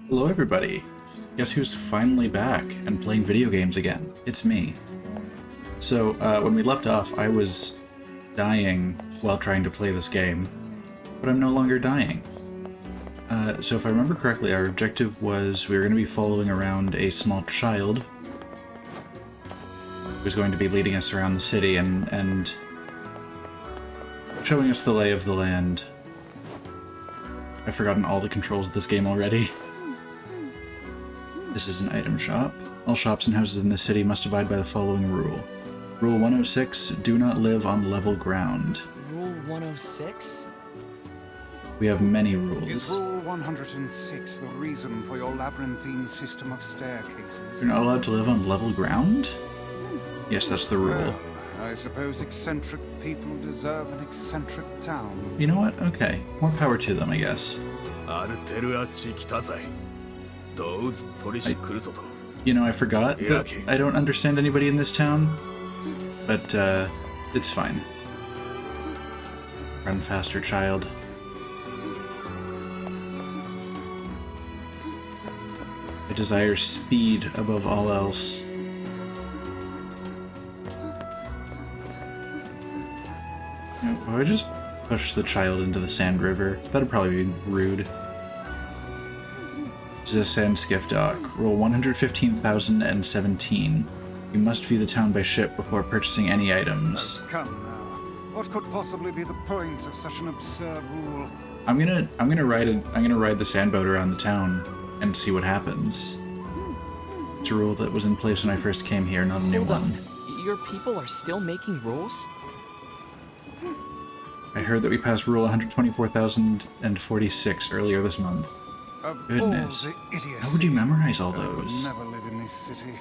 Hello everybody! Guess who's finally back and playing video games again? It's me. So, when we left off, I was dying while trying to play this game, but I'm no longer dying. So if I remember correctly, our objective was we were going to be following around a small child who was going to be leading us around the city and showing us the lay of the land. I've forgotten all the controls of this game already. This is an item shop. All shops and houses in this city must abide by the following rule. Rule 106, do not live on level ground. Rule 106? We have many rules. Is Rule 106 the reason for your labyrinthine system of staircases? You're not allowed to live on level ground? Yes, that's the rule. Well, I suppose eccentric people deserve an eccentric town. You know what? Okay. More power to them, I guess. You know, I forgot that I don't understand anybody in this town, but it's fine. Run faster, child. I desire speed above all else. Why would I just push the child into the sand river? That'd probably be rude. This is a sand skiff dock. Roll 115,017. You must view the town by ship before purchasing any items. Come now. What could possibly be the point of such an absurd rule? I'm gonna ride the sandboat around the town and see what happens. It's a rule that was in place when I first came here, not a new one. Your people are still making rules? I heard that we passed rule 124,046 earlier this month. Of Goodness. all the idiocy, How would you memorize all I could those? never live in this city.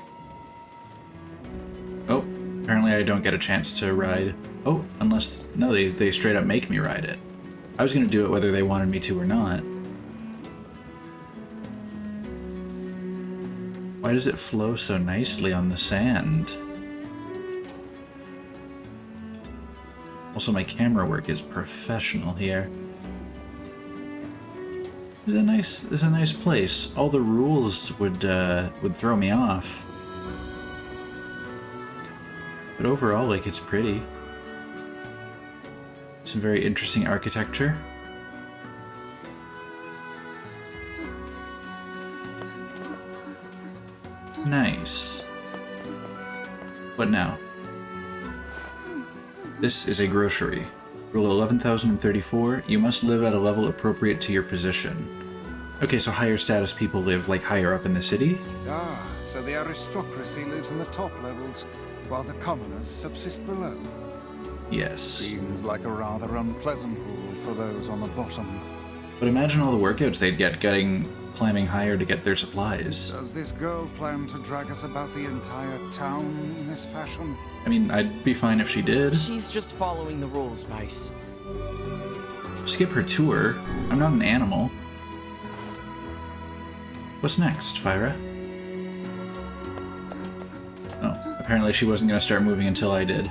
Oh, apparently I don't get a chance to ride. Oh, unless... No, they straight up make me ride it. I was gonna do it whether they wanted me to or not. Why does it flow so nicely on the sand? Also, my camera work is professional here. This is a nice place. All the rules would throw me off. But overall, like, it's pretty. Some very interesting architecture. Nice. What now? This is a grocery. Rule 11,034, you must live at a level appropriate to your position. Okay, so higher status people live, like, higher up in the city? Ah, so the aristocracy lives in the top levels, while the commoners subsist below. Yes. Seems like a rather unpleasant rule for those on the bottom. But imagine all the workouts they'd get climbing higher to get their supplies. Does this girl plan to drag us about the entire town in this fashion? I mean, I'd be fine if she did. She's just following the rules, Vice. Skip her tour. I'm not an animal. What's next, Fyra? Oh, apparently she wasn't going to start moving until I did.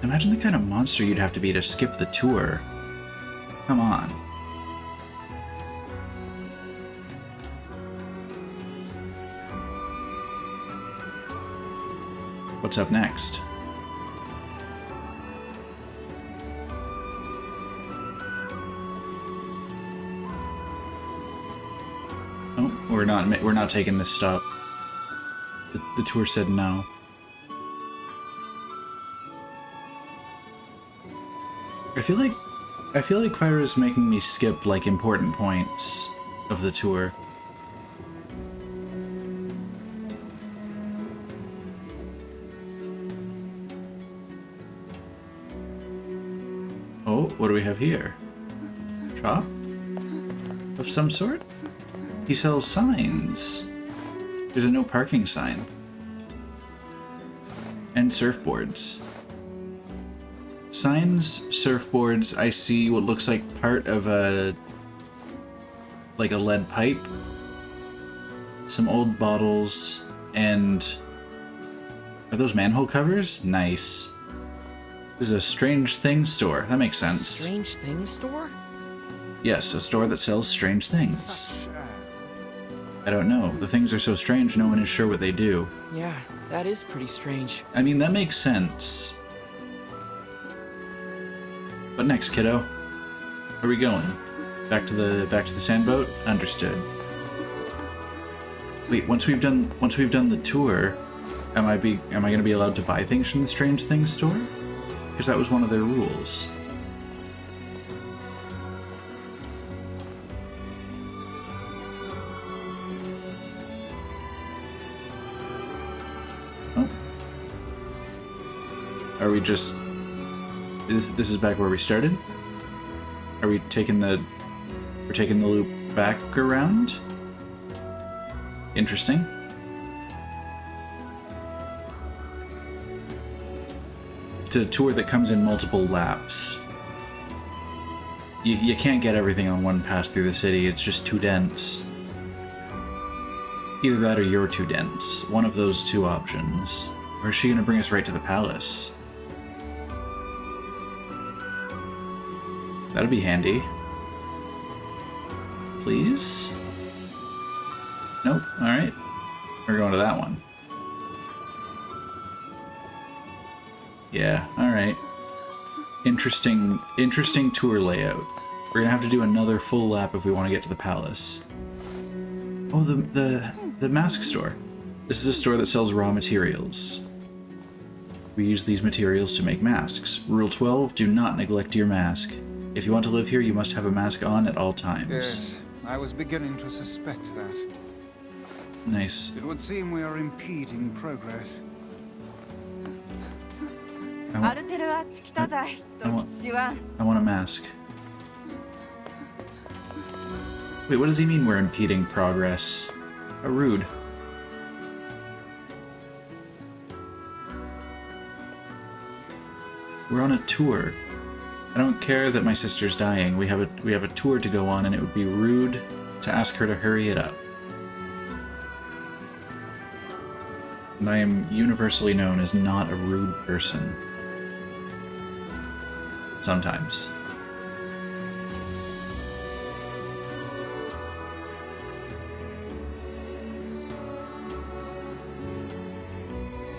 Imagine the kind of monster you'd have to be to skip the tour. Come on. What's up next? Oh, we're not taking this stop. The tour said no. I feel like Fyra's making me skip, like, important points of the tour. Oh, what do we have here? Shop? Of some sort? He sells signs. There's a no parking sign. And surfboards. Signs, surfboards, I see what looks like part of a lead pipe. Some old bottles, and... Are those manhole covers? Nice. This is a strange things store. That makes sense. Strange things store? Yes, a store that sells strange things. Such as... I don't know. The things are so strange, no one is sure what they do. Yeah, that is pretty strange. I mean, that makes sense. What next, kiddo? Where are we going? Back to the sandboat? Understood. Wait, once we've done the tour, am I gonna be allowed to buy things from the Strange Things store? Because that was one of their rules. Oh. Are we just... This is back where we started? Are we taking the... We're taking the loop back around? Interesting. It's a tour that comes in multiple laps. You can't get everything on one pass through the city, it's just too dense. Either that or you're too dense. One of those two options. Or is she gonna bring us right to the palace? That'd be handy. Please? Nope, alright. We're going to that one. Yeah, alright. Interesting tour layout. We're gonna have to do another full lap if we want to get to the palace. Oh, the mask store. This is a store that sells raw materials. We use these materials to make masks. Rule 12, do not neglect your mask. If you want to live here, you must have a mask on at all times. Yes, I was beginning to suspect that. Nice. It would seem we are impeding progress. I want a mask. Wait, what does he mean we're impeding progress? How rude. We're on a tour. I don't care that my sister's dying. We have a tour to go on, and it would be rude to ask her to hurry it up. And I am universally known as not a rude person. Sometimes.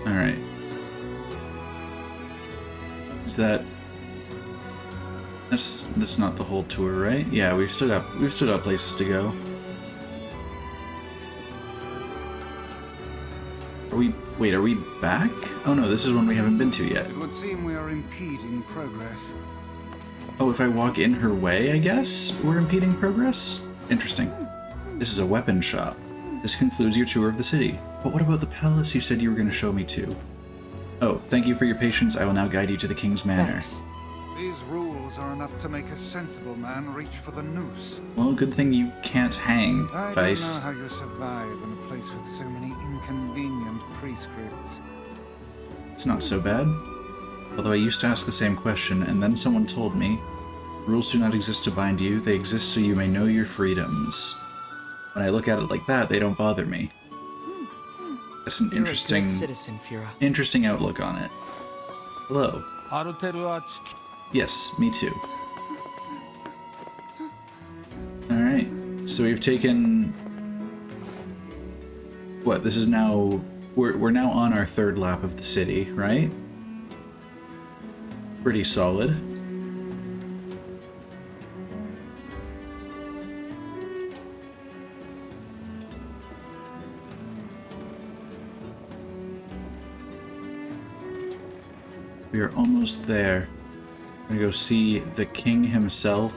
Alright. Is that... That's not the whole tour, right? Yeah, we've still got places to go. Are we back? Oh no, this is one we haven't been to yet. It would seem we are impeding progress. Oh, if I walk in her way, I guess we're impeding progress? Interesting. This is a weapon shop. This concludes your tour of the city. But what about the palace you said you were going to show me to? Oh, thank you for your patience. I will now guide you to the king's manor. Thanks. These rules are enough to make a sensible man reach for the noose. Well, good thing you can't hang, I Vice. don't know how you survive in a place with so many inconvenient prescripts. It's not so bad. Although I used to ask the same question, and then someone told me, rules do not exist to bind you, they exist so you may know your freedoms. When I look at it like that, they don't bother me. That's an You're a interesting, good citizen, Fira. interesting outlook on it. Hello. Yes, me too. Alright, so we've taken... What, this is now... We're now on our third lap of the city, right? Pretty solid. We are almost there. I'm gonna go see the king himself.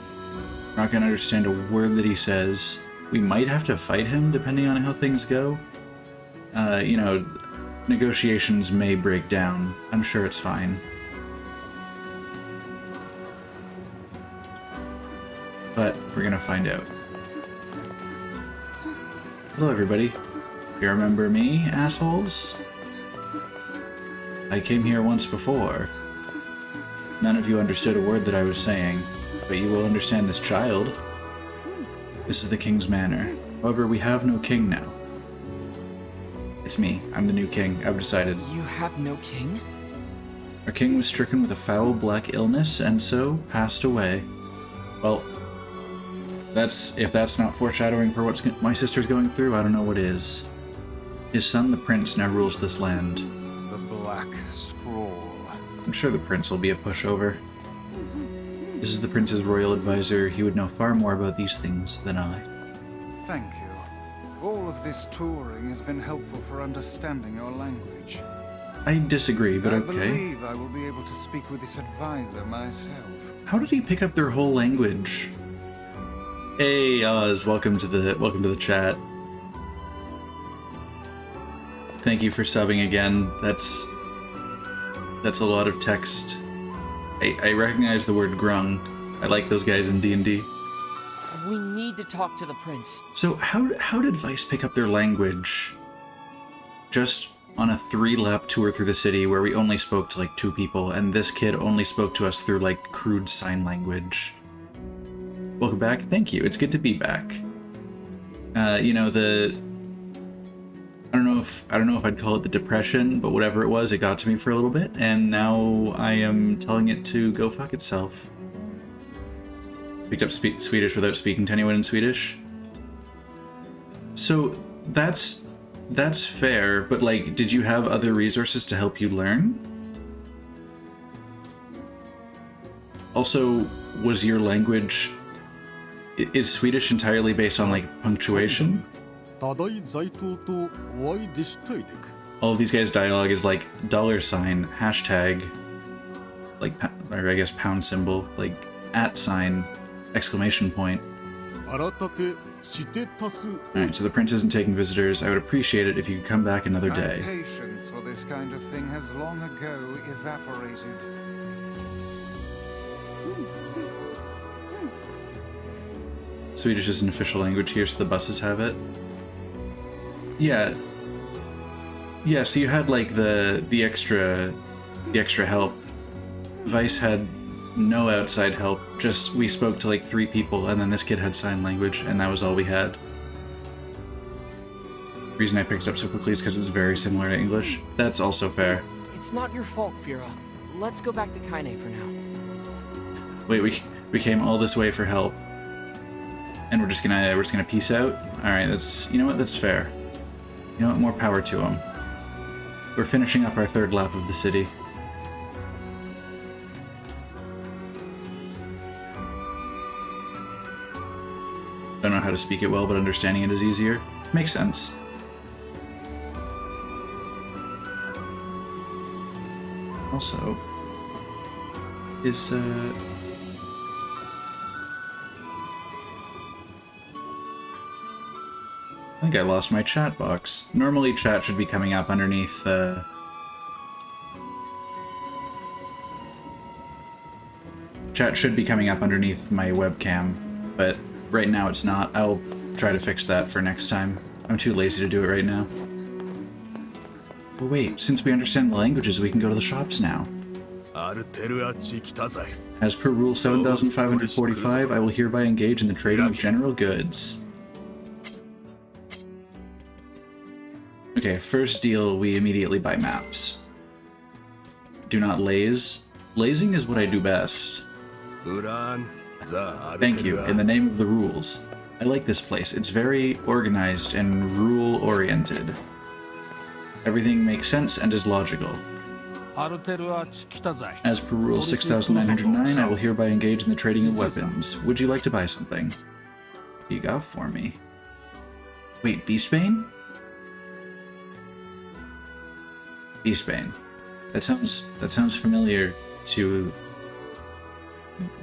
We're not gonna understand a word that he says. We might have to fight him depending on how things go. You know, negotiations may break down. I'm sure it's fine. But we're gonna find out. Hello, everybody. You remember me, assholes? I came here once before. None of you understood a word that I was saying, but you will understand this child. This is the king's manor. However, we have no king now. It's me. I'm the new king. I've decided. You have no king? Our king was stricken with a foul black illness and so passed away. Well, if that's not foreshadowing for what my sister's going through, I don't know what is. His son, the prince, now rules this land. The Black Scroll. I'm sure the prince will be a pushover. This is the prince's royal advisor. He would know far more about these things than I. Thank you. All of this touring has been helpful for understanding your language. I disagree, but I okay. believe I will be able to speak with this advisor myself. How did he pick up their whole language? Hey, Oz, welcome to the chat. Thank you for subbing again. That's a lot of text. I recognize the word grung. I like those guys in D&D. We need to talk to the prince. So how did Vice pick up their language? Just on a 3-lap tour through the city where we only spoke to like 2 people, and this kid only spoke to us through like crude sign language. Welcome back. Thank you. It's good to be back. You know, I don't know if I'd call it the depression, but whatever it was, it got to me for a little bit, and now I am telling it to go fuck itself. Picked up Swedish without speaking to anyone in Swedish. So that's fair, but like, did you have other resources to help you learn? Also, was your language... Is Swedish entirely based on like punctuation? All of these guys' dialogue is like $, hashtag, like, or I guess pound symbol, like @, exclamation point. Alright, so the prince isn't taking visitors. I would appreciate it if you could come back another day. My patience for this kind of thing has long ago evaporated. Swedish is an official language here, so the buses have it. Yeah. Yeah, so you had like the extra help. Vice had no outside help. Just we spoke to like 3 people, and then this kid had sign language, and that was all we had. The reason I picked it up so quickly is because it's very similar to English. That's also fair. It's not your fault, Fira. Let's go back to Kaine for now. Wait, we came all this way for help, and we're just gonna peace out. All right, that's, you know what, that's fair. You know what, more power to him. We're finishing up our 3rd lap of the city. Don't know how to speak it well, but understanding it is easier. Makes sense. Also, is I think I lost my chat box. Normally chat should be coming up underneath chat should be coming up underneath my webcam, but right now it's not. I'll try to fix that for next time. I'm too lazy to do it right now. But wait, since we understand the languages, we can go to the shops now. As per Rule 7545, I will hereby engage in the trading of general goods. Okay, first deal, we immediately buy maps. Do not laze. Lazing is what I do best. Thank you, in the name of the rules. I like this place. It's very organized and rule-oriented. Everything makes sense and is logical. As per Rule 6909, I will hereby engage in the trading of weapons. Would you like to buy something? What do you got for me? Wait, Beastbane? Beastbane. That sounds familiar to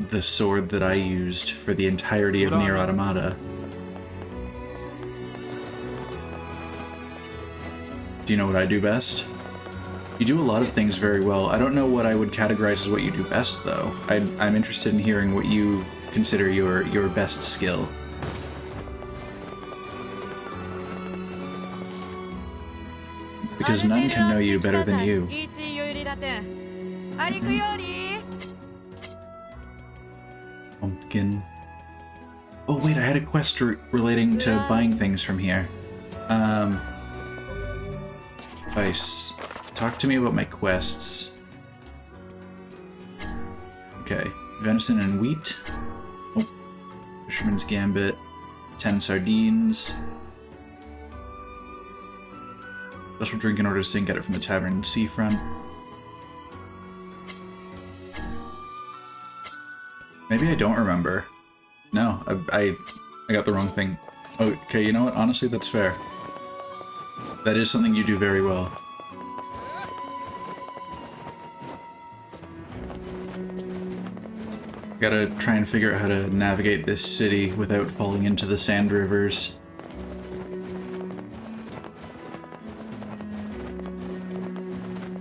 the sword that I used for the entirety of NieR Automata. Do you know what I do best? You do a lot of things very well. I don't know what I would categorize as what you do best, though. I'm interested in hearing what you consider your best skill. Because none can know you better than you. Pumpkin. Oh wait, I had a quest relating to buying things from here. Vice, talk to me about my quests. Okay, venison and wheat. Oh, Fisherman's Gambit, 10 sardines. Special drink in order to sing, get it from the tavern seafront. Maybe I don't remember. No, I got the wrong thing. Okay, you know what? Honestly, that's fair. That is something you do very well. Gotta try and figure out how to navigate this city without falling into the sand rivers.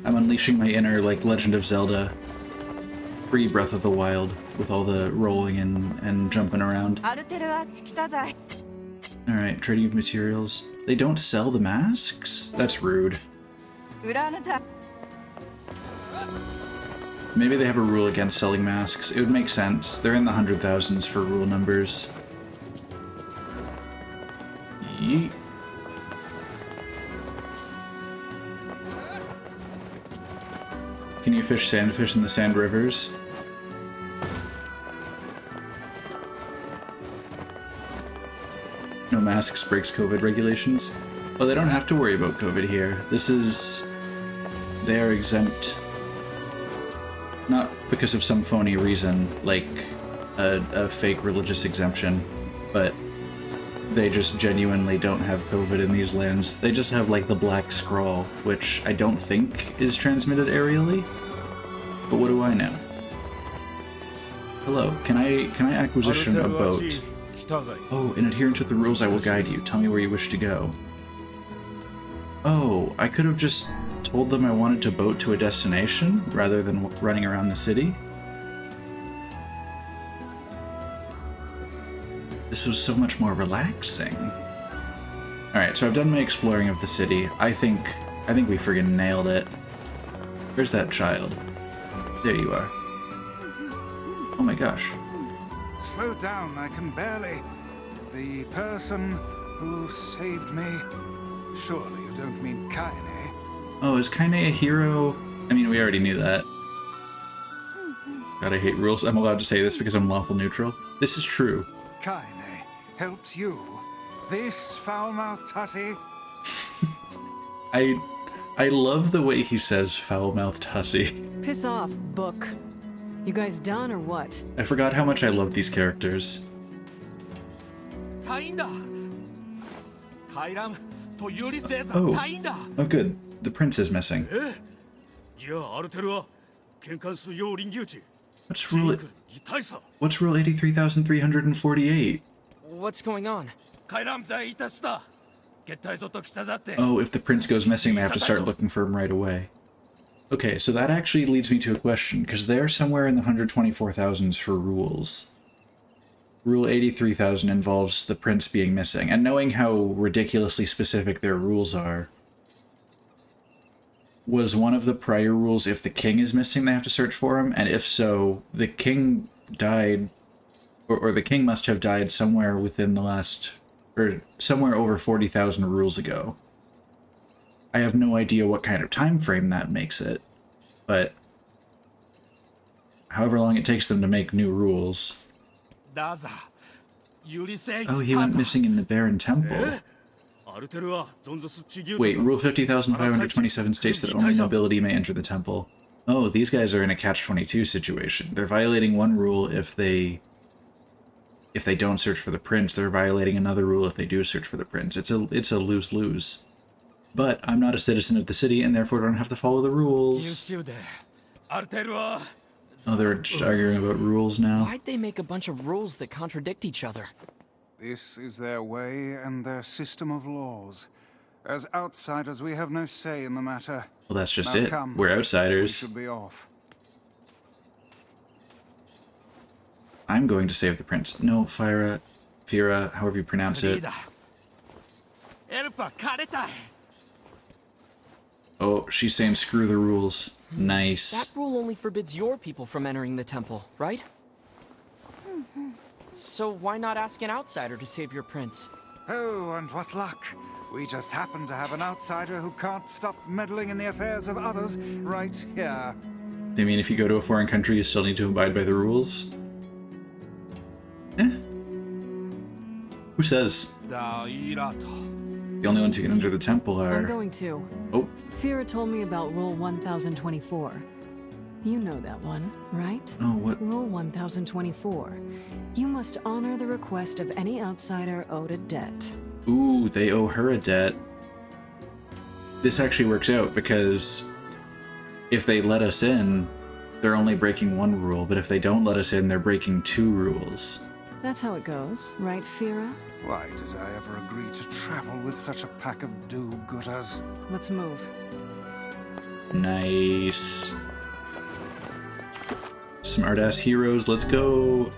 I'm unleashing my inner, like, Legend of Zelda pre-Breath of the Wild with all the rolling and jumping around. Alright, trading of materials. They don't sell the masks? That's rude. Maybe they have a rule against selling masks. It would make sense. They're in the 100,000s for rule numbers. Yeet. Can you fish sandfish in the sand rivers? No masks breaks COVID regulations. Oh, they don't have to worry about COVID here. This is... They are exempt. Not because of some phony reason, like a fake religious exemption, but they just genuinely don't have COVID in these lands. They just have, like, the Black Scrawl, which I don't think is transmitted aerially, but what do I know? Hello, can I acquisition a boat? Oh, in adherence with the rules, I will guide you. Tell me where you wish to go. Oh, I could have just told them I wanted to boat to a destination rather than running around the city. This was so much more relaxing. Alright, so I've done my exploring of the city. I think we friggin' nailed it. Where's that child? There you are. Oh my gosh. Slow down, I can barely. The person who saved me. Surely you don't mean Kaine? Oh, is Kaine a hero? I mean, we already knew that. God, I hate rules. I'm allowed to say this because I'm lawful neutral. This is true. Kaine helps you? This foul-mouthed hussy? I love the way he says foul-mouthed hussy. Piss off, book. You guys done or what? I forgot how much I love these characters. Oh good. The prince is missing. What's rule 83,348? What's going on? Oh, if the prince goes missing, they have to start looking for him right away. Okay, so that actually leads me to a question, because they're somewhere in the 124,000s for rules. Rule 83,000 involves the prince being missing, and knowing how ridiculously specific their rules are, was one of the prior rules if the king is missing, they have to search for him? And if so, the king died, or the king must have died somewhere within the last, or somewhere over 40,000 rules ago. I have no idea what kind of time frame that makes it, but however long it takes them to make new rules. Oh, he went missing in the Barren Temple. Wait, Rule 50,527 states that only nobility may enter the temple. Oh, these guys are in a catch-22 situation. They're violating one rule if they don't search for the prince. They're violating another rule if they do search for the prince. It's a lose-lose. But I'm not a citizen of the city and therefore don't have to follow the rules. Oh, they're just arguing about rules now. Why'd they make a bunch of rules that contradict each other? This is their way and their system of laws. As outsiders, we have no say in the matter. Well, that's just Now it. come. We're outsiders. We should be off. I'm going to save the prince. No, Fira, however you pronounce it. Oh, she's saying screw the rules. Nice. That rule only forbids your people from entering the temple, right? So why not ask an outsider to save your prince? Oh, and what luck. We just happen to have an outsider who can't stop meddling in the affairs of others right here. They mean if you go to a foreign country, you still need to abide by the rules? Eh. Who says? The only ones who can enter the temple I'm are... going to. Oh, Fira told me about Rule 1024. You know that one, right? oh, what? Rule 1024. You must honor the request of any outsider owed a debt. Ooh, they owe her a debt. This actually works out because if they let us in, they're only breaking one rule, but if they don't let us in, they're breaking 2 rules. That's how it goes, right, Fira? Why did I ever agree to travel with such a pack of do-gooders? Let's move. Nice. Smart-ass heroes, let's go.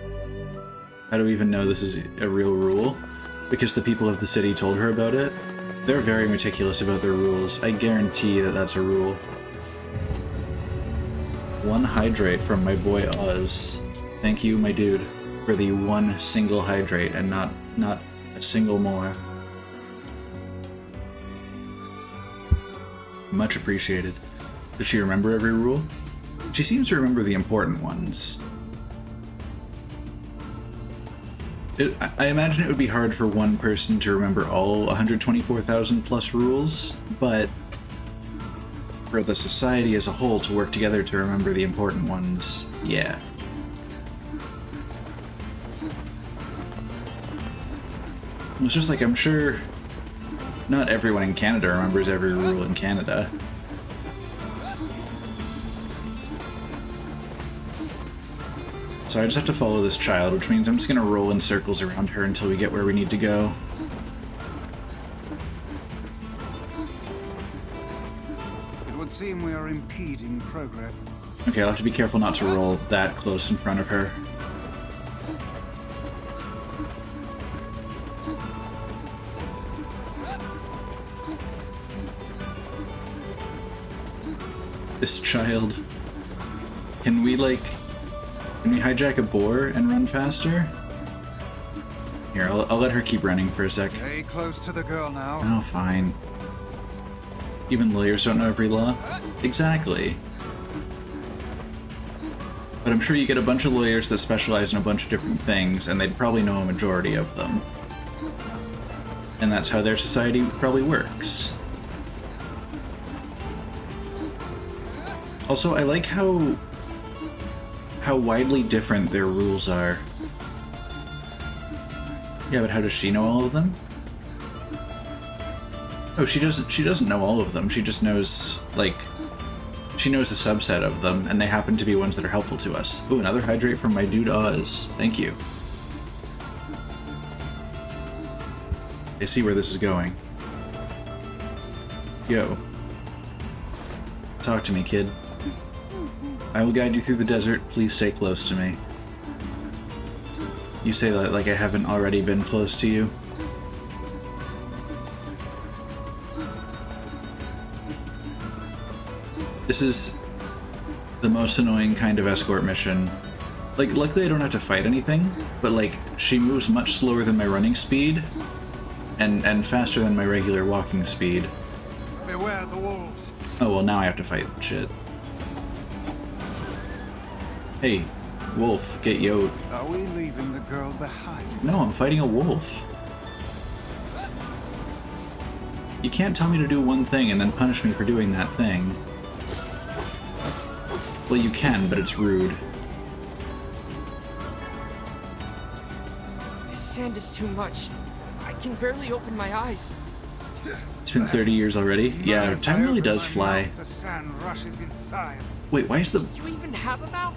How do we even know this is a real rule? Because the people of the city told her about it? They're very meticulous about their rules. I guarantee that that's a rule. 1 hydrate from my boy Oz. Thank you, my dude, for the 1 single hydrate and not a single more. Much appreciated. Does she remember every rule? She seems to remember the important ones. I imagine it would be hard for one person to remember all 124,000 plus rules, but for the society as a whole to work together to remember the important ones, yeah. It's just like, I'm sure not everyone in Canada remembers every rule in Canada. So I just have to follow this child, which means I'm just going to roll in circles around her until we get where we need to go. It would seem we are impeding progress. Okay, I'll have to be careful not to roll that close in front of her. This child. Can we hijack a boar and run faster? Here, I'll let her keep running for a sec. Stay close to the girl now. Oh, fine. Even lawyers don't know every law? Exactly. But I'm sure you get a bunch of lawyers that specialize in a bunch of different things, and they'd probably know a majority of them. And that's how their society probably works. Also, I like how widely different their rules are. Yeah, but how does she know all of them? Oh, she doesn't know all of them. She just knows, like, she knows a subset of them, and they happen to be ones that are helpful to us. Ooh, another hydrate from my dude Oz. Thank you. I see where this is going. Yo. Talk to me, kid. I will guide you through the desert. Please stay close to me. You say that like I haven't already been close to you. This is the most annoying kind of escort mission. Like, luckily I don't have to fight anything, but like, she moves much slower than my running speed, and faster than my regular walking speed. Beware the wolves. Oh, well, now I have to fight shit. Hey, wolf, get yoked. Are we leaving the girl behind? No, I'm fighting a wolf. You can't tell me to do one thing and then punish me for doing that thing. Well, you can, but it's rude. This sand is too much. I can barely open my eyes. It's been 30 years already? Yeah, time really does fly. The sand rushes inside. Wait, why is the You even have a mouth?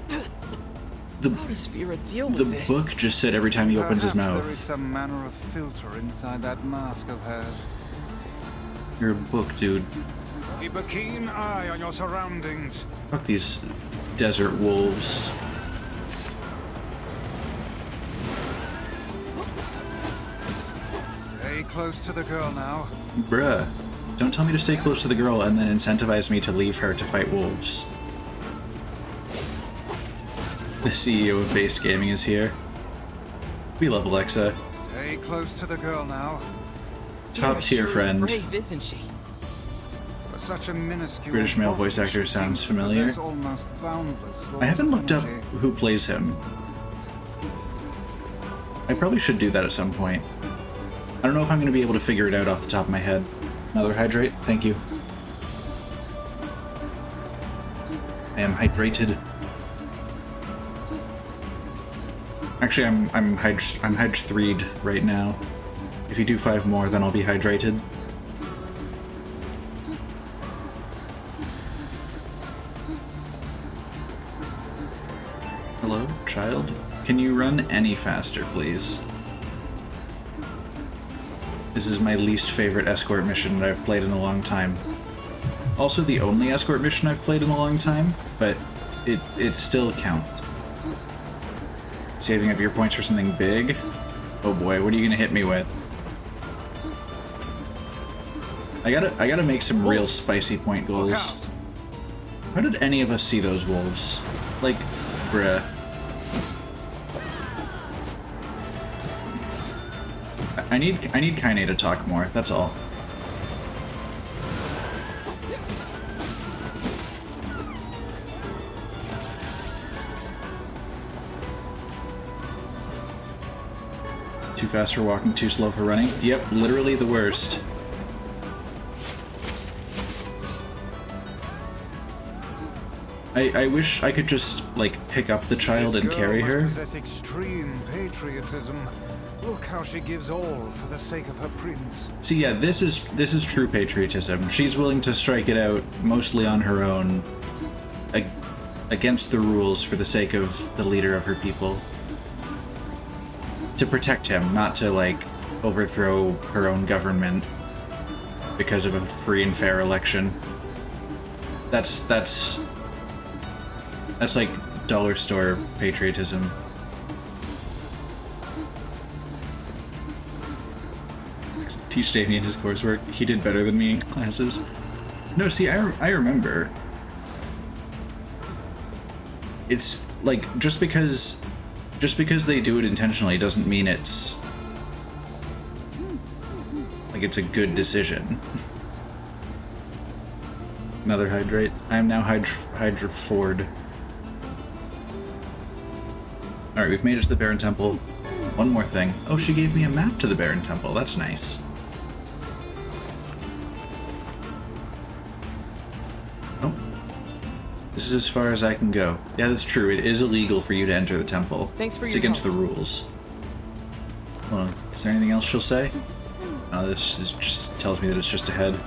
How does Fira deal with this? book just said every time he opens his Perhaps mouth? there is some manner of filter inside that mask of hers. You're a book, dude. Keep a keen eye on your surroundings. Fuck these desert wolves. Stay close to the girl now. Bruh. Don't tell me to stay close to the girl and then incentivize me to leave her to fight wolves. The CEO of Based Gaming is here. We love Alexa. Stay close to the girl now. Top Fira tier sure friend. Is brave, isn't she? For such a minuscule British male body, voice actor she sounds seems to familiar. possess almost boundless I haven't looked up energy. who plays him. I probably should do that at some point. I don't know if I'm going to be able to figure it out off the top of my head. Another hydrate? Thank you. I am hydrated. Actually, I'm hydge 3'd right now. If you do 5 more, then I'll be hydrated. Hello, child? Can you run any faster, please? This is my least favorite escort mission that I've played in a long time. Also the only escort mission I've played in a long time, but it still counts. Saving up your points for something big? Oh boy, what are you gonna hit me with? I gotta make some real spicy point goals. How did any of us see those wolves? Like, bruh. I need Kaine to talk more, that's all. Too fast for walking, too slow for running. Yep, literally the worst. I wish I could just, like, pick up the child and carry her. This girl must possess extreme patriotism. Look how she gives all for the sake of her prince. See, yeah, this is true patriotism. She's willing to strike it out mostly on her own, against the rules for the sake of the leader of her people. To protect him, not to, like, overthrow her own government because of a free and fair election. That's like dollar store patriotism. Teach Damien his coursework. He did better than me in classes. No, see, I remember. It's like just because they do it intentionally doesn't mean it's like it's a good decision. Another hydrate. I am now Hydra Ford. Alright, we've made it to the Baron Temple. One more thing. Oh, she gave me a map to the Baron Temple. That's nice. Oh. This is as far as I can go. Yeah, that's true. It is illegal for you to enter the temple. Thanks for it's your against help. the rules. Hold on. Is there anything else she'll say? No, this is just tells me that it's just ahead.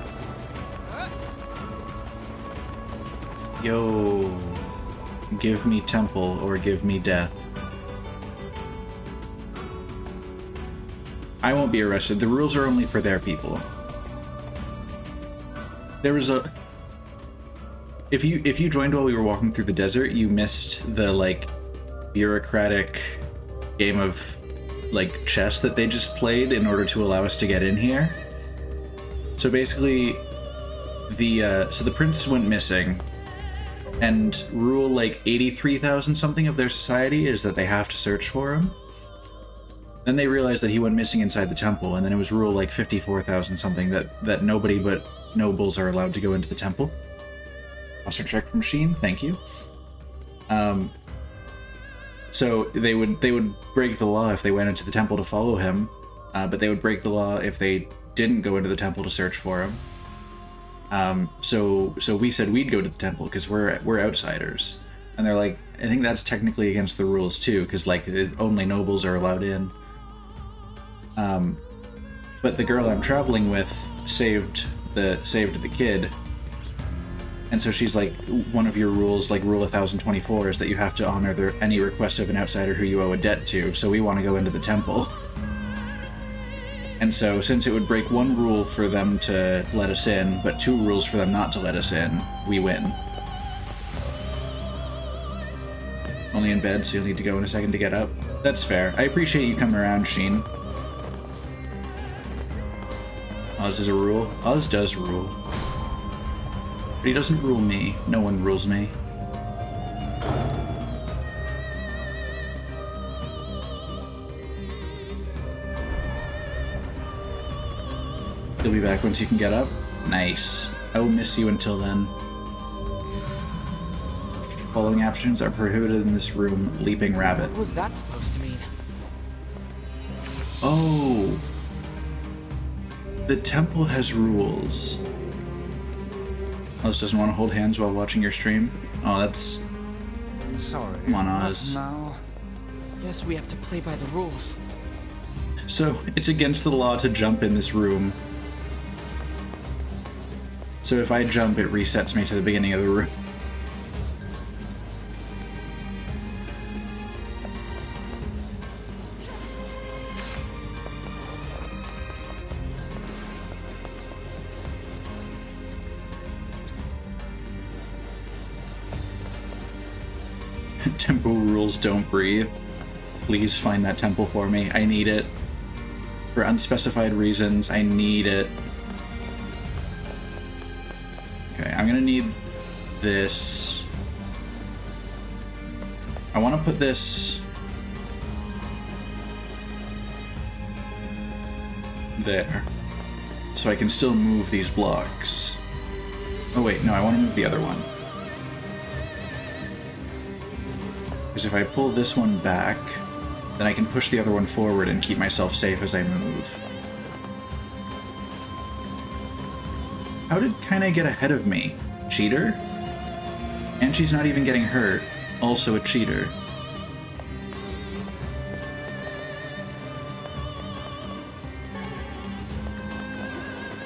Yo. Give me temple or give me death. I won't be arrested. The rules are only for their people. There was a... If you joined while we were walking through the desert, you missed the, like, bureaucratic game of, like, chess that they just played in order to allow us to get in here. So basically, so the prince went missing, and rule, like, 83,000 something of their society is that they have to search for him. Then they realized that he went missing inside the temple, and then it was rule, like, 54,000 something that nobody but nobles are allowed to go into the temple. Monster check from Sheen, thank you. So they would break the law if they went into the temple to follow him, but they would break the law if they didn't go into the temple to search for him. So we said we'd go to the temple because we're outsiders, and they're like, I think that's technically against the rules too, because like only nobles are allowed in. But the girl I'm traveling with saved the kid. And so she's like, one of your rules, like Rule 1024, is that you have to honor any request of an outsider who you owe a debt to, so we want to go into the temple. And so, since it would break one rule for them to let us in, but 2 rules for them not to let us in, we win. Only in bed, so you'll need to go in a second to get up. That's fair. I appreciate you coming around, Sheen. Oz is a rule. Oz does rule. But he doesn't rule me. No one rules me. You'll be back once you can get up? Nice. I will miss you until then. Following actions are prohibited in this room. Leaping rabbit. What was that supposed to mean? Oh. The temple has rules. Oz doesn't want to hold hands while watching your stream. Oh, that's... Sorry. Come on, enough Oz. now. Guess we have to play by the rules. So, it's against the law to jump in this room. So if I jump, it resets me to the beginning of the room. Temple rules, don't breathe. Please find that temple for me. I need it. For unspecified reasons, I need it. Okay, I'm gonna need this. I want to put this there, so I can still move these blocks. Oh wait, no, I want to move the other one. Because if I pull this one back, then I can push the other one forward and keep myself safe as I move. How did Kaine get ahead of me? Cheater? And she's not even getting hurt. Also a cheater.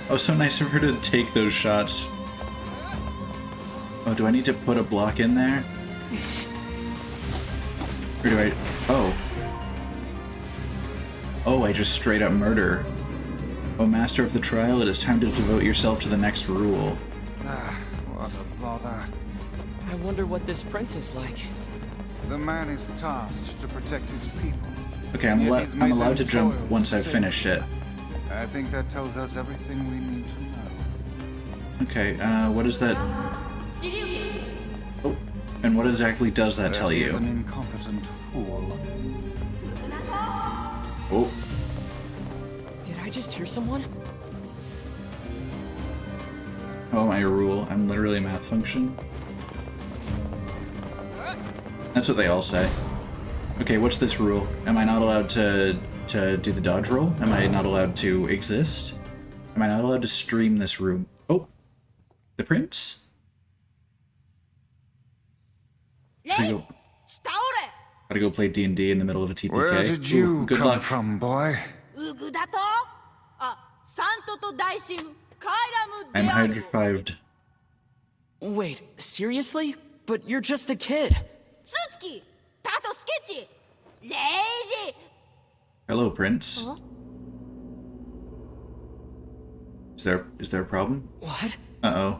Oh, so nice of her to take those shots. Oh, do I need to put a block in there? Or do I... Oh. Oh, I just straight up murder. Oh, Master of the Trial, it is time to devote yourself to the next rule. What a bother. I wonder what this prince is like. The man is tasked to protect his people. Okay, I'm Yet he's made allowed to them jump toil once to I've save finished it. I think that tells us everything we need to know. Okay, what is that? Oh, and what exactly does that tell He you? is an incompetent fool. Oh, Did I just hear someone? oh, my rule. I'm literally a math function. That's what they all say. Okay, what's this rule? Am I not allowed to do the dodge roll? Am I not allowed to exist? Am I not allowed to stream this room? Oh, the prince? Gotta go play D&D in the middle of a TPK. Where did you Ooh, good come luck. from, boy? I'm hydropived. Wait, seriously? But you're just a kid. Hello, Prince. Is there a problem? What? Uh-oh.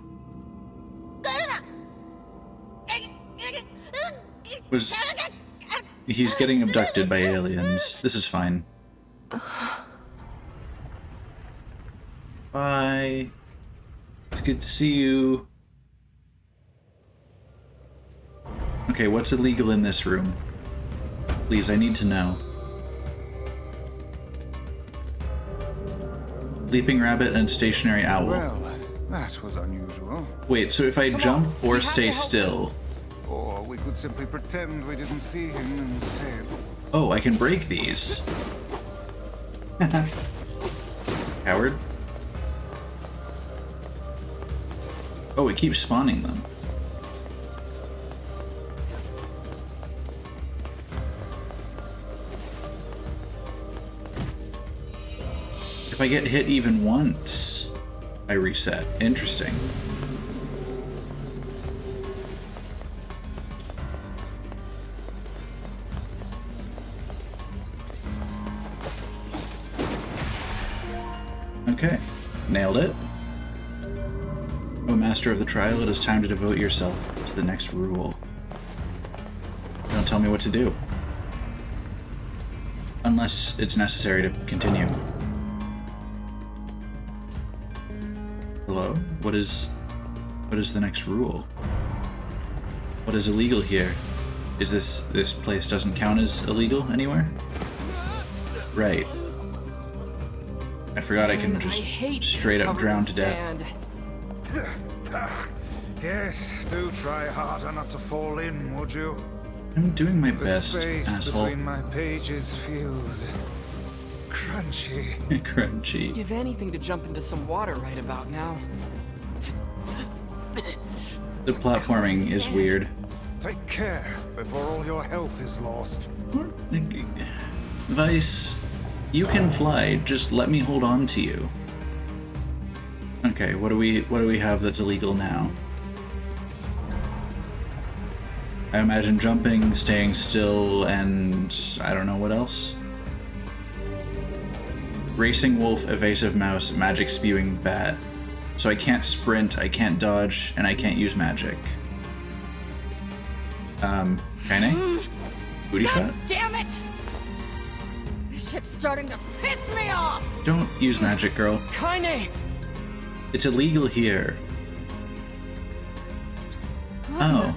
He's getting abducted by aliens. This is fine. Bye. It's good to see you. Okay, what's illegal in this room? Please, I need to know. Leaping rabbit and stationary owl. Well, that was unusual. Wait, so if I jump or stay still... Or we could simply pretend we didn't see him instead. Oh, I can break these. Coward. Oh, it keeps spawning them. If I get hit even once, I reset. Interesting. Okay, nailed it. Oh, Master of the Trial, it is time to devote yourself to the next rule. Don't tell me what to do. Unless it's necessary to continue. Hello? What is the next rule? What is illegal here? Is this place doesn't count as illegal anywhere? Right. I forgot I can just straight up drown to death. Yes, do try harder not to fall in, would you? I'm doing my The best, space asshole. between my pages feels crunchy. Crunchy. Give anything to jump into some water right about now. The platforming is weird. Take care before all your health is lost. Vice, you can fly. Just let me hold on to you. Okay, what do we have that's illegal now? I imagine jumping, staying still, and I don't know what else. Racing wolf, evasive mouse, magic spewing bat. So I can't sprint, I can't dodge, and I can't use magic. Kaine? Booty shot? Damn it! This shit's starting to piss me off! Don't use magic, girl. Kaine! It's illegal here. Oh.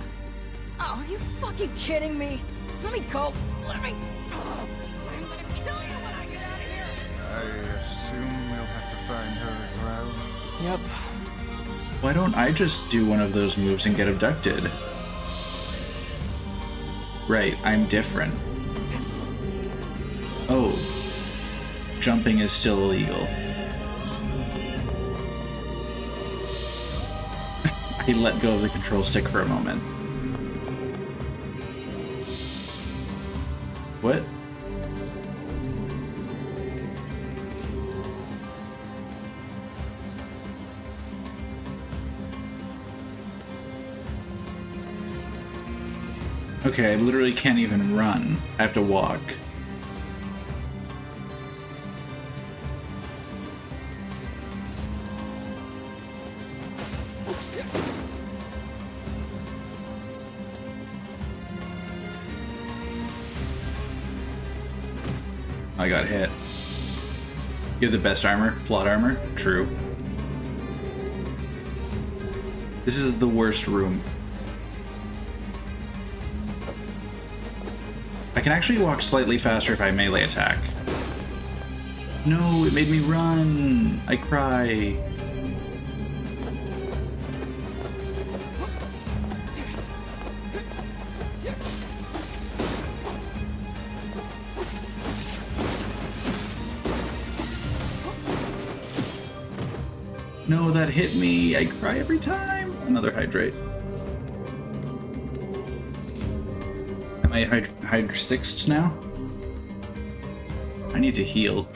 Oh, are you fucking kidding me? Let me go. Let me. Oh, I'm gonna kill you when I get out of here. I assume we'll have to find her as well. Yep. Why don't I just do one of those moves and get abducted? Right, I'm different. Oh. Jumping is still illegal. I let go of the control stick for a moment. What? Okay, I literally can't even run. I have to walk. I got hit. You have the best armor? Plot armor? True. This is the worst room. I can actually walk slightly faster if I melee attack. No, it made me run! I cry. No, that hit me. I cry every time. Another hydrate. Am I hydra sixth now? I need to heal.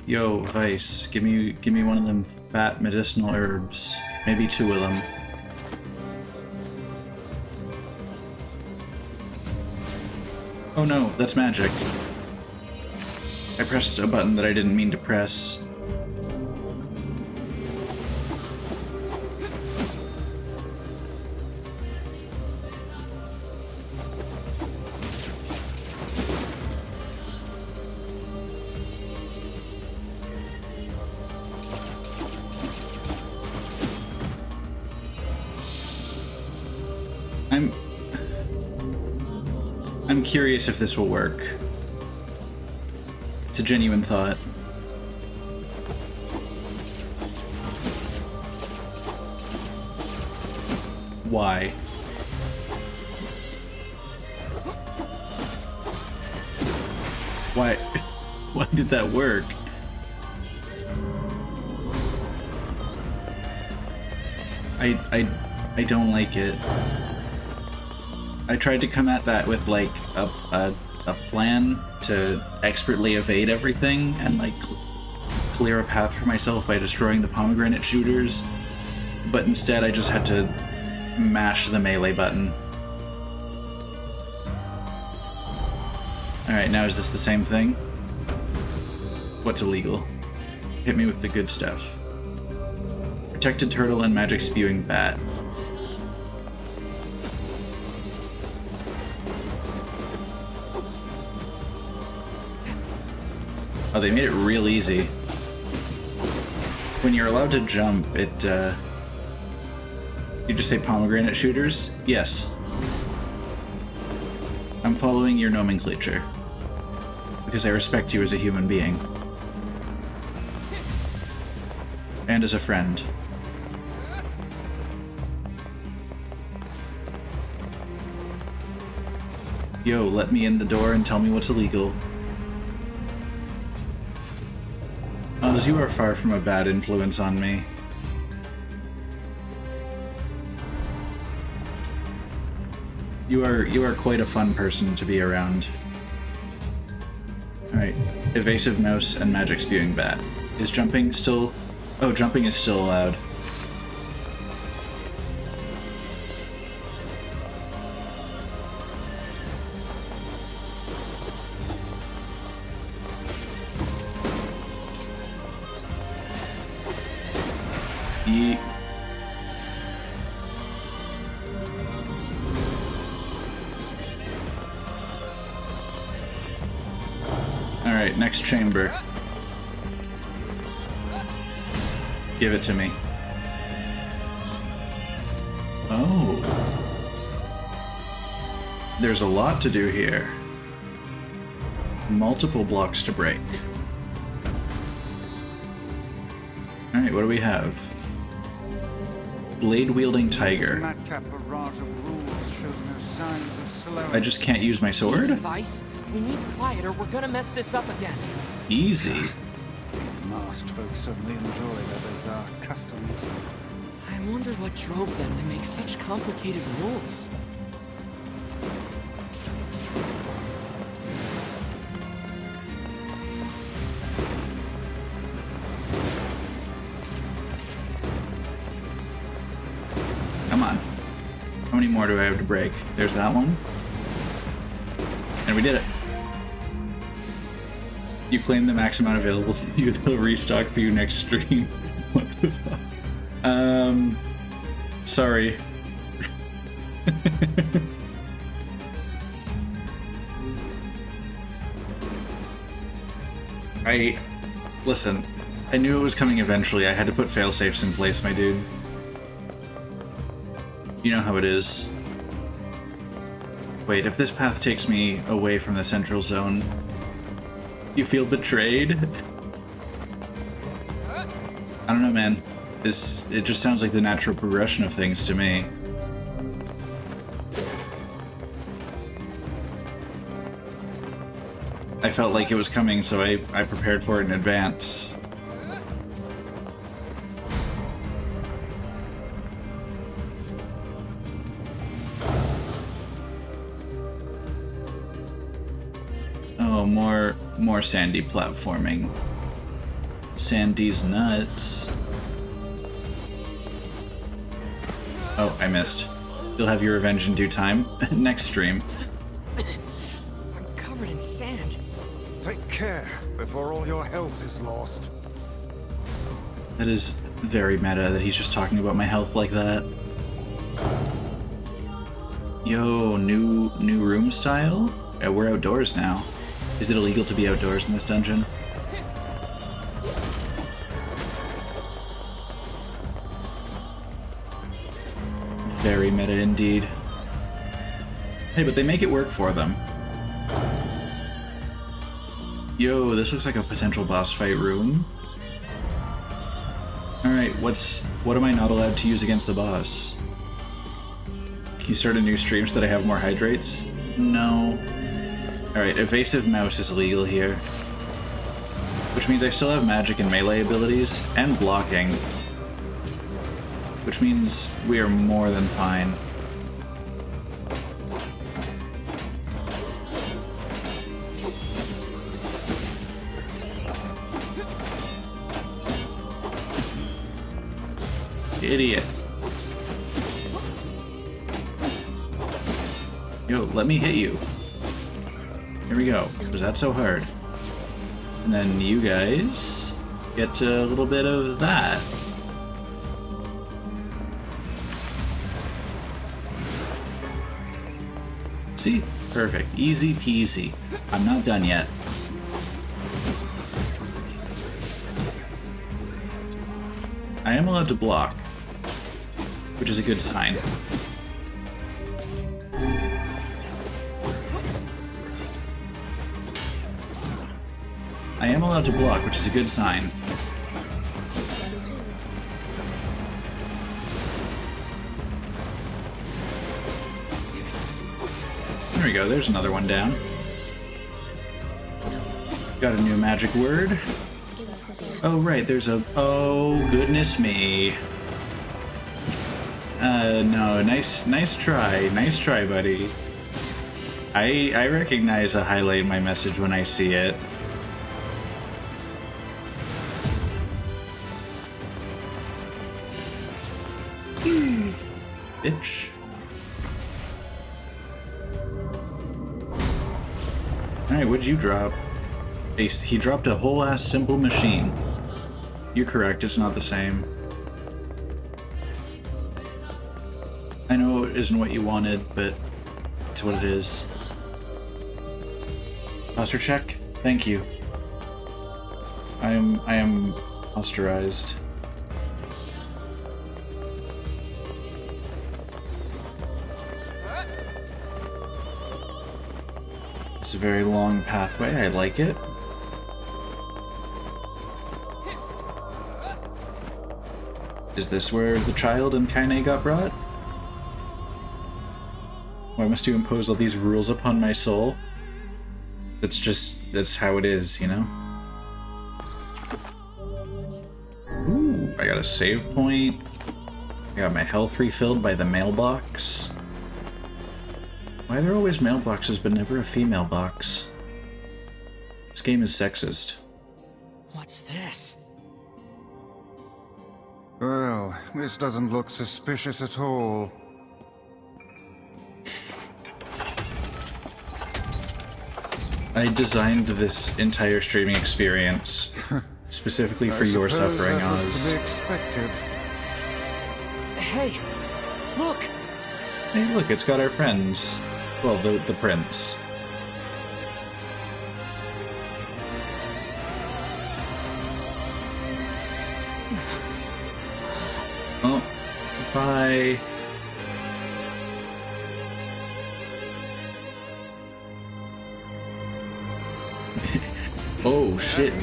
Yo, Vice, give me one of them fat medicinal herbs. Maybe two of them. Oh no, that's magic. I pressed a button that I didn't mean to press. I'm curious if this will work. It's a genuine thought. Why? Why? Why did that work? I don't like it. I tried to come at that with like a plan to expertly evade everything and like clear a path for myself by destroying the pomegranate shooters, but instead I just had to mash the melee button. Alright, now is this the same thing? What's illegal? Hit me with the good stuff. Protected turtle and magic spewing bat. Oh, they made it real easy. When you're allowed to jump, it, you just say pomegranate shooters? Yes. I'm following your nomenclature. Because I respect you as a human being. And as a friend. Yo, let me in the door and tell me what's illegal. Miles, you are far from a bad influence on me. You are quite a fun person to be around. Alright, evasive mouse and magic spewing bat. Is jumping still... Oh, jumping is still allowed. Yeet. Alright, next chamber. Give it to me. Oh. There's a lot to do here. Multiple blocks to break. Alright, what do we have? Blade-wielding tiger. This madcap barrage of rules shows no signs of slowing. I just can't use my sword? Vice, we need quiet or we're gonna mess this up again. Easy. These masked folks certainly enjoy their bizarre customs. I wonder what drove them to make such complicated rules. Come on. How many more do I have to break? There's that one. And we did it. You claim the max amount available to you, they'll restock for you next stream. What the fuck? Sorry. Listen, I knew it was coming eventually. I had to put failsafes in place, my dude. You know how it is. Wait, if this path takes me away from the central zone, you feel betrayed? I don't know, man. It just sounds like the natural progression of things to me. I felt like it was coming, so I prepared for it in advance. Oh, more sandy platforming. Sandy's nuts. Oh, I missed. You'll have your revenge in due time. Next stream. I'm covered in sand. Take care before all your health is lost. That is very meta that he's just talking about my health like that. Yo, new room style? Yeah, we're outdoors now. Is it illegal to be outdoors in this dungeon? Very meta indeed. Hey, but they make it work for them. Yo, this looks like a potential boss fight room. Alright, what am I not allowed to use against the boss? Can you start a new stream so that I have more hydrates? No. Alright, evasive mouse is illegal here. Which means I still have magic and melee abilities, and blocking. Which means we are more than fine. Idiot. Yo, let me hit you. Here we go. Was that so hard? And then you guys get a little bit of that. See? Perfect. Easy peasy. I'm not done yet. I am allowed to block, which is a good sign. I am allowed to block, which is a good sign. There we go, there's another one down. Got a new magic word. Oh, right, there's a... Oh, goodness me. No, nice try. Nice try, buddy. I recognize a highlight in my message when I see it. Bitch. Alright, what'd you drop? He dropped a whole ass simple machine. You're correct, it's not the same. I know it isn't what you wanted, but it's what it is. Posture check? Thank you. I am posturized. It's a very long pathway, I like it. Is this where the child and Kaine got brought? Why must you impose all these rules upon my soul? That's how it is, you know? Ooh, I got a save point. I got my health refilled by the mailbox. Why are there always mailboxes but never a female box? This game is sexist. What's this? Well, this doesn't look suspicious at all. I designed this entire streaming experience specifically for your suffering, that was Oz. to be expected. Hey, look! Hey, look, it's got our friends. Well, the prince. Oh, bye. Oh shit,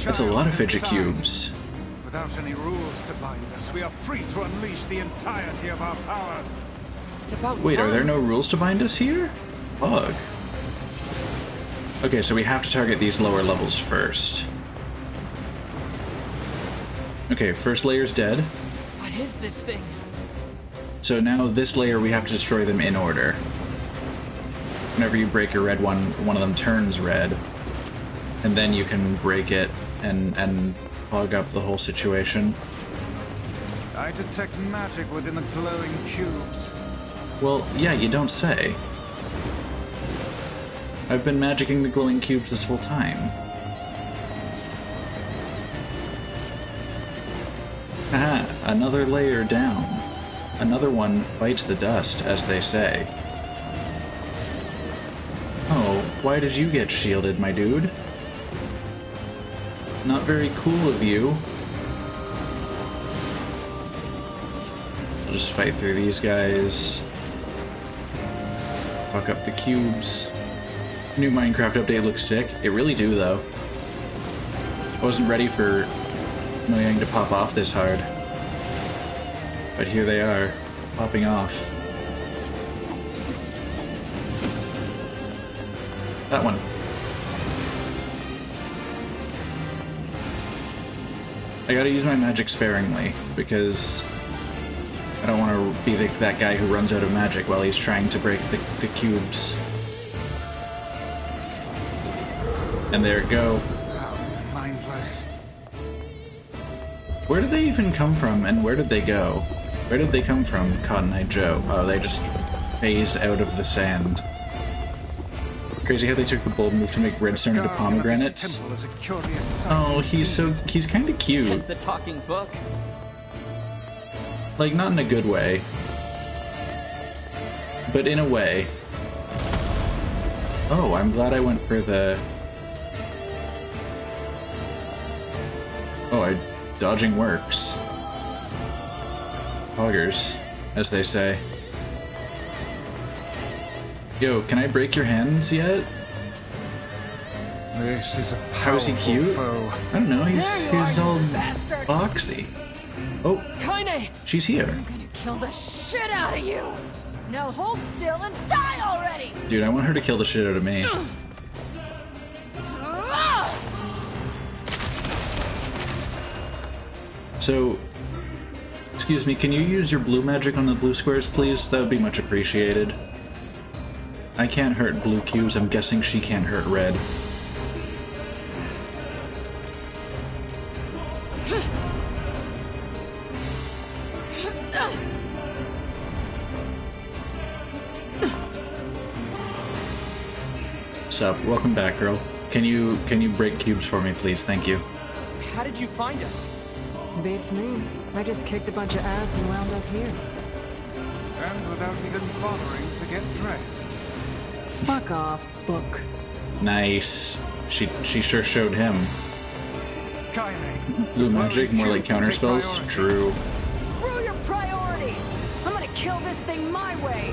that's a lot of fidget cubes. Without any rules to bind us, we are free to unleash the entirety of our powers. It's about Wait, are there time. no rules to bind us here? Bug. Okay, so we have to target these lower levels first. Okay, first layer's dead. What is this thing? So now this layer, we have to destroy them in order. Whenever you break a red one, one of them turns red. And then you can break it and hog up the whole situation. I detect magic within the glowing cubes. Well, yeah, you don't say. I've been magicking the glowing cubes this whole time. Haha, another layer down. Another one bites the dust, as they say. Oh, why did you get shielded, my dude? Not very cool of you. I'll just fight through these guys. Fuck up the cubes. New Minecraft update looks sick. It really do, though. I wasn't ready for Mojang to pop off this hard. But here they are, popping off. That one. I gotta use my magic sparingly, because I don't want to be that guy who runs out of magic while he's trying to break the cubes. And there it go. Oh, mindless. Where did they even come from, and where did they go? Where did they come from, Cotton Eye Joe? Oh, they just phase out of the sand. Crazy how they took the bold move to make redstone into pomegranates. Oh, he's kind of cute. Says the talking book. Like, not in a good way. But in a way. Oh, I'm glad I went for the... Oh, dodging works. Poggers, as they say. Yo, can I break your hands yet? This is a How is he cute? foe. I don't know, he's all bastard! boxy. Oh, Kaine! she's here. I'm gonna kill the shit out of you! Now hold still and die already! Dude, I want her to kill the shit out of me. So, excuse me, can you use your blue magic on the blue squares, please? That would be much appreciated. I can't hurt blue cubes, I'm guessing she can't hurt red. Sup, welcome back, girl. Can you break cubes for me, please? Thank you. How did you find us? Beats me. I just kicked a bunch of ass and wound up here. And without even bothering to get dressed. Fuck off, book. Nice. She sure showed him. Kylie. Blue magic, more like counterspells? True. Screw your priorities! I'm gonna kill this thing my way!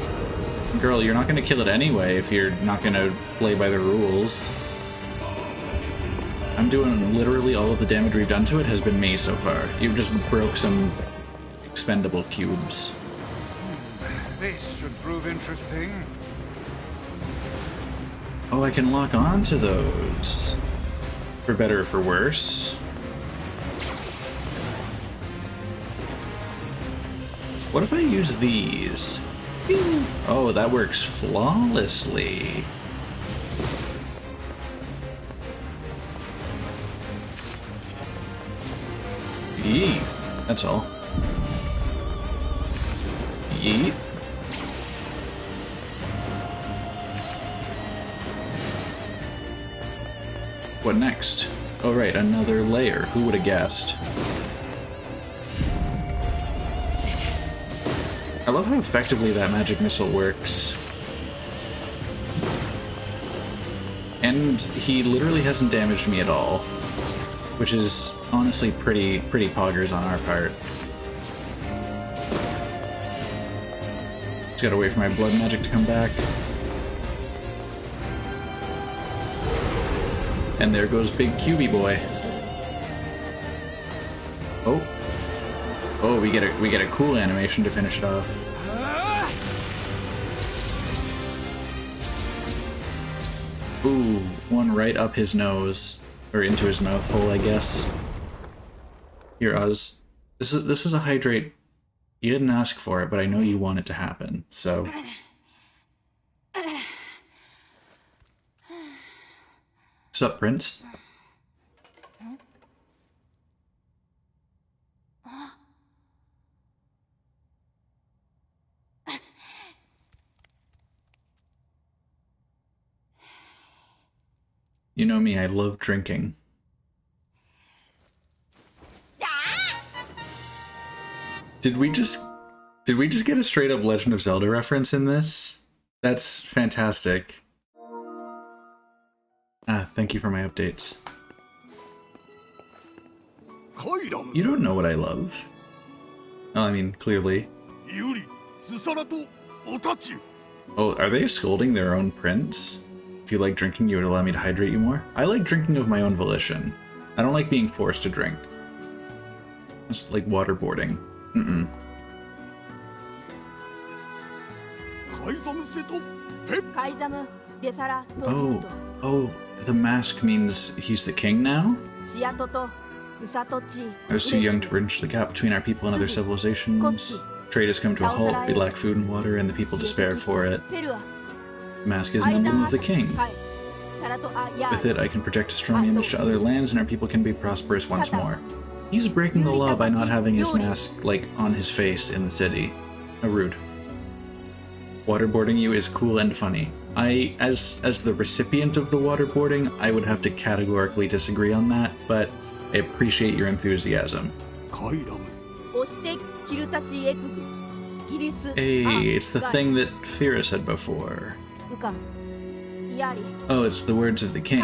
Girl, you're not gonna kill it anyway if you're not gonna play by the rules. I'm doing literally all of the damage we've done to it has been me so far. You just broke some expendable cubes. This should prove interesting. Oh, I can lock on to those. For better or for worse. What if I use these? Oh, that works flawlessly. Yeet. That's all. Yeet. What next? Oh right, another layer. Who would have guessed? I love how effectively that magic missile works. And he literally hasn't damaged me at all, which is honestly pretty poggers on our part. Just gotta wait for my blood magic to come back. And there goes big QB boy. Oh. Oh, we get a cool animation to finish it off. Ooh, one right up his nose. Or into his mouth hole, I guess. Here, Oz. This is a hydrate. You didn't ask for it, but I know you want it to happen, so... What's up, Prince? You know me, I love drinking. Did we just get a straight up Legend of Zelda reference in this? That's fantastic. Thank you for my updates. You don't know what I love. Oh, I mean, clearly. Oh, are they scolding their own prince? If you like drinking, you would allow me to hydrate you more? I like drinking of my own volition. I don't like being forced to drink. It's like waterboarding. Mm-mm. Oh, the mask means he's the king now? I was too young to bridge the gap between our people and other civilizations. Trade has come to a halt, we lack food and water, and the people despair for it. The mask is an emblem of the king. With it, I can project a strong image to other lands, and our people can be prosperous once more. He's breaking the law by not having his mask, like, on his face in the city. How rude. Waterboarding you is cool and funny. As the recipient of the waterboarding, I would have to categorically disagree on that, but I appreciate your enthusiasm. Hey, it's the thing that Fira said before. Oh, it's the words of the king.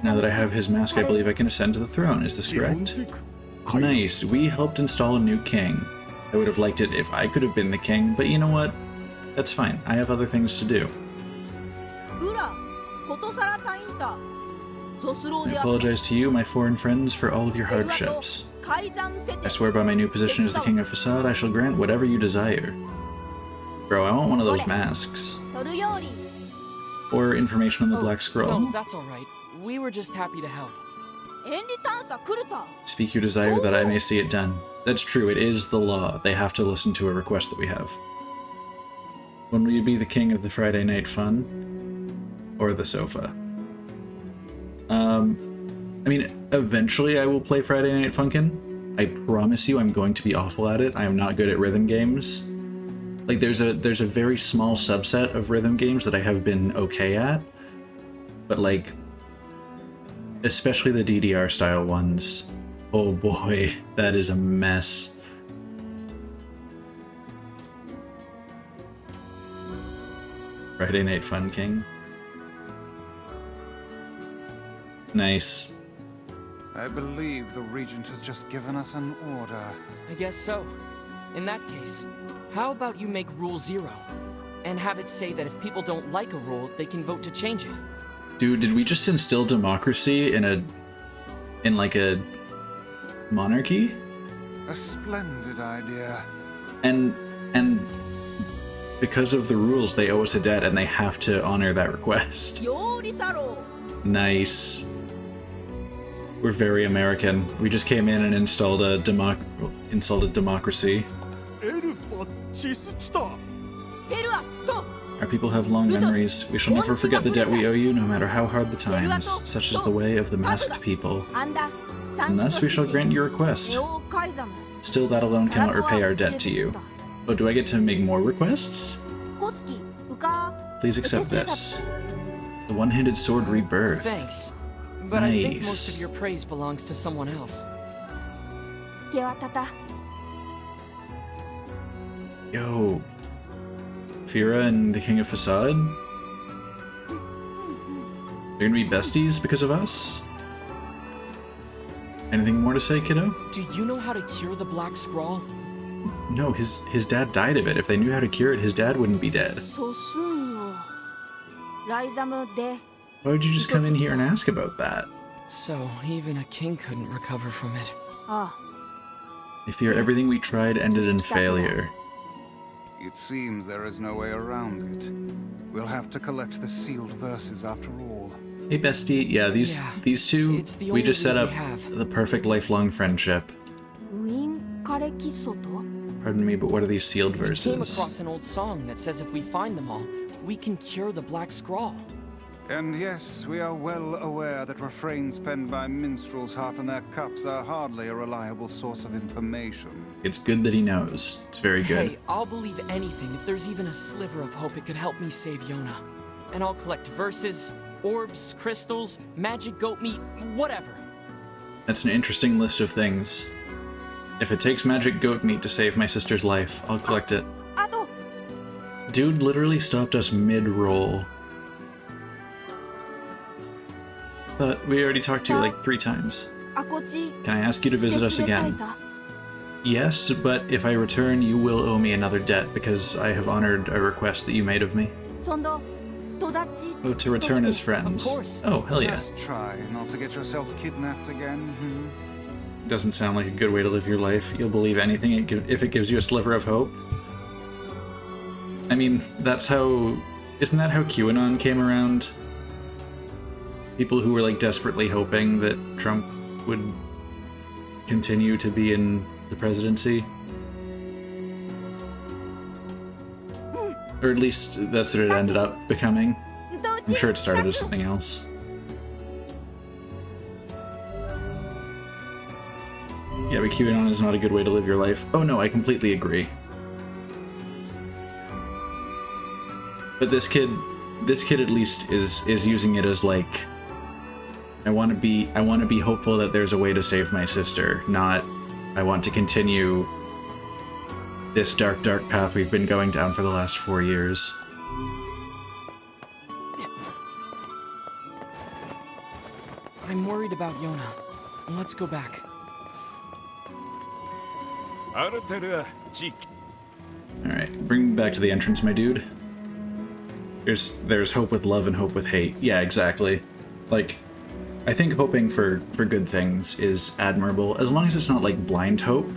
Now that I have his mask, I believe I can ascend to the throne. Is this correct? Nice. We helped install a new king. I would have liked it if I could have been the king, but you know what? That's fine. I have other things to do. I apologize to you, my foreign friends, for all of your hardships. I swear by my new position as the King of Facade, I shall grant whatever you desire. Bro, I want one of those masks. Or information on the Black Scroll. No, that's alright. We were just happy to help. Speak your desire that I may see it done. That's true, it is the law. They have to listen to a request that we have. When will you be the king of the Friday night fun? Or the sofa? I mean, eventually I will play Friday Night Funkin'. I promise you I'm going to be awful at it. I am not good at rhythm games. Like, there's a very small subset of rhythm games that I have been okay at. But, like, especially the DDR style ones. Oh boy, that is a mess. Friday Night Fun King. Nice. I believe the Regent has just given us an order. I guess so. In that case, how about you make Rule 0? And have it say that if people don't like a rule, they can vote to change it. Dude, did we just instill democracy in like a monarchy? A splendid idea. And because of the rules, they owe us a debt and they have to honor that request. Nice. We're very American. We just came in and installed a democracy. Our people have long memories. We shall never forget the debt we owe you, no matter how hard the times. Such is the way of the masked people. And thus we shall grant your request. Still, that alone cannot repay our debt to you. Oh, do I get to make more requests? Please accept this. The one-handed sword rebirth. Thanks. But I think most Nice. of your praise belongs to someone else. Yo. Fira and the King of Facade? They're gonna be besties because of us? Anything more to say, kiddo? Do you know how to cure the Black Scrawl? No, his dad died of it. If they knew how to cure it, his dad wouldn't be dead. Why would you just come in here and ask about that? So, even a king couldn't recover from it. Ah, I fear everything we tried ended in failure. It seems there is no way around it. We'll have to collect the sealed verses after all. Hey bestie, yeah, these two, it's the we only just set lead up we have. the perfect lifelong friendship. Pardon me, but what are these sealed We came verses? across an old song that says if we find them all, we can cure the Black Scrawl. And yes, we are well aware that refrains penned by minstrels half in their cups are hardly a reliable source of information. It's good that he knows. It's very good. Hey, I'll believe anything if there's even a sliver of hope it could help me save Yona. And I'll collect verses, orbs, crystals, magic goat meat, whatever. That's an interesting list of things. If it takes magic goat meat to save my sister's life, I'll collect it. Dude literally stopped us mid-roll. But we already talked to you like 3 times. Can I ask you to visit us again? Yes, but if I return, you will owe me another debt because I have honored a request that you made of me. Oh, to return as friends. Of course. Oh, hell yeah. Just try not to get yourself kidnapped again. Doesn't sound like a good way to live your life. You'll believe anything if it gives you a sliver of hope. I mean, that's how... Isn't that how QAnon came around? People who were, like, desperately hoping that Trump would continue to be in the presidency. Or at least that's what it ended up becoming. I'm sure it started as something else. Yeah, but QAnon is not a good way to live your life. Oh no, I completely agree. But this kid at least is using it as like, I want to be hopeful that there's a way to save my sister, not I want to continue this dark path we've been going down for the last 4 years. I'm worried about Yona. Let's go back. Alright, bring me back to the entrance, my dude. There's hope with love and hope with hate. Yeah, exactly. Like, I think hoping for good things is admirable, as long as it's not like blind hope.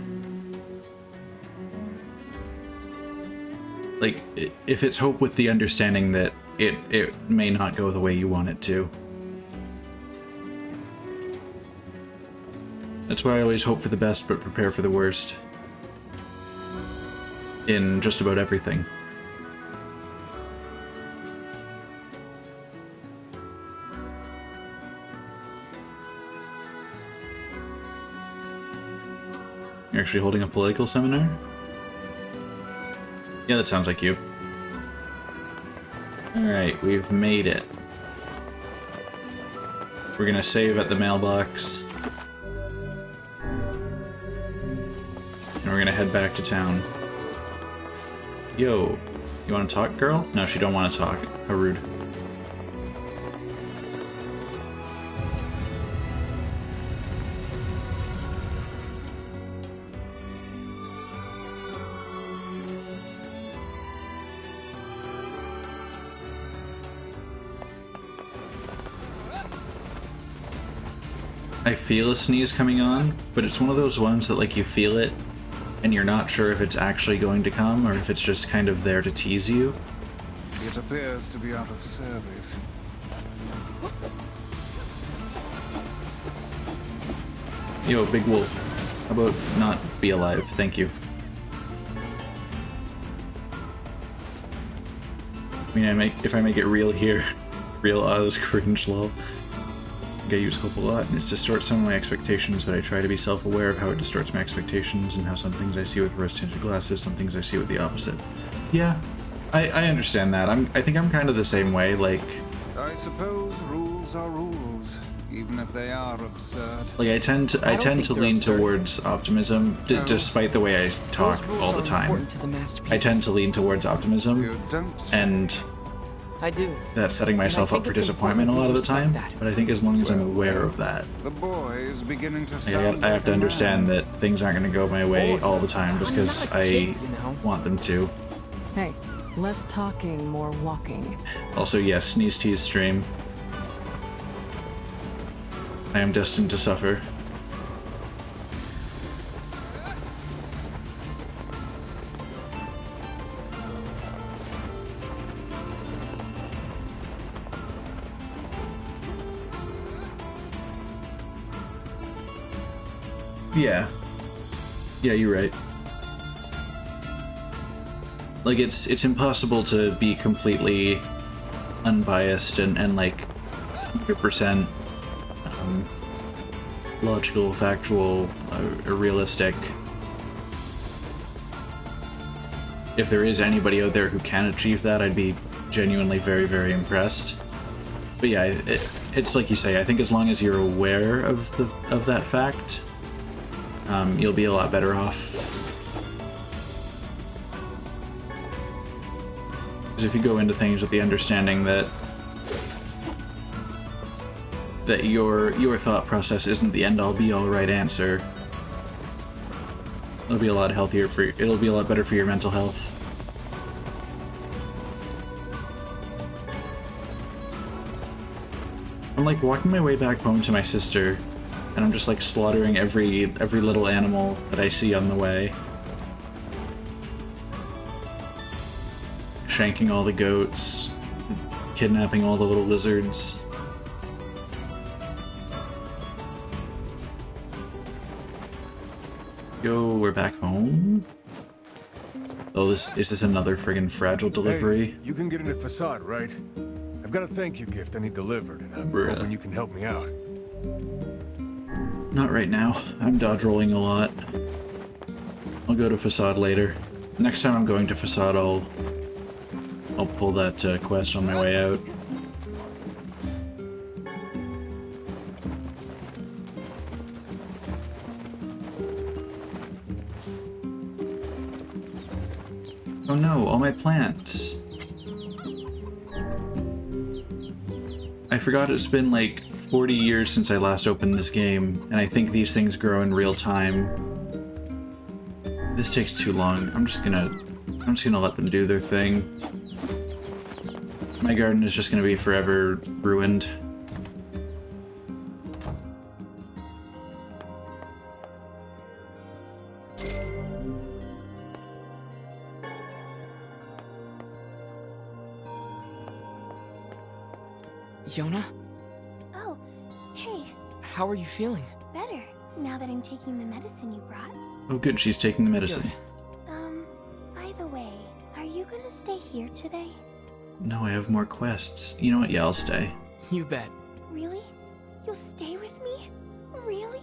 Like, if it's hope with the understanding that it may not go the way you want it to. That's why I always hope for the best but prepare for the worst. In just about everything. You're actually holding a political seminar? Yeah, that sounds like you. Alright, we've made it. We're gonna save at the mailbox. And we're gonna head back to town. Yo, you wanna talk, girl? No, she don't wanna talk. How rude. I feel a sneeze coming on, but it's one of those ones that, like, you feel it, and you're not sure if it's actually going to come, or if it's just kind of there to tease you. It appears to be out of service. Yo, Big Wolf. How about not be alive? Thank you. I mean, if I make it real here, real Oz cringe lol. I use hope a lot, and it distorts some of my expectations, but I try to be self-aware of how it distorts my expectations and how some things I see with rose-tinted glasses, some things I see with the opposite. Yeah, I understand that. I think I'm kind of the same way, like... I suppose rules are rules, even if they are absurd. Like, I tend to lean towards optimism, despite the way I talk all the time. I tend to lean towards optimism, You don't say. and... I do. That's setting myself up for disappointment a lot of the time, but I think as long as I'm aware of that, The boy is beginning to I sound have to understand that things aren't going to go my way all the time just because I want them to. Hey, less talking, more walking. Also, yes, Sneeze Tease stream. I am destined to suffer. Yeah. Yeah, you're right. Like, it's impossible to be completely unbiased and like 100% logical, factual, or realistic. If there is anybody out there who can achieve that, I'd be genuinely very, very impressed. But yeah, it's like you say, I think as long as you're aware of that fact, you'll be a lot better off. Because if you go into things with the understanding that your thought process isn't the end-all be-all right answer, it'll be a lot healthier it'll be a lot better for your mental health. I'm like walking my way back home to my sister, and I'm just like slaughtering every little animal that I see on the way. Shanking all the goats, kidnapping all the little lizards. Yo, we're back home? Oh, is this another friggin' fragile delivery? Hey, you can get into Facade, right? I've got a thank you gift I need delivered, and I'm hoping you can help me out. Not right now. I'm dodge rolling a lot. I'll go to Facade later. Next time I'm going to Facade, I'll pull that quest on my way out. Oh no, all my plants. I forgot it's been like 40 years since I last opened this game, and I think these things grow in real time. This takes too long. I'm just gonna let them do their thing. My garden is just gonna be forever ruined. Yona? Oh, hey, How are you feeling? better. now that I'm taking the medicine you brought. Oh good, she's taking the medicine. By the way, are you gonna stay here today? No, I have more quests. You know what? Yeah, I'll stay. You bet. Really? You'll stay with me? Really?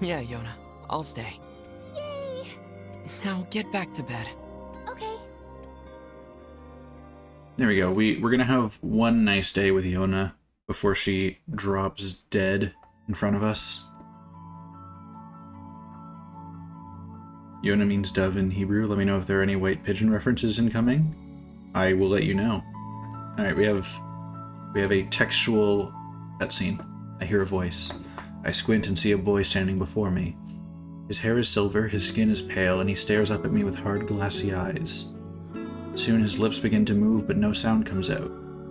Yeah, Yona, I'll stay. Yay! Now get back to bed. Okay. There we go. We're gonna have one nice day with Yona before she drops dead in front of us. Yona means dove in Hebrew. Let me know if there are any white pigeon references incoming. I will let you know. Alright, we have a textual cutscene. I hear a voice. I squint and see a boy standing before me. His hair is silver, his skin is pale, and he stares up at me with hard, glassy eyes. Soon his lips begin to move, but no sound comes out.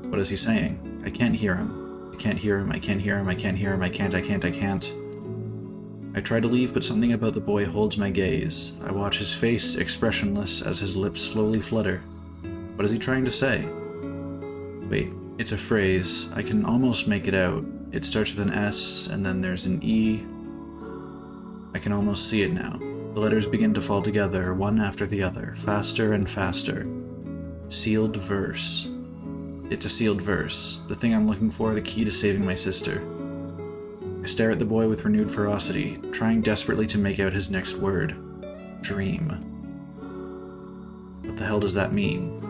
What is he saying? I can't hear him. I can't hear him, I can't hear him, I can't hear him, I can't. I try to leave, but something about the boy holds my gaze. I watch his face, expressionless, as his lips slowly flutter. What is he trying to say? Wait, it's a phrase. I can almost make it out. It starts with an S, and then there's an E. I can almost see it now. The letters begin to fall together, one after the other, faster and faster. Sealed verse. It's a sealed verse. The thing I'm looking for, the key to saving my sister. I stare at the boy with renewed ferocity, trying desperately to make out his next word. Dream. What the hell does that mean?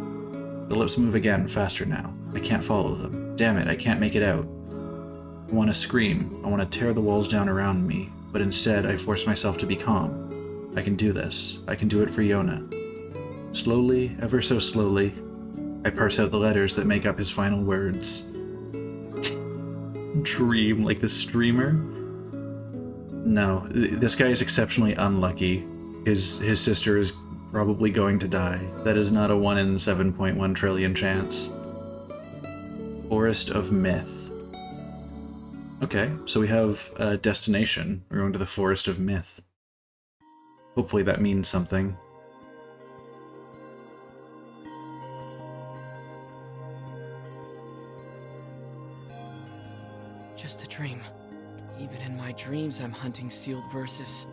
The lips move again, faster now. I can't follow them. Damn it, I can't make it out. I want to scream. I want to tear the walls down around me, but instead I force myself to be calm. I can do this. I can do it for Yona. Slowly, ever so slowly, I parse out the letters that make up his final words. Dream, like the streamer? No, this guy is exceptionally unlucky. His sister is probably going to die. That is not a 1 in 7.1 trillion chance. Forest of Myth. Okay, so we have a destination. We're going to the Forest of Myth. Hopefully that means something. Just a dream. Even in my dreams, I'm hunting sealed verses.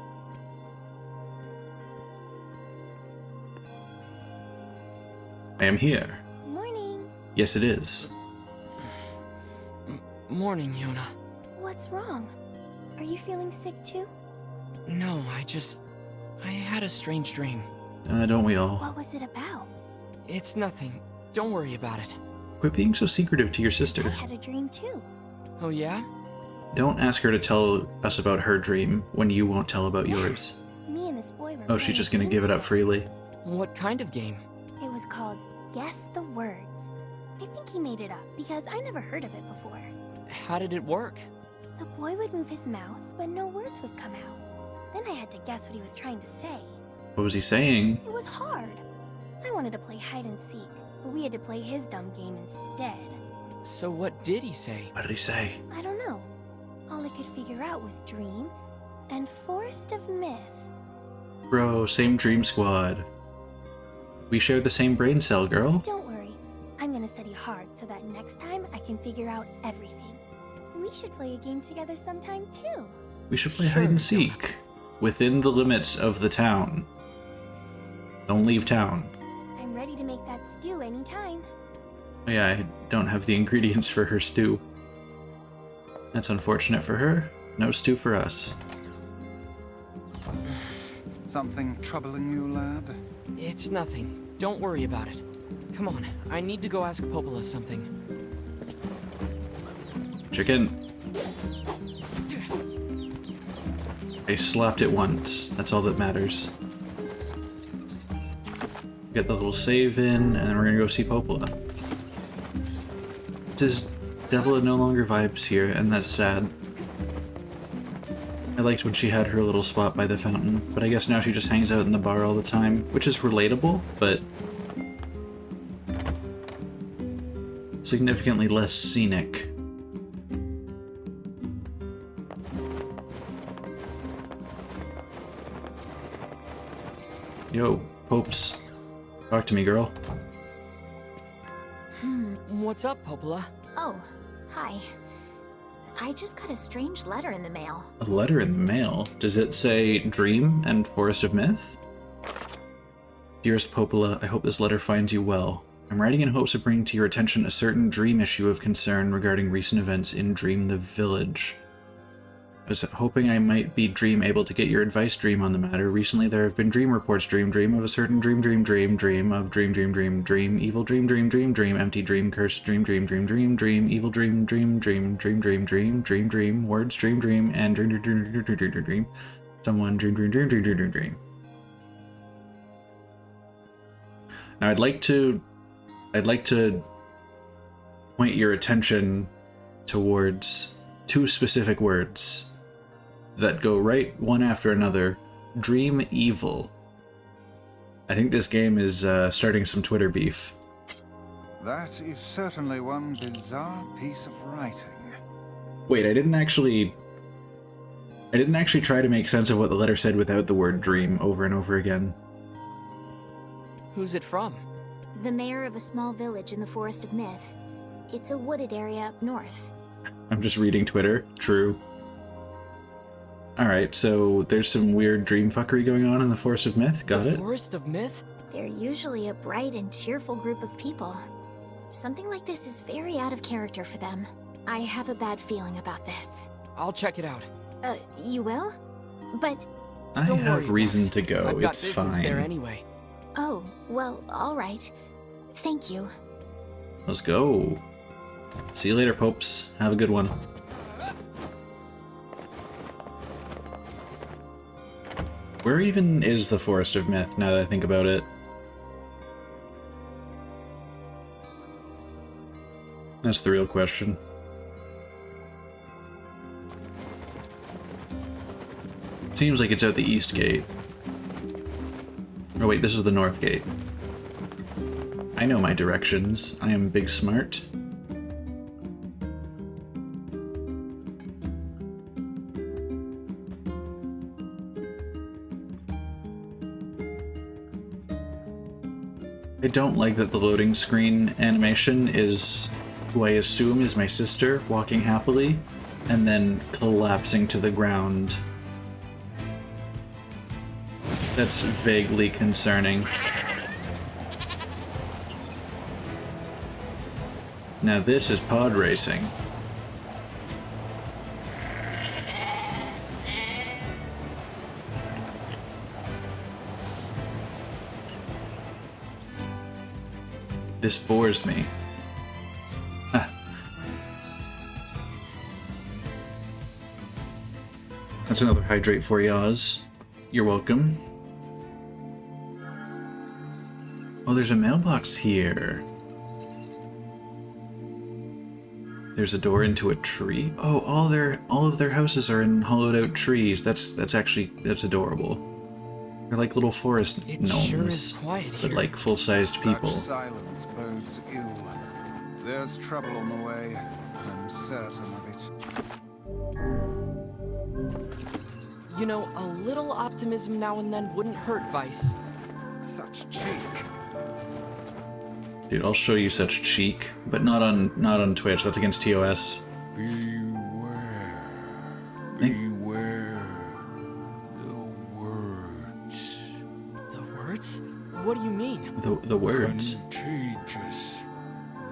I am here. Morning. Yes, it is. Morning, Yona. What's wrong? Are you feeling sick too? No, I had a strange dream. Don't we all? What was it about? It's nothing. Don't worry about it. Quit being so secretive to your I sister. had a dream too. Oh yeah? Don't ask her to tell us about her dream when you won't tell about yours. Me and this boy were Oh, she's playing just gonna a give it game up freely. What kind of game? together. It was called Guess the Words. I think he made it up because I never heard of it before. How did it work? The boy would move his mouth, but no words would come out. Then I had to guess what he was trying to say. What was he saying? It was hard. I wanted to play hide and seek, but we had to play his dumb game instead. So what did he say? What did he say? I don't know. All I could figure out was dream and Forest of Myth. Bro, same dream squad. We share the same brain cell, girl. Don't worry. I'm gonna study hard so that next time I can figure out everything. We should play a game together sometime too. We should play Sure, hide and seek. Within the limits of the town. Don't leave town. I'm ready to make that stew anytime. Oh yeah, I don't have the ingredients for her stew. That's unfortunate for her. No stew for us. Something troubling you, lad? It's nothing. Don't worry about it. Come on, I need to go ask Popola something. Chicken. I slapped it once. That's all that matters. Get the little save in, and then we're gonna go see Popola. Does Devila no longer vibes here, and that's sad. I liked when she had her little spot by the fountain, but I guess now she just hangs out in the bar all the time, which is relatable, but significantly less scenic. Yo, Popes. Talk to me, girl. What's up, Popola? Oh, hi. I just got a strange letter in the mail. A letter in the mail? Does it say Dream and Forest of Myth? Dearest Popola, I hope this letter finds you well. I'm writing in hopes of bringing to your attention a certain Dream issue of concern regarding recent events in Dream the Village. I was hoping I might be able to get your advice, Dream, on the matter. Recently there have been dream reports, Dream of a certain dream of Dream, evil Dream, empty Dream, cursed Dream, evil Dream, words, Dream, and Dream, someone, Dream. Now I'd like to point your attention towards two specific words that go right one after another. Dream evil. I think this game is starting some Twitter beef. That is certainly one bizarre piece of writing. Wait, I didn't actually try to make sense of what the letter said without the word dream over and over again. Who's it from? The mayor of a small village in the Forest of Myth. It's a wooded area up north. I'm just reading Twitter. True. Alright, so there's some weird dream fuckery going on in the Forest of Myth. Got it? The Forest of Myth? They're usually a bright and cheerful group of people. Something like this is very out of character for them. I have a bad feeling about this. I'll check it out. You will? But... I Don't have worry reason about to it. go. I've got It's business fine. there anyway. Oh, well, alright. Thank you. Let's go. See you later, Popes. Have a good one. Where even is the Forest of Myth, now that I think about it? That's the real question. Seems like it's out the east gate. Oh wait, this is the north gate. I know my directions. I am big smart. I don't like that the loading screen animation is who I assume is my sister walking happily and then collapsing to the ground. That's vaguely concerning. Now this is pod racing. This bores me. Ah. That's another hydrate for Yaz. You're welcome. Oh, there's a mailbox here. There's a door into a tree. Oh, all of their houses are in hollowed out trees. That's adorable. They're like little forest gnomes, sure is quiet here. but like full-sized people. Such silence bodes ill. There's trouble on the way. I'm certain of it. You know, a little optimism now and then wouldn't hurt, Vice. Such cheek. Dude, I'll show you such cheek, but not on Twitch. That's against TOS. Beware. Think- Beware. The words. The words? What do you mean? The words. Contagious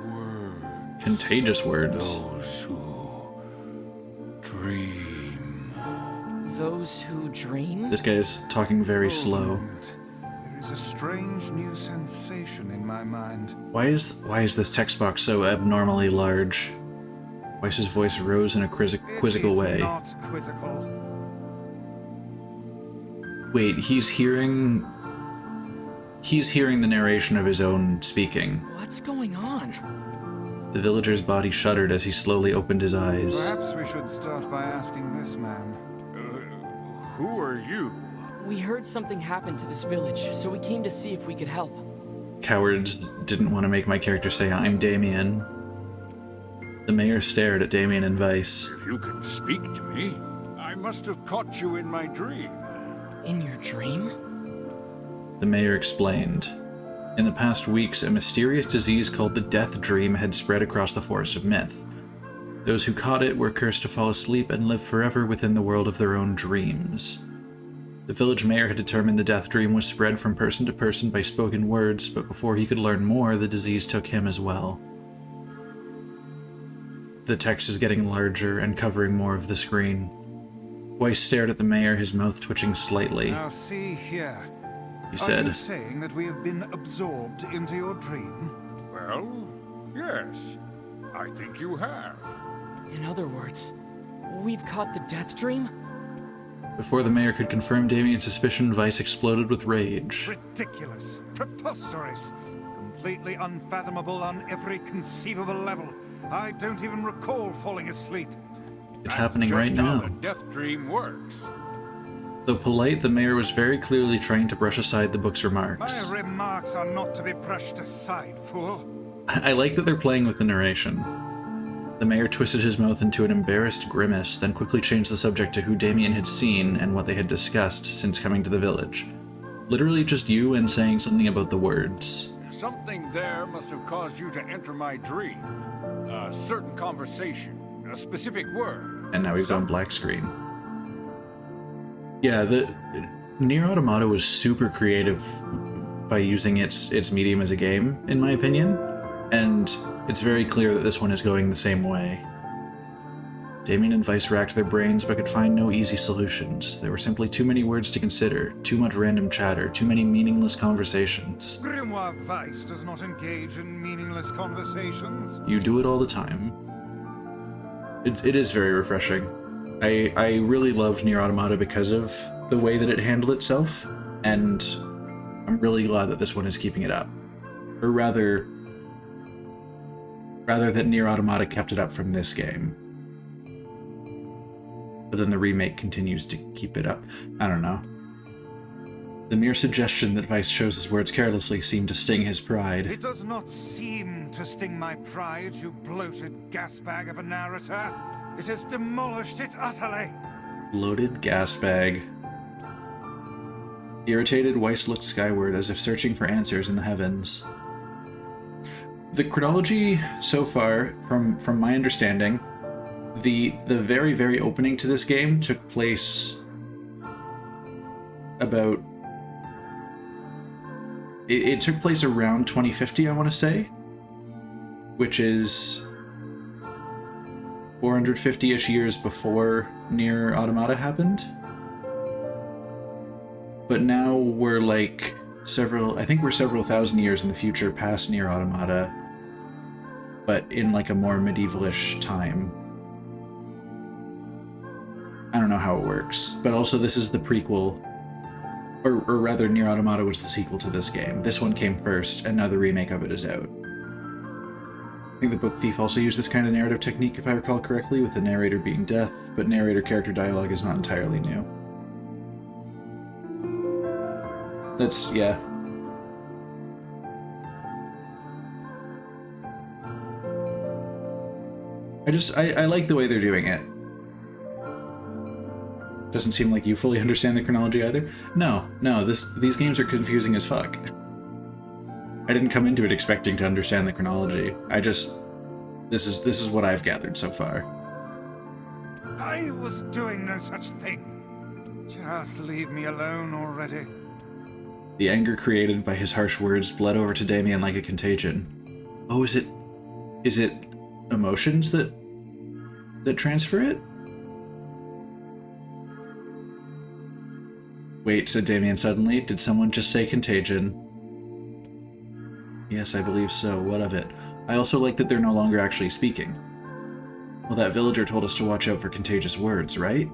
words. Contagious words. Those who dream. Those who dream? This guy's talking very Hold a slow. moment. There is a strange new sensation in my mind. Why is this text box so abnormally large? Weiss's voice rose in a quizzical way. It is not quizzical. Wait, he's hearing the narration of his own speaking. What's going on? The villager's body shuddered as he slowly opened his eyes. Perhaps we should start by asking this man. Who are you? We heard something happened to this village, so we came to see if we could help. Cowards didn't want to make my character say, "I'm Damien." The mayor stared at Damien and Vice. If you can speak to me, I must have caught you in my dream. In your dream? The mayor explained. In the past weeks, a mysterious disease called the Death Dream had spread across the Forest of Myth. Those who caught it were cursed to fall asleep and live forever within the world of their own dreams. The village mayor had determined the death dream was spread from person to person by spoken words, but before he could learn more, the disease took him as well. The text is getting larger and covering more of the screen. Weiss stared at the mayor, his mouth twitching slightly. Now see here. He said, Are you saying that we have been absorbed into your dream? Well, yes. I think you have. In other words, we've caught the death dream? Before the mayor could confirm Damien's suspicion, Weiss exploded with rage. Ridiculous. Preposterous. Completely unfathomable on every conceivable level. I don't even recall falling asleep. It's happening right now. That's just how the death dream works. Though polite, the mayor was very clearly trying to brush aside the book's remarks. My remarks are not to be brushed aside, fool. I like that they're playing with the narration. The mayor twisted his mouth into an embarrassed grimace, then quickly changed the subject to who Damien had seen and what they had discussed since coming to the village. Literally just you and saying something about the words. Something there must have caused you to enter my dream. A certain conversation, a specific word. And now we've gone black screen. Yeah, the NieR Automata was super creative by using its medium as a game, in my opinion, and it's very clear that this one is going the same way. Damien and Weiss racked their brains but could find no easy solutions. There were simply too many words to consider, too much random chatter, too many meaningless conversations. Grimoire Weiss does not engage in meaningless conversations. You do it all the time. It is very refreshing. I really loved NieR Automata because of the way that it handled itself, and I'm really glad that this one is keeping it up. Or rather that NieR Automata kept it up from this game. But then the remake continues to keep it up. I don't know. The mere suggestion that Weiss chose his words carelessly seemed to sting his pride. It does not seem to sting my pride, you bloated gasbag of a narrator. It has demolished it utterly. Bloated gasbag. Irritated, Weiss looked skyward as if searching for answers in the heavens. The chronology so far, from my understanding, the very, very opening to this game took place about... It took place around 2050, I want to say, which is 450-ish years before NieR Automata happened. But now we're like I think we're several thousand years in the future past NieR Automata, but in like a more medievalish time. I don't know how it works, but also this is the prequel, or rather NieR Automata was the sequel to this game. This one came first, and now the remake of it is out. I think the Book Thief also used this kind of narrative technique, if I recall correctly, with the narrator being death, but narrator character dialogue is not entirely new. That's, yeah. I like the way they're doing it. Doesn't seem like you fully understand the chronology either. No, these games are confusing as fuck. I didn't come into it expecting to understand the chronology. This is what I've gathered so far. I was doing no such thing. Just leave me alone already. The anger created by his harsh words bled over to Damien like a contagion. Oh, is it emotions that transfer it? Wait, said Damien suddenly. Did someone just say contagion? Yes, I believe so. What of it? I also like that they're no longer actually speaking. Well, that villager told us to watch out for contagious words, right?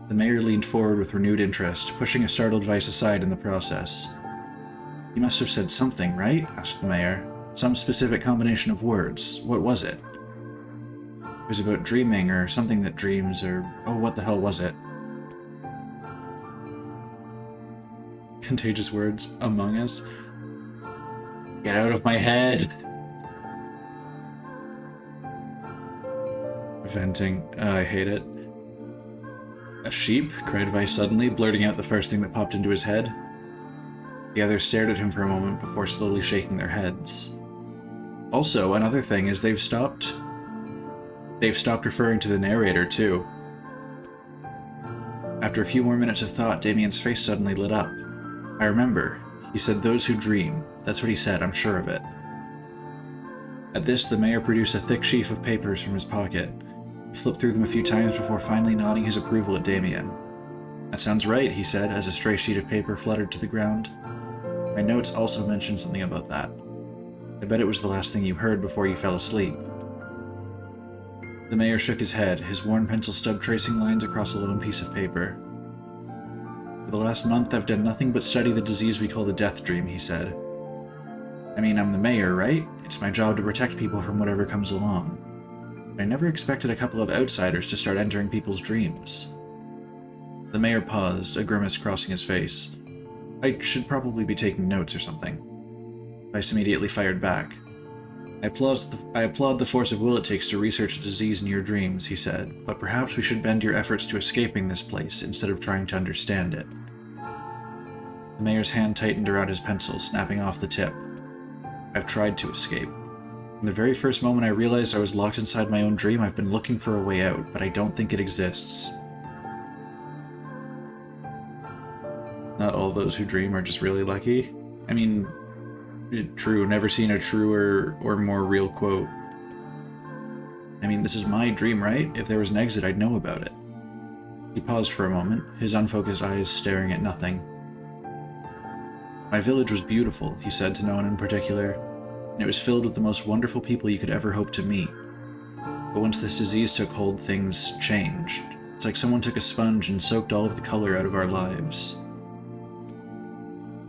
The mayor leaned forward with renewed interest, pushing a startled Weiss aside in the process. He must have said something, right? Asked the mayor. Some specific combination of words. What was it? It was about dreaming, or something that dreams, or... oh, what the hell was it? Contagious words. Among Us. Get out of my head! Venting. I hate it. A sheep? Cried Weiss suddenly, blurting out the first thing that popped into his head. The others stared at him for a moment before slowly shaking their heads. Also, another thing is they've stopped They've stopped referring to the narrator, too. After a few more minutes of thought, Damien's face suddenly lit up. I remember. He said, "Those who dream." That's what he said, I'm sure of it. At this, the mayor produced a thick sheaf of papers from his pocket. He flipped through them a few times before finally nodding his approval at Damien. "That sounds right," he said, as a stray sheet of paper fluttered to the ground. "My notes also mentioned something about that. I bet it was the last thing you heard before you fell asleep." The mayor shook his head, his worn pencil stub tracing lines across a lone piece of paper. "For the last month, I've done nothing but study the disease we call the death dream," he said. "I mean, I'm the mayor, right? It's my job to protect people from whatever comes along. But I never expected a couple of outsiders to start entering people's dreams." The mayor paused, a grimace crossing his face. "I should probably be taking notes or something." Vice immediately fired back. I applaud the force of will it takes to research a disease in your dreams," he said, "but perhaps we should bend your efforts to escaping this place instead of trying to understand it." The mayor's hand tightened around his pencil, snapping off the tip. "I've tried to escape. From the very first moment I realized I was locked inside my own dream, I've been looking for a way out, but I don't think it exists." Not all those who dream are just really lucky. I mean, true, never seen a truer or more real quote. I mean, this is my dream, right? If there was an exit, I'd know about it. He paused for a moment, his unfocused eyes staring at nothing. "My village was beautiful," he said to no one in particular, "and it was filled with the most wonderful people you could ever hope to meet. But once this disease took hold, things changed. It's like someone took a sponge and soaked all of the color out of our lives.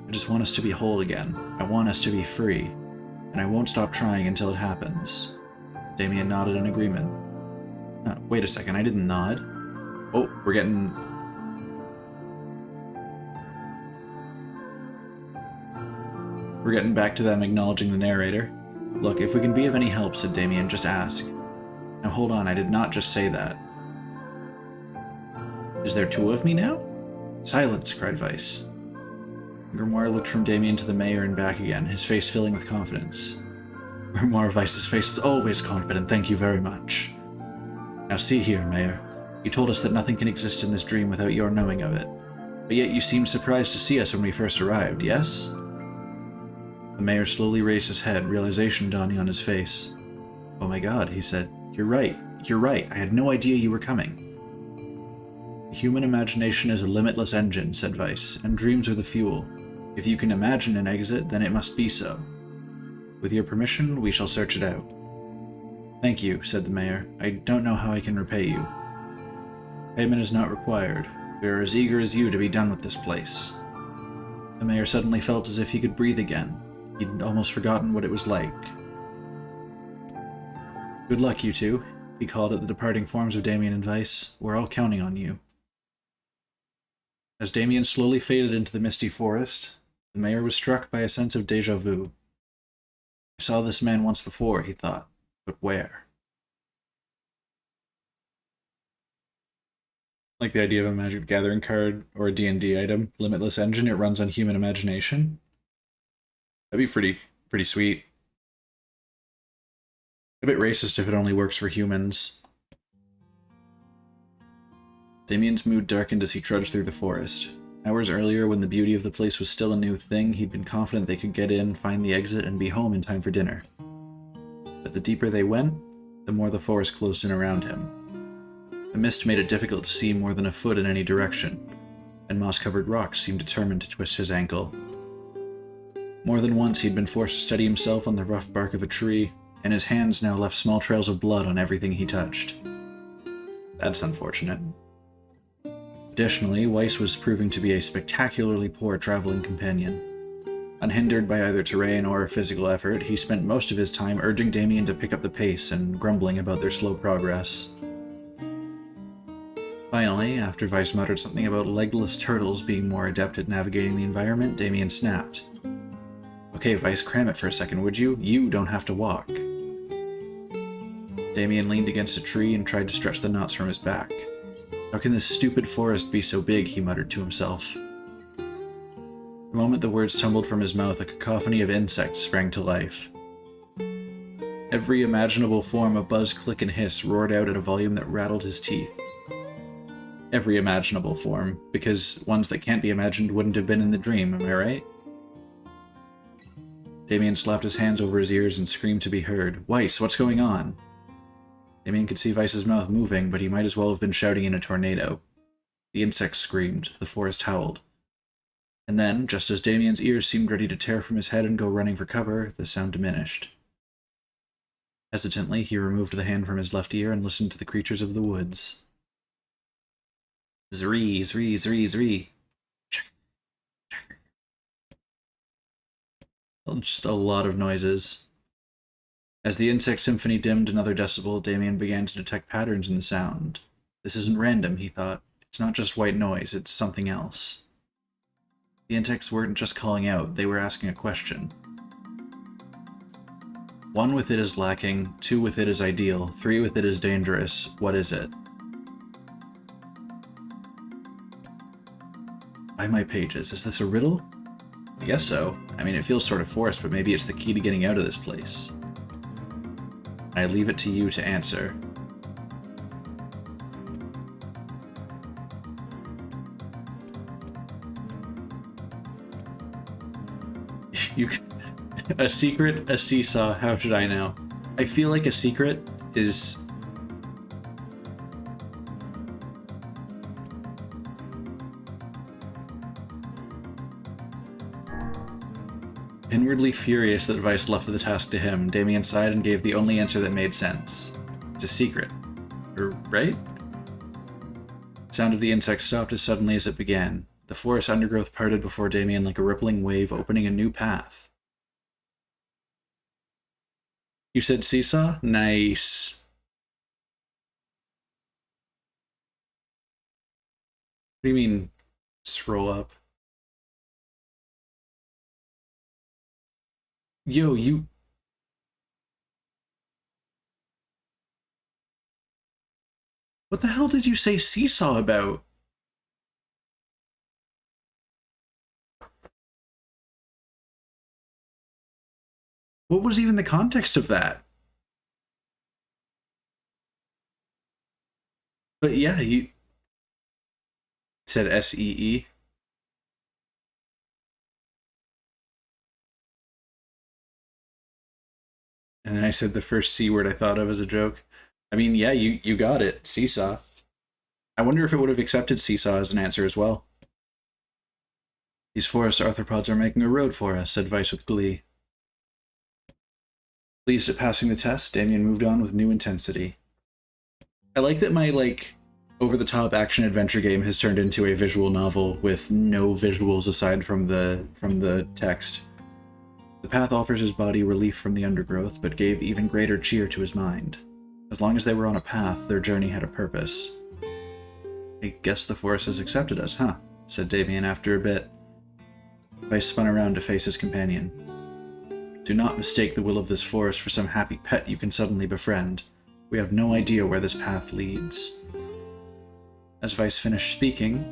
I just want us to be whole again. I want us to be free. And I won't stop trying until it happens." Damien nodded in agreement. Wait a second, I didn't nod. Oh, we're getting back to them acknowledging the narrator. "Look, if we can be of any help," said Damien, "just ask." "Now hold on, I did not just say that." "Is there two of me now?" "Silence," cried Vice. Grimoire looked from Damien to the mayor and back again, his face filling with confidence. Grimoire Vice's face is always confident, thank you very much. "Now see here, Mayor. You told us that nothing can exist in this dream without your knowing of it. But yet you seemed surprised to see us when we first arrived, yes?" The mayor slowly raised his head, realization dawning on his face. "Oh my god," he said. You're right. I had no idea you were coming." "The human imagination is a limitless engine," said Vice, "and dreams are the fuel. If you can imagine an exit, then it must be so. With your permission, we shall search it out." "Thank you," said the mayor. "I don't know how I can repay you." "Payment is not required. We are as eager as you to be done with this place." The mayor suddenly felt as if he could breathe again. He'd almost forgotten what it was like. "Good luck, you two," he called at the departing forms of Damien and Vice. "We're all counting on you." As Damien slowly faded into the misty forest, the mayor was struck by a sense of déjà vu. "I saw this man once before," he thought, "but where?" Like the idea of a Magic the Gathering card or a D&D item, Limitless Engine, it runs on human imagination. That'd be pretty sweet. A bit racist if it only works for humans. Damien's mood darkened as he trudged through the forest. Hours earlier, when the beauty of the place was still a new thing, he'd been confident they could get in, find the exit, and be home in time for dinner. But the deeper they went, the more the forest closed in around him. The mist made it difficult to see more than a foot in any direction, and moss-covered rocks seemed determined to twist his ankle. More than once he'd been forced to steady himself on the rough bark of a tree, and his hands now left small trails of blood on everything he touched. That's unfortunate. Additionally, Weiss was proving to be a spectacularly poor traveling companion. Unhindered by either terrain or physical effort, he spent most of his time urging Damien to pick up the pace and grumbling about their slow progress. Finally, after Weiss muttered something about legless turtles being more adept at navigating the environment, Damien snapped. "Okay, Weiss, cram it for a second, would you? You don't have to walk." Damien leaned against a tree and tried to stretch the knots from his back. "How can this stupid forest be so big?" he muttered to himself. The moment the words tumbled from his mouth, a cacophony of insects sprang to life. Every imaginable form of buzz, click, and hiss roared out at a volume that rattled his teeth. Every imaginable form, because ones that can't be imagined wouldn't have been in the dream, am I right? Damien slapped his hands over his ears and screamed to be heard. Weiss, what's going on? Damien could see Weiss's mouth moving, but he might as well have been shouting in a tornado. The insects screamed, the forest howled. And then, just as Damien's ears seemed ready to tear from his head and go running for cover, the sound diminished. Hesitantly, he removed the hand from his left ear and listened to the creatures of the woods. Zree, zree, zree, zree. Just a lot of noises. As the insect symphony dimmed another decibel, Damien began to detect patterns in the sound. This isn't random, he thought. It's not just white noise, it's something else. The insects weren't just calling out, they were asking a question. 1 with it is lacking, 2 with it is ideal, 3 with it is dangerous. What is it? By my pages, is this a riddle? I guess so. I mean, it feels sort of forced, but maybe it's the key to getting out of this place. I leave it to you to answer. A secret, a seesaw, how should I know? I feel like a secret is... Inwardly furious that Weiss left the task to him, Damien sighed and gave the only answer that made sense. It's a secret. Right? The sound of the insect stopped as suddenly as it began. The forest undergrowth parted before Damien like a rippling wave, opening a new path. You said seesaw? Nice. What do you mean, scroll up? Yo, you... What the hell did you say seesaw about? What was even the context of that? But yeah, you said S-E-E. And then I said the first C word I thought of as a joke. I mean, yeah, you got it. Seesaw. I wonder if it would have accepted seesaw as an answer as well. These forest arthropods are making a road for us, said Weiss with glee. Pleased at passing the test, Damien moved on with new intensity. I like that my, over-the-top action-adventure game has turned into a visual novel with no visuals aside from the text. The path offers his body relief from the undergrowth, but gave even greater cheer to his mind. As long as they were on a path, their journey had a purpose. I guess the forest has accepted us, huh? Said Damien after a bit. Weiss spun around to face his companion. Do not mistake the will of this forest for some happy pet you can suddenly befriend. We have no idea where this path leads. As Weiss finished speaking,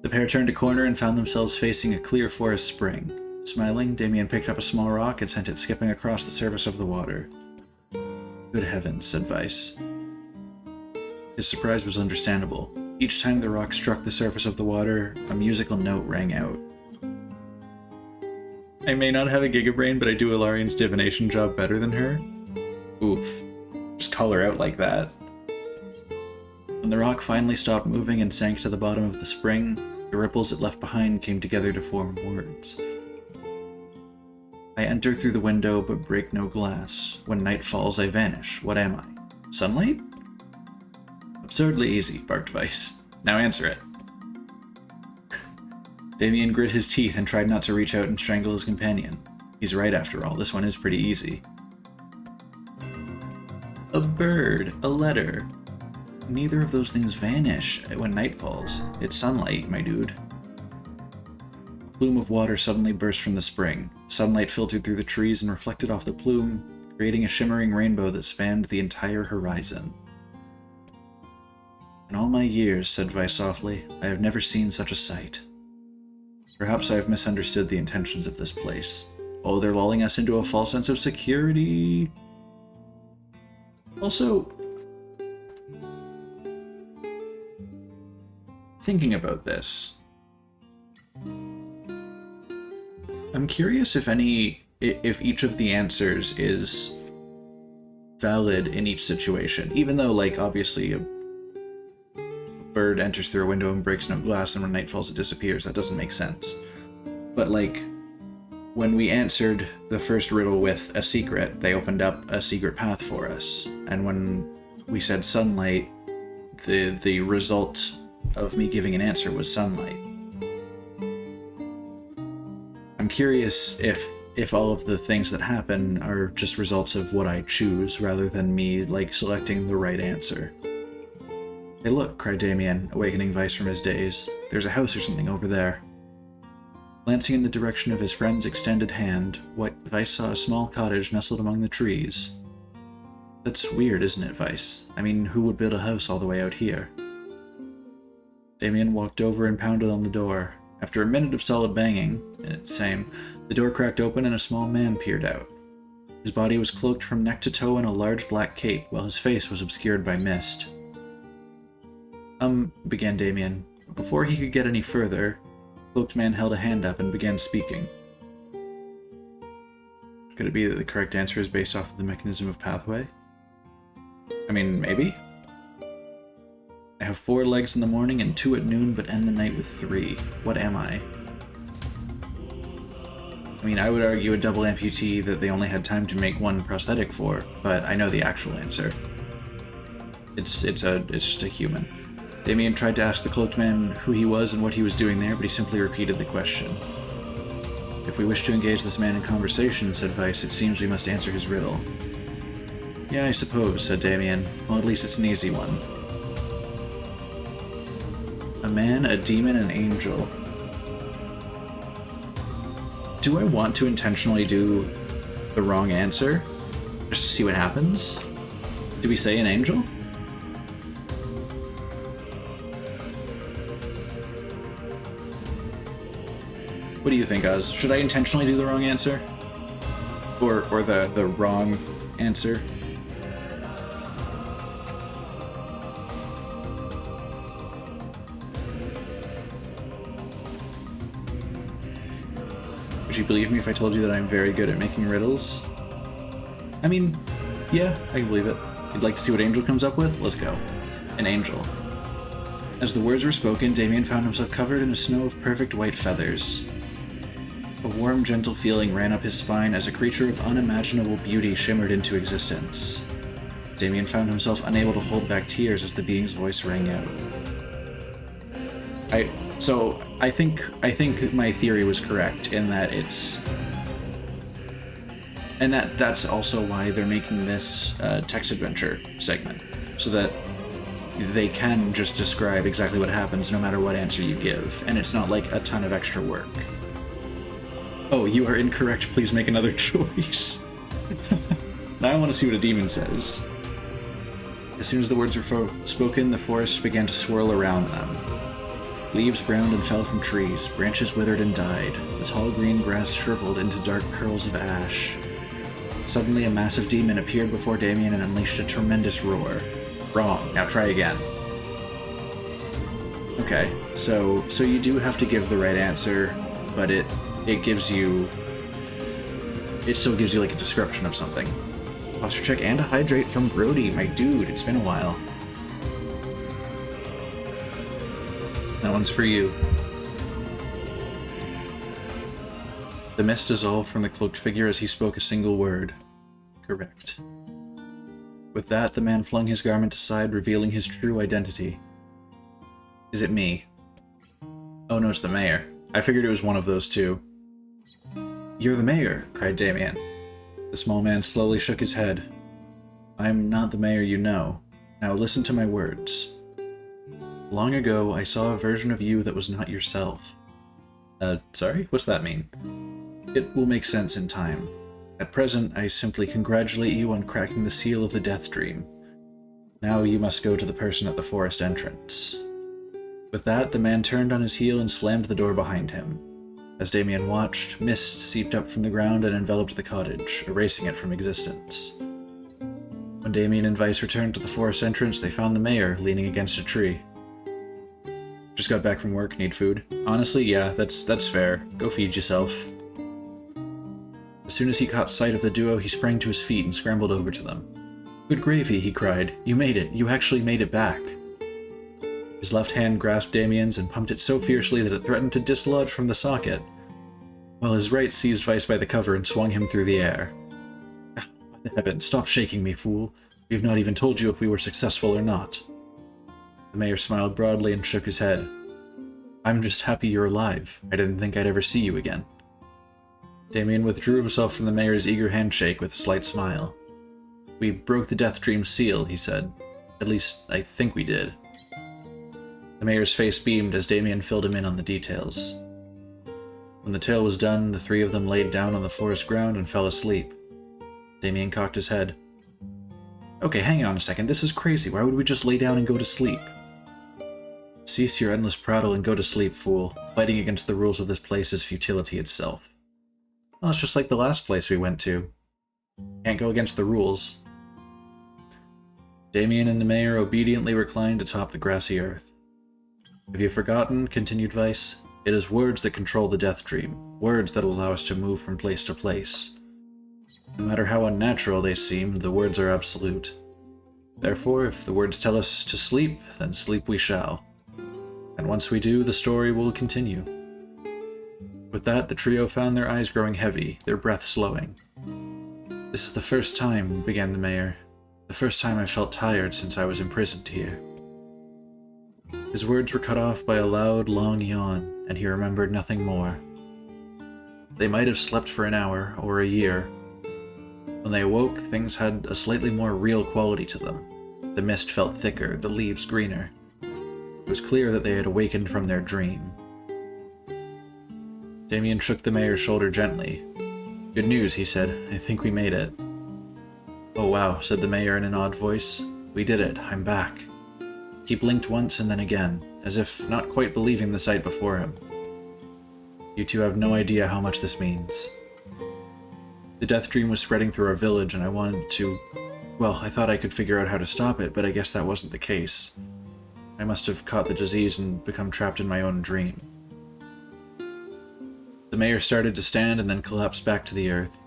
the pair turned a corner and found themselves facing a clear forest spring. Smiling, Damien picked up a small rock and sent it skipping across the surface of the water. Good heavens, said Weiss. His surprise was understandable. Each time the rock struck the surface of the water, a musical note rang out. I may not have a gigabrain, but I do Ilarian's divination job better than her. Oof. Just call her out like that. When the rock finally stopped moving and sank to the bottom of the spring, the ripples it left behind came together to form words. I enter through the window, but break no glass. When night falls, I vanish. What am I? Sunlight? Absurdly easy, barked Weiss. Now answer it. Damien grit his teeth and tried not to reach out and strangle his companion. He's right after all, this one is pretty easy. A bird, a letter. Neither of those things vanish when night falls. It's sunlight, my dude. A plume of water suddenly burst from the spring. Sunlight filtered through the trees and reflected off the plume, creating a shimmering rainbow that spanned the entire horizon. In all my years, said Weiss softly, I have never seen such a sight. Perhaps I have misunderstood the intentions of this place. Oh, they're lulling us into a false sense of security. Also, thinking about this, I'm curious if each of the answers is valid in each situation, even though, like, obviously a bird enters through a window and breaks no glass, and when night falls it disappears. That doesn't make sense. But, like, when we answered the first riddle with a secret, they opened up a secret path for us. And when we said sunlight, the result of me giving an answer was sunlight. I'm curious if all of the things that happen are just results of what I choose, rather than me, like, selecting the right answer. Hey look, cried Damien, awakening Weiss from his daze. There's a house or something over there. Glancing in the direction of his friend's extended hand, Weiss saw a small cottage nestled among the trees. That's weird, isn't it, Weiss? I mean, who would build a house all the way out here? Damien walked over and pounded on the door. After a minute of solid banging, the door cracked open and a small man peered out. His body was cloaked from neck to toe in a large black cape, while his face was obscured by mist. Began Damien. Before he could get any further, the cloaked man held a hand up and began speaking. Could it be that the correct answer is based off of the mechanism of pathway? I mean, maybe? I have 4 legs in the morning and 2 at noon, but end the night with 3. What am I? I mean, I would argue a double amputee that they only had time to make 1 prosthetic for, but I know the actual answer. It's just a human. Damien tried to ask the cloaked man who he was and what he was doing there, but he simply repeated the question. If we wish to engage this man in conversation, said Weiss, it seems we must answer his riddle. Yeah, I suppose, said Damien. Well, at least it's an easy one. A man, a demon, an angel. Do I want to intentionally do the wrong answer? Just to see what happens? Do we say an angel? What do you think, Oz? Should I intentionally do the wrong answer? Or the wrong answer? Would you believe me if I told you that I'm very good at making riddles? I mean, yeah, I can believe it. You'd like to see what Angel comes up with? Let's go. An angel. As the words were spoken, Damien found himself covered in a snow of perfect white feathers. A warm, gentle feeling ran up his spine as a creature of unimaginable beauty shimmered into existence. Damien found himself unable to hold back tears as the being's voice rang out. I think my theory was correct in that that's also why they're making this text adventure segment, so that they can just describe exactly what happens no matter what answer you give, and it's not like a ton of extra work. Oh, you are incorrect, please make another choice. Now I want to see what a demon says. As soon as the words were spoken, the forest began to swirl around them. Leaves browned and fell from trees, branches withered and died, the tall green grass shriveled into dark curls of ash. Suddenly a massive demon appeared before Damien and unleashed a tremendous roar. Wrong, now try again. Okay, so you do have to give the right answer, but it still gives you like a description of something. Posture check and a hydrate from Brody, my dude, it's been a while. That one's for you. The mist dissolved from the cloaked figure as he spoke a single word. Correct. With that, the man flung his garment aside, revealing his true identity. Is it me? Oh no, it's the mayor. I figured it was one of those two. You're the mayor, cried Damien. The small man slowly shook his head. I'm not the mayor you know. Now listen to my words. Long ago, I saw a version of you that was not yourself. Sorry? What's that mean? It will make sense in time. At present, I simply congratulate you on cracking the seal of the Death Dream. Now you must go to the person at the forest entrance. With that, the man turned on his heel and slammed the door behind him. As Damien watched, mist seeped up from the ground and enveloped the cottage, erasing it from existence. When Damien and Weiss returned to the forest entrance, they found the mayor leaning against a tree. Just got back from work, need food? Honestly, yeah, that's fair. Go feed yourself. As soon as he caught sight of the duo, he sprang to his feet and scrambled over to them. Good gravy, he cried. You made it. You actually made it back. His left hand grasped Damien's and pumped it so fiercely that it threatened to dislodge from the socket, while his right seized Weiss by the cover and swung him through the air. By the heavens, stop shaking me, fool. We have not even told you if we were successful or not. The mayor smiled broadly and shook his head. I'm just happy you're alive. I didn't think I'd ever see you again. Damien withdrew himself from the mayor's eager handshake with a slight smile. We broke the Death Dream's seal, he said. At least, I think we did. The mayor's face beamed as Damien filled him in on the details. When the tale was done, the three of them laid down on the forest ground and fell asleep. Damien cocked his head. Okay, hang on a second, this is crazy. Why would we just lay down and go to sleep? Cease your endless prattle and go to sleep, fool. Fighting against the rules of this place is futility itself. Well, it's just like the last place we went to. Can't go against the rules. Damien and the mayor obediently reclined atop the grassy earth. Have you forgotten, continued Weiss? It is words that control the Death Dream, words that allow us to move from place to place. No matter how unnatural they seem, the words are absolute. Therefore, if the words tell us to sleep, then sleep we shall. And once we do, the story will continue. With that, the trio found their eyes growing heavy, their breath slowing. This is the first time, began the mayor. The first time I felt tired since I was imprisoned here. His words were cut off by a loud, long yawn, and he remembered nothing more. They might have slept for an hour, or a year. When they awoke, things had a slightly more real quality to them. The mist felt thicker, the leaves greener. It was clear that they had awakened from their dream. Damien shook the mayor's shoulder gently. Good news, he said. I think we made it. Oh wow, said the mayor in an odd voice. We did it. I'm back. He blinked once and then again, as if not quite believing the sight before him. You two have no idea how much this means. The Death Dream was spreading through our village and I wanted to... Well, I thought I could figure out how to stop it, but I guess that wasn't the case. I must have caught the disease and become trapped in my own dream. The mayor started to stand and then collapsed back to the earth.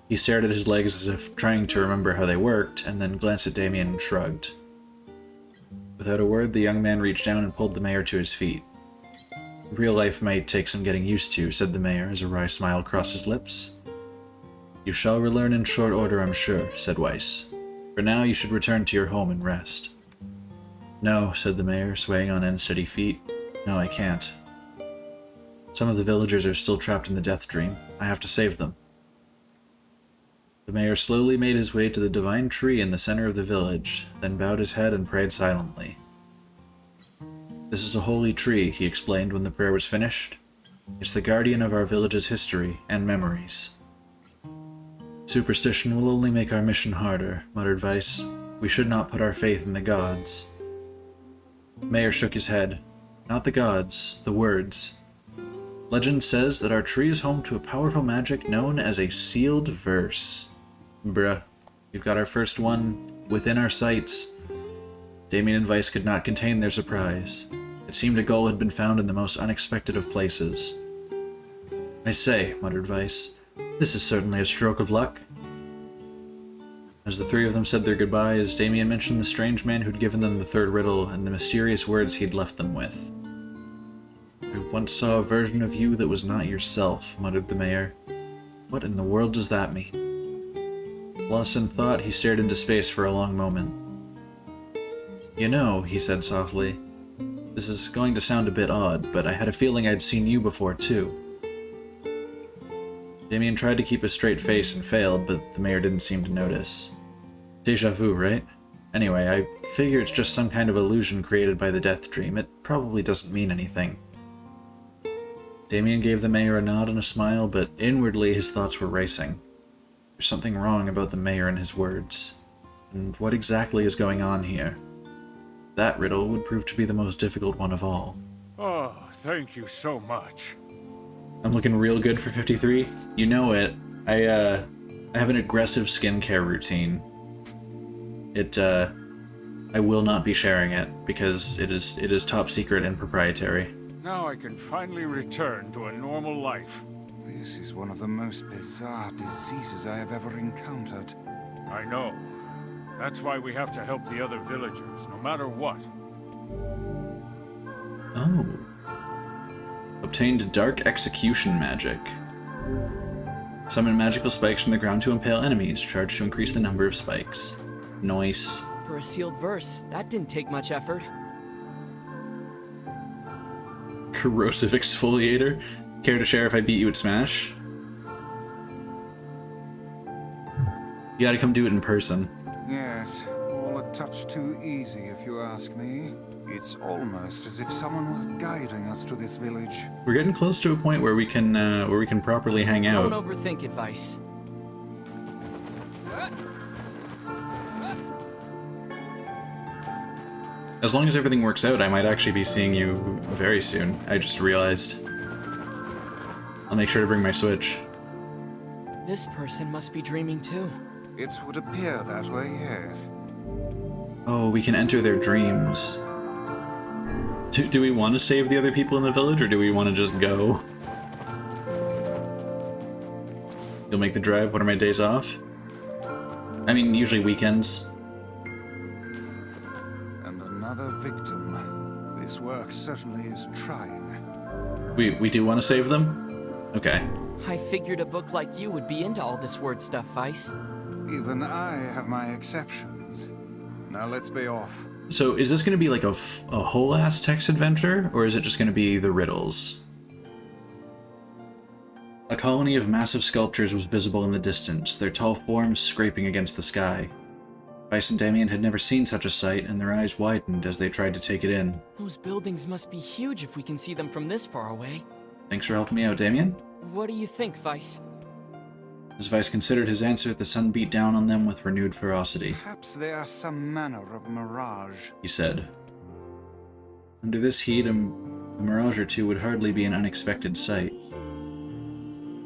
He stared at his legs as if trying to remember how they worked, and then glanced at Damien and shrugged. Without a word, the young man reached down and pulled the mayor to his feet. Real life might take some getting used to, said the mayor as a wry smile crossed his lips. You shall relearn in short order, I'm sure, said Weiss. For now, you should return to your home and rest. No, said the mayor, swaying on unsteady feet. No, I can't. Some of the villagers are still trapped in the Death Dream. I have to save them. The mayor slowly made his way to the divine tree in the center of the village, then bowed his head and prayed silently. This is a holy tree, he explained when the prayer was finished. It's the guardian of our village's history and memories. Superstition will only make our mission harder, muttered Weiss. We should not put our faith in the gods. The mayor shook his head. Not the gods, the words. Legend says that our tree is home to a powerful magic known as a sealed verse. Bruh, we've got our first one within our sights. Damien and Weiss could not contain their surprise. It seemed a goal had been found in the most unexpected of places. I say, muttered Weiss, this is certainly a stroke of luck. As the three of them said their goodbyes, Damien mentioned the strange man who'd given them the third riddle and the mysterious words he'd left them with. I once saw a version of you that was not yourself, muttered the mayor. What in the world does that mean? Lost in thought, he stared into space for a long moment. You know, he said softly, this is going to sound a bit odd, but I had a feeling I'd seen you before too. Damien tried to keep a straight face and failed, but the mayor didn't seem to notice. Deja vu, right? Anyway, I figure it's just some kind of illusion created by the Death Dream. It probably doesn't mean anything. Damien gave the mayor a nod and a smile, but inwardly his thoughts were racing. There's something wrong about the mayor and his words. And what exactly is going on here? That riddle would prove to be the most difficult one of all. Oh, thank you so much. I'm looking real good for 53. You know it. I have an aggressive skincare routine. I will not be sharing it because it is top secret and proprietary. Now I can finally return to a normal life. This is one of the most bizarre diseases I have ever encountered. I know. That's why we have to help the other villagers, no matter what. Oh. Obtained Dark Execution Magic. Summon magical spikes from the ground to impale enemies, charged to increase the number of spikes. Nice. For a sealed verse, that didn't take much effort. Corrosive Exfoliator. Care to share if I beat you at Smash? You gotta come do it in person. Yes, all a touch too easy if you ask me. It's almost as if someone was guiding us to this village. We're getting close to a point where we can properly hang out. Don't overthink it, Vice. As long as everything works out, I might actually be seeing you very soon. I just realized. I'll make sure to bring my Switch. This person must be dreaming too. It would appear that way, yes. Oh, we can enter their dreams. Do we want to save the other people in the village, or do we want to just go? You'll make the drive? What are my days off? I mean, usually weekends. And another victim. This work certainly is trying. We do want to save them? Okay. I figured a book like you would be into all this word stuff, Vice. Even I have my exceptions. Now let's be off. So is this going to be like a whole-ass text adventure, or is it just going to be the riddles? A colony of massive sculptures was visible in the distance, their tall forms scraping against the sky. Vice and Damien had never seen such a sight, and their eyes widened as they tried to take it in. Those buildings must be huge if we can see them from this far away. Thanks for helping me out, Damien. What do you think, Vice? As Vice considered his answer, the sun beat down on them with renewed ferocity. Perhaps they are some manner of mirage, he said. Under this heat, a mirage or two would hardly be an unexpected sight.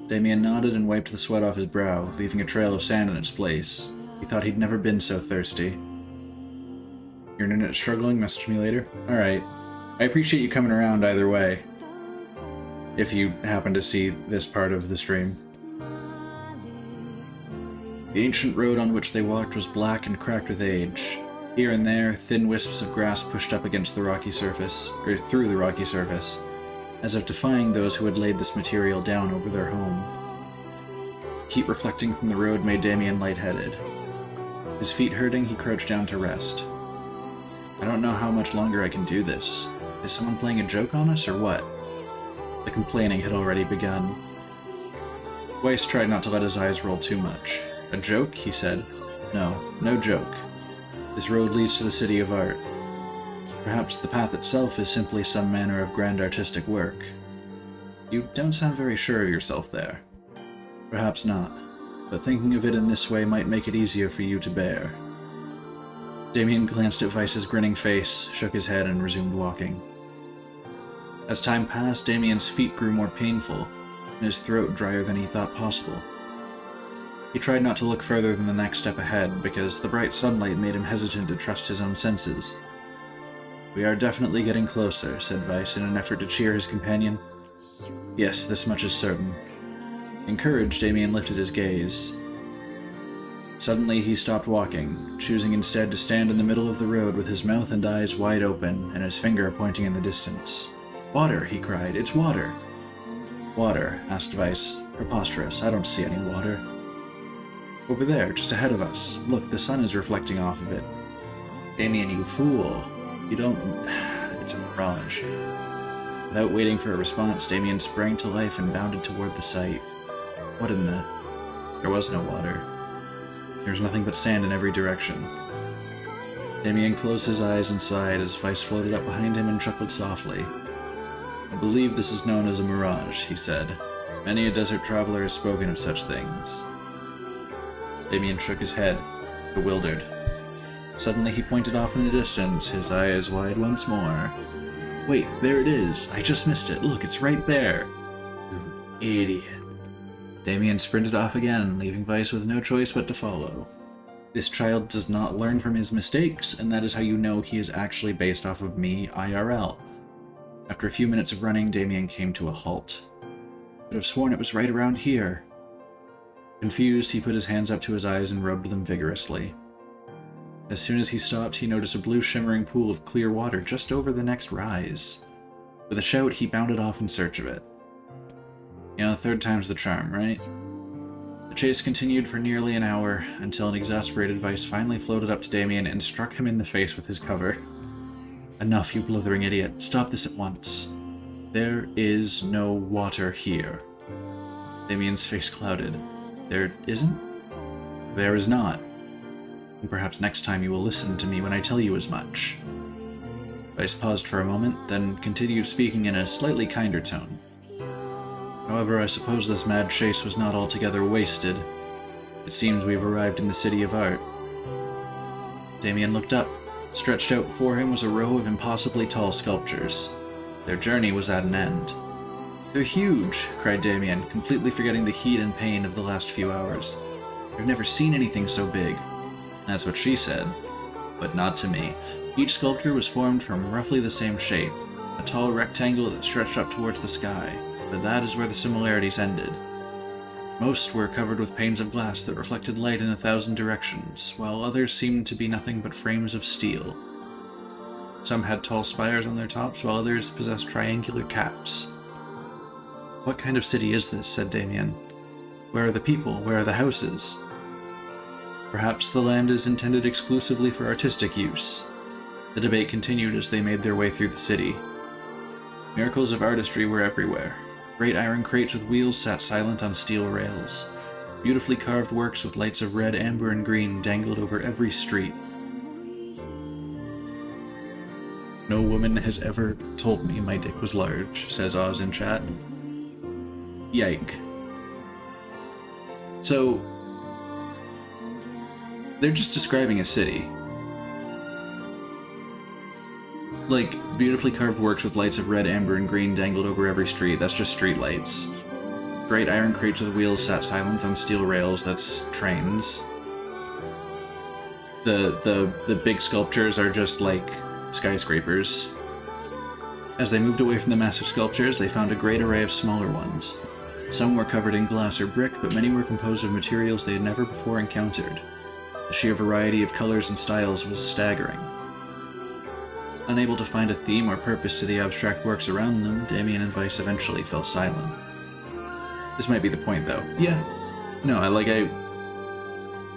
Damien nodded and wiped the sweat off his brow, leaving a trail of sand in its place. He thought he'd never been so thirsty. Your internet struggling? Message me later? Alright. I appreciate you coming around either way. If you happen to see this part of the stream. The ancient road on which they walked was black and cracked with age. Here and there, thin wisps of grass pushed up against the rocky surface, or through the rocky surface, as if defying those who had laid this material down over their home. Heat reflecting from the road made Damien lightheaded. His feet hurting, he crouched down to rest. I don't know how much longer I can do this. Is someone playing a joke on us, or what? The complaining had already begun. Weiss tried not to let his eyes roll too much. A joke? He said. No joke. This road leads to the city of art. Perhaps the path itself is simply some manner of grand artistic work. You don't sound very sure of yourself there. Perhaps not, but thinking of it in this way might make it easier for you to bear. Damien glanced at Vice's grinning face, shook his head, and resumed walking. As time passed, Damien's feet grew more painful, and his throat drier than he thought possible. He tried not to look further than the next step ahead, because the bright sunlight made him hesitant to trust his own senses. We are definitely getting closer, said Vice in an effort to cheer his companion. Yes, this much is certain. Encouraged, Damien lifted his gaze. Suddenly he stopped walking, choosing instead to stand in the middle of the road with his mouth and eyes wide open and his finger pointing in the distance. Water, he cried. It's water. Water, asked Vice. Preposterous. I don't see any water. Over there, just ahead of us. Look, the sun is reflecting off of it. Damien, you fool. You don't... It's a mirage. Without waiting for a response, Damien sprang to life and bounded toward the sight. What in the... There was no water. There was nothing but sand in every direction. Damien closed his eyes and sighed as Vice floated up behind him and chuckled softly. I believe this is known as a mirage, he said. Many a desert traveler has spoken of such things. Damien shook his head, bewildered. Suddenly he pointed off in the distance, his eyes wide once more. Wait, there it is! I just missed it! Look, it's right there! Idiot. Damien sprinted off again, leaving Vice with no choice but to follow. This child does not learn from his mistakes, and that is how you know he is actually based off of me, IRL. After a few minutes of running, Damien came to a halt. I could have sworn it was right around here. Confused, he put his hands up to his eyes and rubbed them vigorously. As soon as he stopped, he noticed a blue shimmering pool of clear water just over the next rise. With a shout, he bounded off in search of it. You know, third time's the charm, right? The chase continued for nearly an hour, until an exasperated Vice finally floated up to Damien and struck him in the face with his cover. Enough, you blithering idiot. Stop this at once. There is no water here. Damien's face clouded. There isn't? There is not. And perhaps next time you will listen to me when I tell you as much. Vice paused for a moment, then continued speaking in a slightly kinder tone. However, I suppose this mad chase was not altogether wasted. It seems we've arrived in the City of Art. Damien looked up. Stretched out before him was a row of impossibly tall sculptures. Their journey was at an end. They're huge, cried Damien, completely forgetting the heat and pain of the last few hours. I've never seen anything so big. That's what she said. But not to me. Each sculpture was formed from roughly the same shape, a tall rectangle that stretched up towards the sky, but that is where the similarities ended. Most were covered with panes of glass that reflected light in 1,000 directions, while others seemed to be nothing but frames of steel. Some had tall spires on their tops, while others possessed triangular caps. What kind of city is this? Said Damien. Where are the people? Where are the houses? Perhaps the land is intended exclusively for artistic use. The debate continued as they made their way through the city. Miracles of artistry were everywhere. Great iron crates with wheels sat silent on steel rails. Beautifully carved works with lights of red, amber, and green dangled over every street. No woman has ever told me my dick was large, says Oz in chat. Yike. So, they're just describing a city. Like, beautifully carved works with lights of red, amber, and green dangled over every street. That's just street lights. Great iron crates with wheels sat silent on steel rails. That's trains. The big sculptures are just like skyscrapers. As they moved away from the massive sculptures, they found a great array of smaller ones. Some were covered in glass or brick, but many were composed of materials they had never before encountered. The sheer variety of colors and styles was staggering. Unable to find a theme or purpose to the abstract works around them, Damien and Vice eventually fell silent. This might be the point, though. Yeah. No,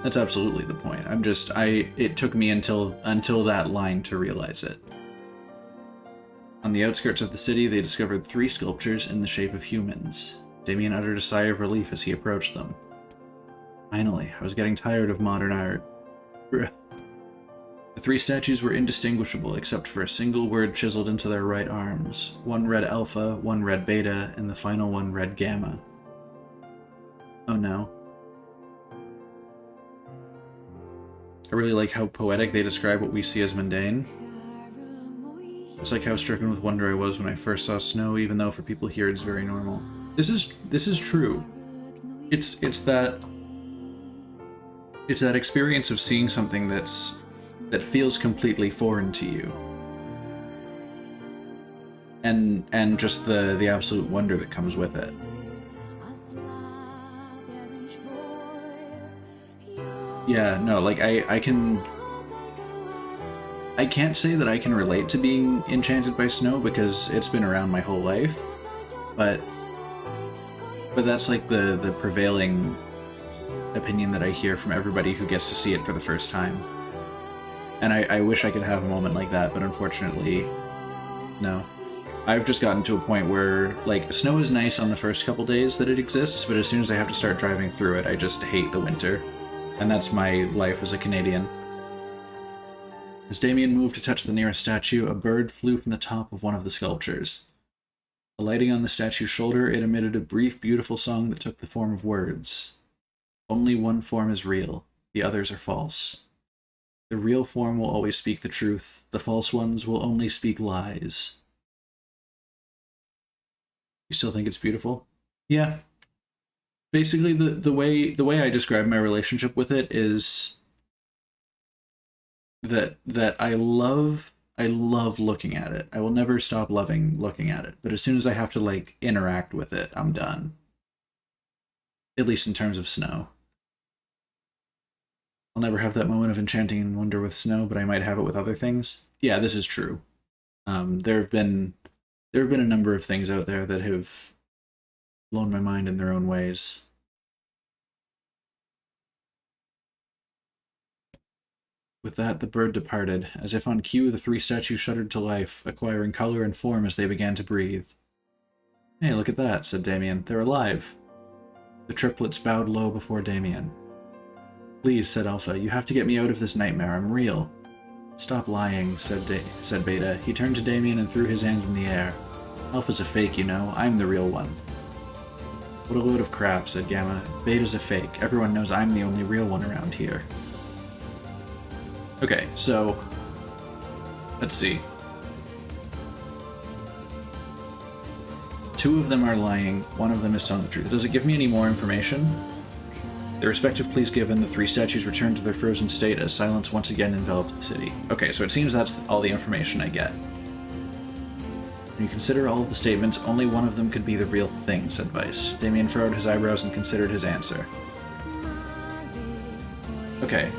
that's absolutely the point. It took me until that line to realize it. On the outskirts of the city, they discovered 3 sculptures in the shape of humans. Damien uttered a sigh of relief as he approached them. Finally, I was getting tired of modern art. Bruh. The 3 statues were indistinguishable except for a single word chiseled into their right arms. One read Alpha, one read Beta, and the final one read Gamma. Oh no. I really like how poetic they describe what we see as mundane. It's like how stricken with wonder I was when I first saw snow, even though for people here it's very normal. This is true. It's that experience of seeing something that feels completely foreign to you. And just the absolute wonder that comes with it. Yeah, no, like I can't say that I can relate to being enchanted by snow because it's been around my whole life, but that's like the prevailing opinion that I hear from everybody who gets to see it for the first time. And I wish I could have a moment like that, but unfortunately, no. I've just gotten to a point where, like, snow is nice on the first couple days that it exists, but as soon as I have to start driving through it, I just hate the winter. And that's my life as a Canadian. As Damien moved to touch the nearest statue, a bird flew from the top of one of the sculptures. Alighting on the statue's shoulder, it emitted a brief, beautiful song that took the form of words. Only one form is real, the others are false. The real form will always speak the truth, the false ones will only speak lies. You still think it's beautiful? Yeah. Basically, the way I describe my relationship with it is that I love looking at it. I will never stop loving looking at it. But as soon as I have to like interact with it, I'm done. At least in terms of snow. I'll never have that moment of enchanting wonder with snow, but I might have it with other things. Yeah, this is true. There have been a number of things out there that have blown my mind in their own ways. With that, the bird departed. As if on cue, the three statues shuddered to life, acquiring color and form as they began to breathe. Hey, look at that, said Damien. They're alive. The triplets bowed low before Damien. Please, said Alpha, you have to get me out of this nightmare. I'm real. Stop lying, said Beta. He turned to Damien and threw his hands in the air. Alpha's a fake, you know. I'm the real one. What a load of crap, said Gamma. Beta's a fake. Everyone knows I'm the only real one around here. Okay, so let's see. Two of them are lying, one of them is telling the truth. Does it give me any more information? Their respective pleas given, the three statues returned to their frozen state as silence once again enveloped the city. Okay, so it seems that's all the information I get. When you consider all of the statements, only one of them could be the real thing, said Vice. Damien furrowed his eyebrows and considered his answer. Okay.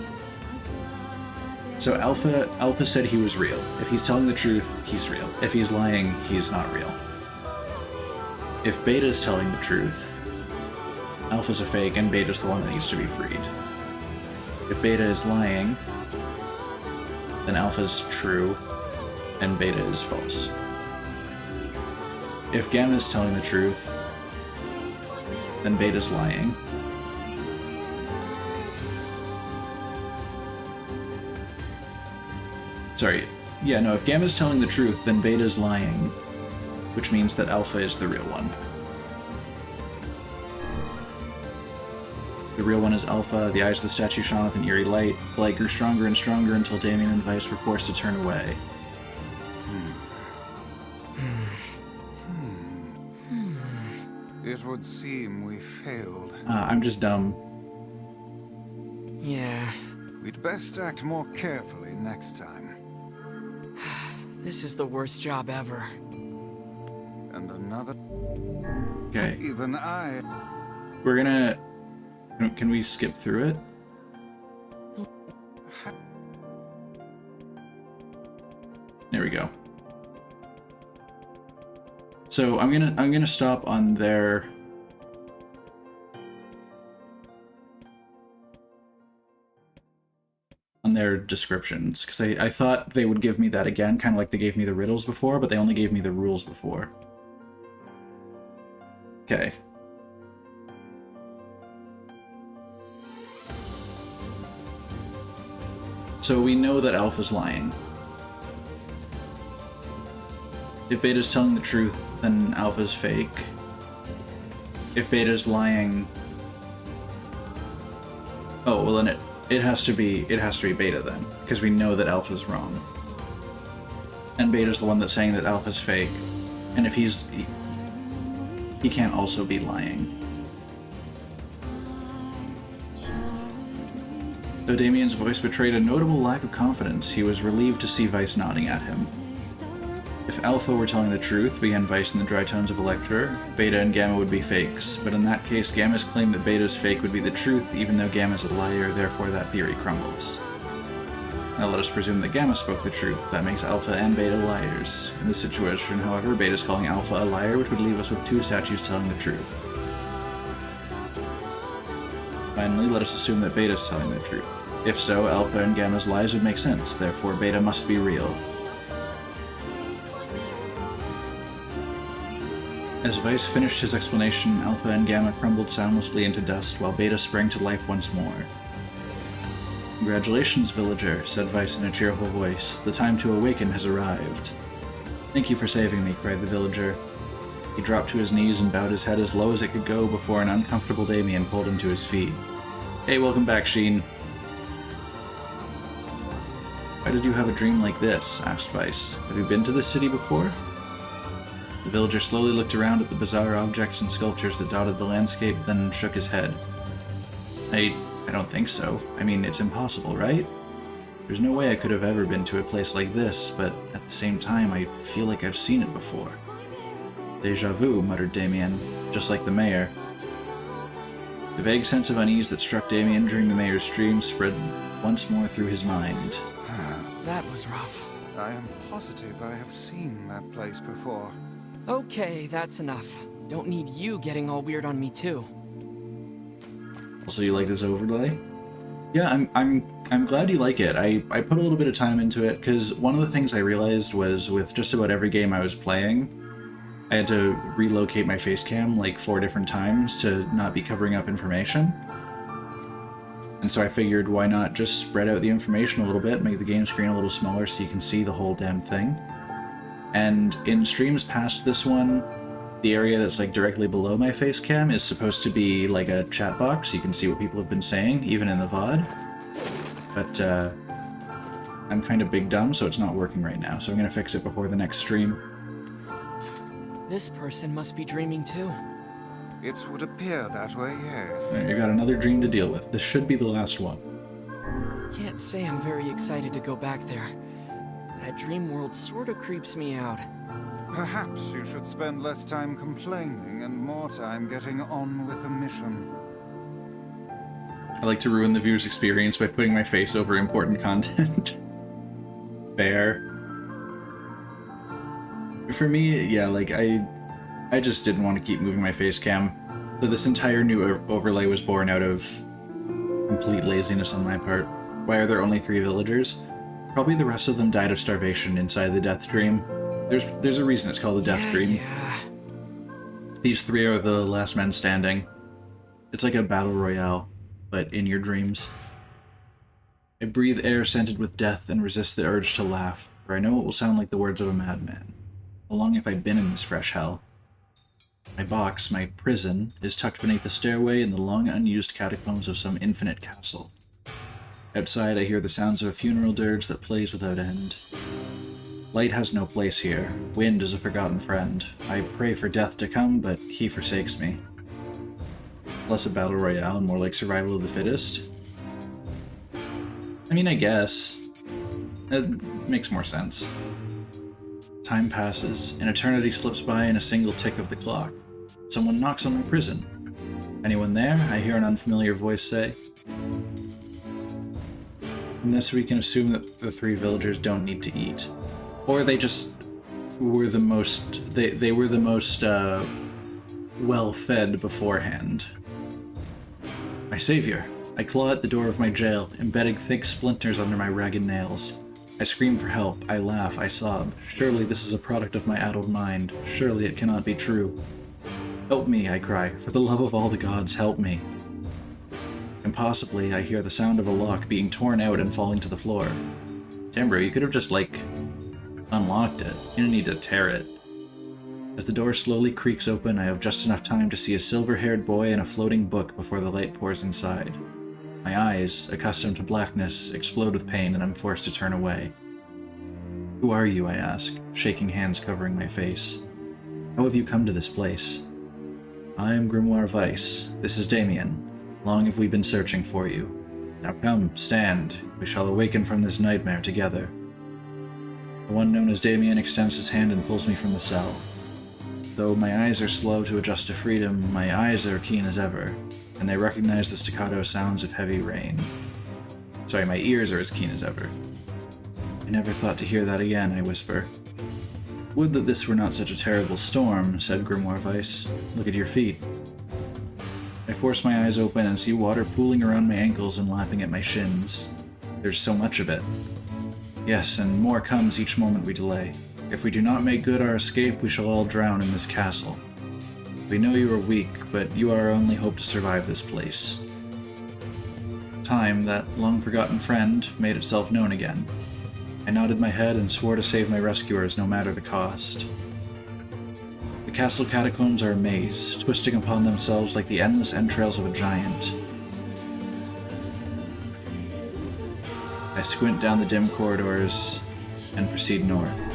So Alpha said he was real. If he's telling the truth, he's real. If he's lying, he's not real. If Beta's telling the truth, Alpha's a fake and Beta's the one that needs to be freed. If Beta is lying, then Alpha's true and Beta is false. If Gamma's telling the truth, then Beta's lying. Sorry, yeah, no, if Gamma's telling the truth, then Beta's lying, which means that Alpha is the real one. The real one is Alpha. The eyes of the statue shone with an eerie light. The light grew stronger and stronger until Damien and Vice were forced to turn away. It would seem we failed. I'm just dumb. Yeah. We'd best act more carefully next time. This is the worst job ever. And another... Okay. Even I... We're gonna... Can we skip through it? There we go. So I'm gonna stop on their... descriptions, because I thought they would give me that again, kind of like they gave me the riddles before, but they only gave me the rules before. Okay. So we know that Alpha's lying. If Beta's telling the truth, then Alpha's fake. If Beta's lying... Oh, well then it has to be Beta then, because we know that Alpha's wrong. And Beta's the one that's saying that Alpha's fake. And if he can't also be lying. Though Damien's voice betrayed a notable lack of confidence, he was relieved to see Vice nodding at him. If Alpha were telling the truth, began Vice in the dry tones of a lecturer, Beta and Gamma would be fakes, but in that case Gamma's claim that Beta's fake would be the truth, even though Gamma's a liar, therefore that theory crumbles. Now let us presume that Gamma spoke the truth. That makes Alpha and Beta liars. In this situation, however, Beta's calling Alpha a liar, which would leave us with two statues telling the truth. Finally, let us assume that Beta's telling the truth. If so, Alpha and Gamma's lies would make sense, therefore Beta must be real. As Vice finished his explanation, Alpha and Gamma crumbled soundlessly into dust, while Beta sprang to life once more. Congratulations, villager, said Vice in a cheerful voice. The time to awaken has arrived. Thank you for saving me, cried the villager. He dropped to his knees and bowed his head as low as it could go before an uncomfortable Damien pulled him to his feet. Hey, welcome back, Sheen. Why did you have a dream like this? Asked Vice. Have you been to this city before? The villager slowly looked around at the bizarre objects and sculptures that dotted the landscape, then shook his head. I don't think so. I mean, it's impossible, right? There's no way I could have ever been to a place like this, but at the same time, I feel like I've seen it before. Deja vu, muttered Damien, just like the mayor. The vague sense of unease that struck Damien during the mayor's dream spread once more through his mind. That was rough. I am positive I have seen that place before. Okay, that's enough. Don't need you getting all weird on me too. Also, you like this overlay? Yeah, I'm glad you like it. I put a little bit of time into it, because one of the things I realized was with just about every game I was playing, I had to relocate my face cam like 4 different times to not be covering up information. And so I figured, why not just spread out the information a little bit, make the game screen a little smaller so you can see the whole damn thing. And in streams past this one, the area that's like directly below my face cam is supposed to be like a chat box, so you can see what people have been saying, even in the VOD. But I'm kind of big dumb, so it's not working right now, so I'm gonna fix it before the next stream. This person must be dreaming too. It would appear that way, yes. You got another dream to deal with. This should be the last one. Can't say I'm very excited to go back there. That dream world sort of creeps me out. Perhaps you should spend less time complaining and more time getting on with the mission. I like to ruin the viewer's experience by putting my face over important content. Fair. For me, yeah, like, I just didn't want to keep moving my face cam. So this entire new overlay was born out of complete laziness on my part. Why are there only 3 villagers? Probably the rest of them died of starvation inside the Death Dream. There's a reason it's called the Death Dream. Yeah. These 3 are the last men standing. It's like a battle royale, but in your dreams. I breathe air scented with death and resist the urge to laugh, for I know it will sound like the words of a madman. How long have I been in this fresh hell? My box, my prison, is tucked beneath the stairway in the long unused catacombs of some infinite castle. Outside I hear the sounds of a funeral dirge that plays without end. Light has no place here. Wind is a forgotten friend. I pray for death to come, but he forsakes me. Less a battle royale and more like survival of the fittest. I mean, I guess. That makes more sense. Time passes. An eternity slips by in a single tick of the clock. Someone knocks on my prison. Anyone there? I hear an unfamiliar voice say. From this we can assume that the 3 villagers don't need to eat. Or they just were the most... They were the most, well-fed beforehand. My savior! I claw at the door of my jail, embedding thick splinters under my ragged nails. I scream for help, I laugh, I sob. Surely this is a product of my addled mind. Surely it cannot be true. Help me, I cry. For the love of all the gods, help me. Impossibly, I hear the sound of a lock being torn out and falling to the floor. Damn, you could have just, like, unlocked it. You didn't need to tear it. As the door slowly creaks open, I have just enough time to see a silver-haired boy and a floating book before the light pours inside. My eyes, accustomed to blackness, explode with pain and I'm forced to turn away. Who are you, I ask, shaking hands covering my face. How have you come to this place? I am Grimoire Weiss. This is Damien. Long have we been searching for you. Now come, stand. We shall awaken from this nightmare together. The one known as Damien extends his hand and pulls me from the cell. Though my eyes are slow to adjust to freedom, my eyes are keen as ever, and they recognize the staccato sounds of heavy rain. Sorry, my ears are as keen as ever. I never thought to hear that again, I whisper. Would that this were not such a terrible storm, said Grimoire Weiss. Look at your feet. I force my eyes open and see water pooling around my ankles and lapping at my shins. There's so much of it. Yes, and more comes each moment we delay. If we do not make good our escape, we shall all drown in this castle. We know you are weak, but you are our only hope to survive this place. Time, that long-forgotten friend, made itself known again. I nodded my head and swore to save my rescuers no matter the cost. The castle catacombs are a maze, twisting upon themselves like the endless entrails of a giant. I squint down the dim corridors and proceed north.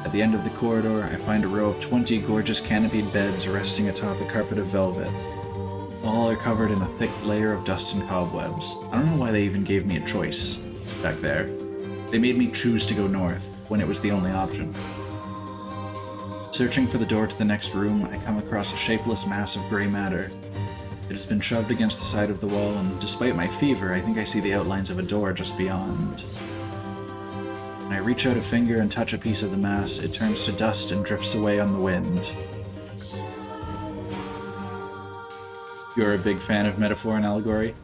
At the end of the corridor, I find a row of 20 gorgeous canopied beds resting atop a carpet of velvet. All are covered in a thick layer of dust and cobwebs. I don't know why they even gave me a choice back there. They made me choose to go north when it was the only option. Searching for the door to the next room, I come across a shapeless mass of gray matter. It has been shoved against the side of the wall, and despite my fever, I think I see the outlines of a door just beyond. When I reach out a finger and touch a piece of the mass, it turns to dust and drifts away on the wind. You're a big fan of metaphor and allegory?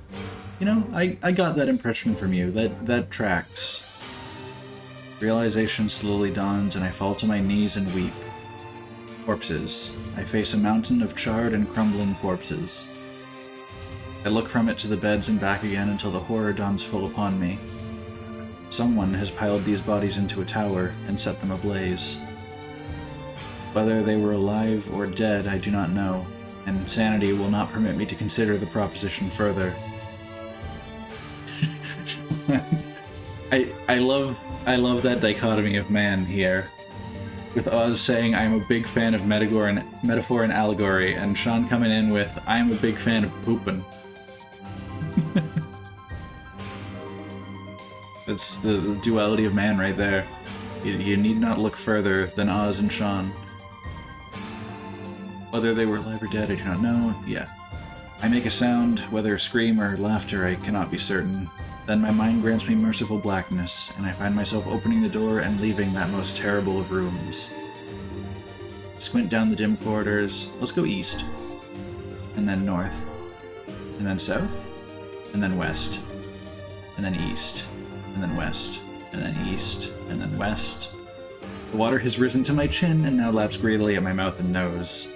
You know, I got that impression from you. That tracks. Realization slowly dawns, and I fall to my knees and weep. Corpses. I face a mountain of charred and crumbling corpses. I look from it to the beds and back again until the horror dawns full upon me. Someone has piled these bodies into a tower and set them ablaze. Whether they were alive or dead, I do not know, and sanity will not permit me to consider the proposition further. I love that dichotomy of man here. With Oz saying, I'm a big fan of metaphor and allegory, and Sean coming in with, I'm a big fan of poopin'. That's the duality of man right there. You need not look further than Oz and Sean. Whether they were alive or dead, I do not know. Yeah. I make a sound, whether a scream or laughter, I cannot be certain. Then my mind grants me merciful blackness, and I find myself opening the door and leaving that most terrible of rooms. Squint down the dim corridors. Let's go east. And then north. And then south. And then west. And then east. And then west. And then east. And then west. The water has risen to my chin and now laps greedily at my mouth and nose.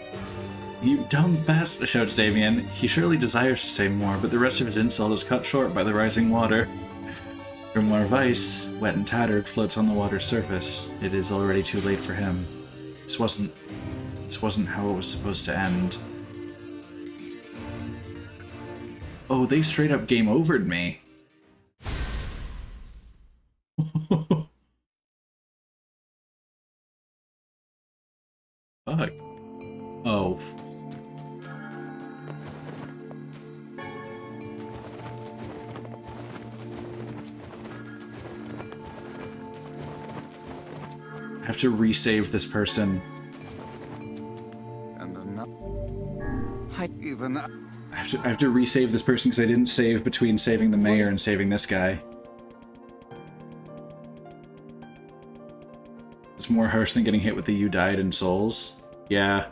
You dumb bastard, shouts Damien. He surely desires to say more, but the rest of his insult is cut short by the rising water. Grimoire Weiss, wet and tattered, floats on the water's surface. It is already too late for him. This wasn't how it was supposed to end. Oh, they straight up game overed me. Fuck. Oh. I have to resave this person. And another. Hi. Even. I have to resave this person because I didn't save between saving the mayor and saving this guy. It's more harsh than getting hit with the "you died" in Souls. Yeah.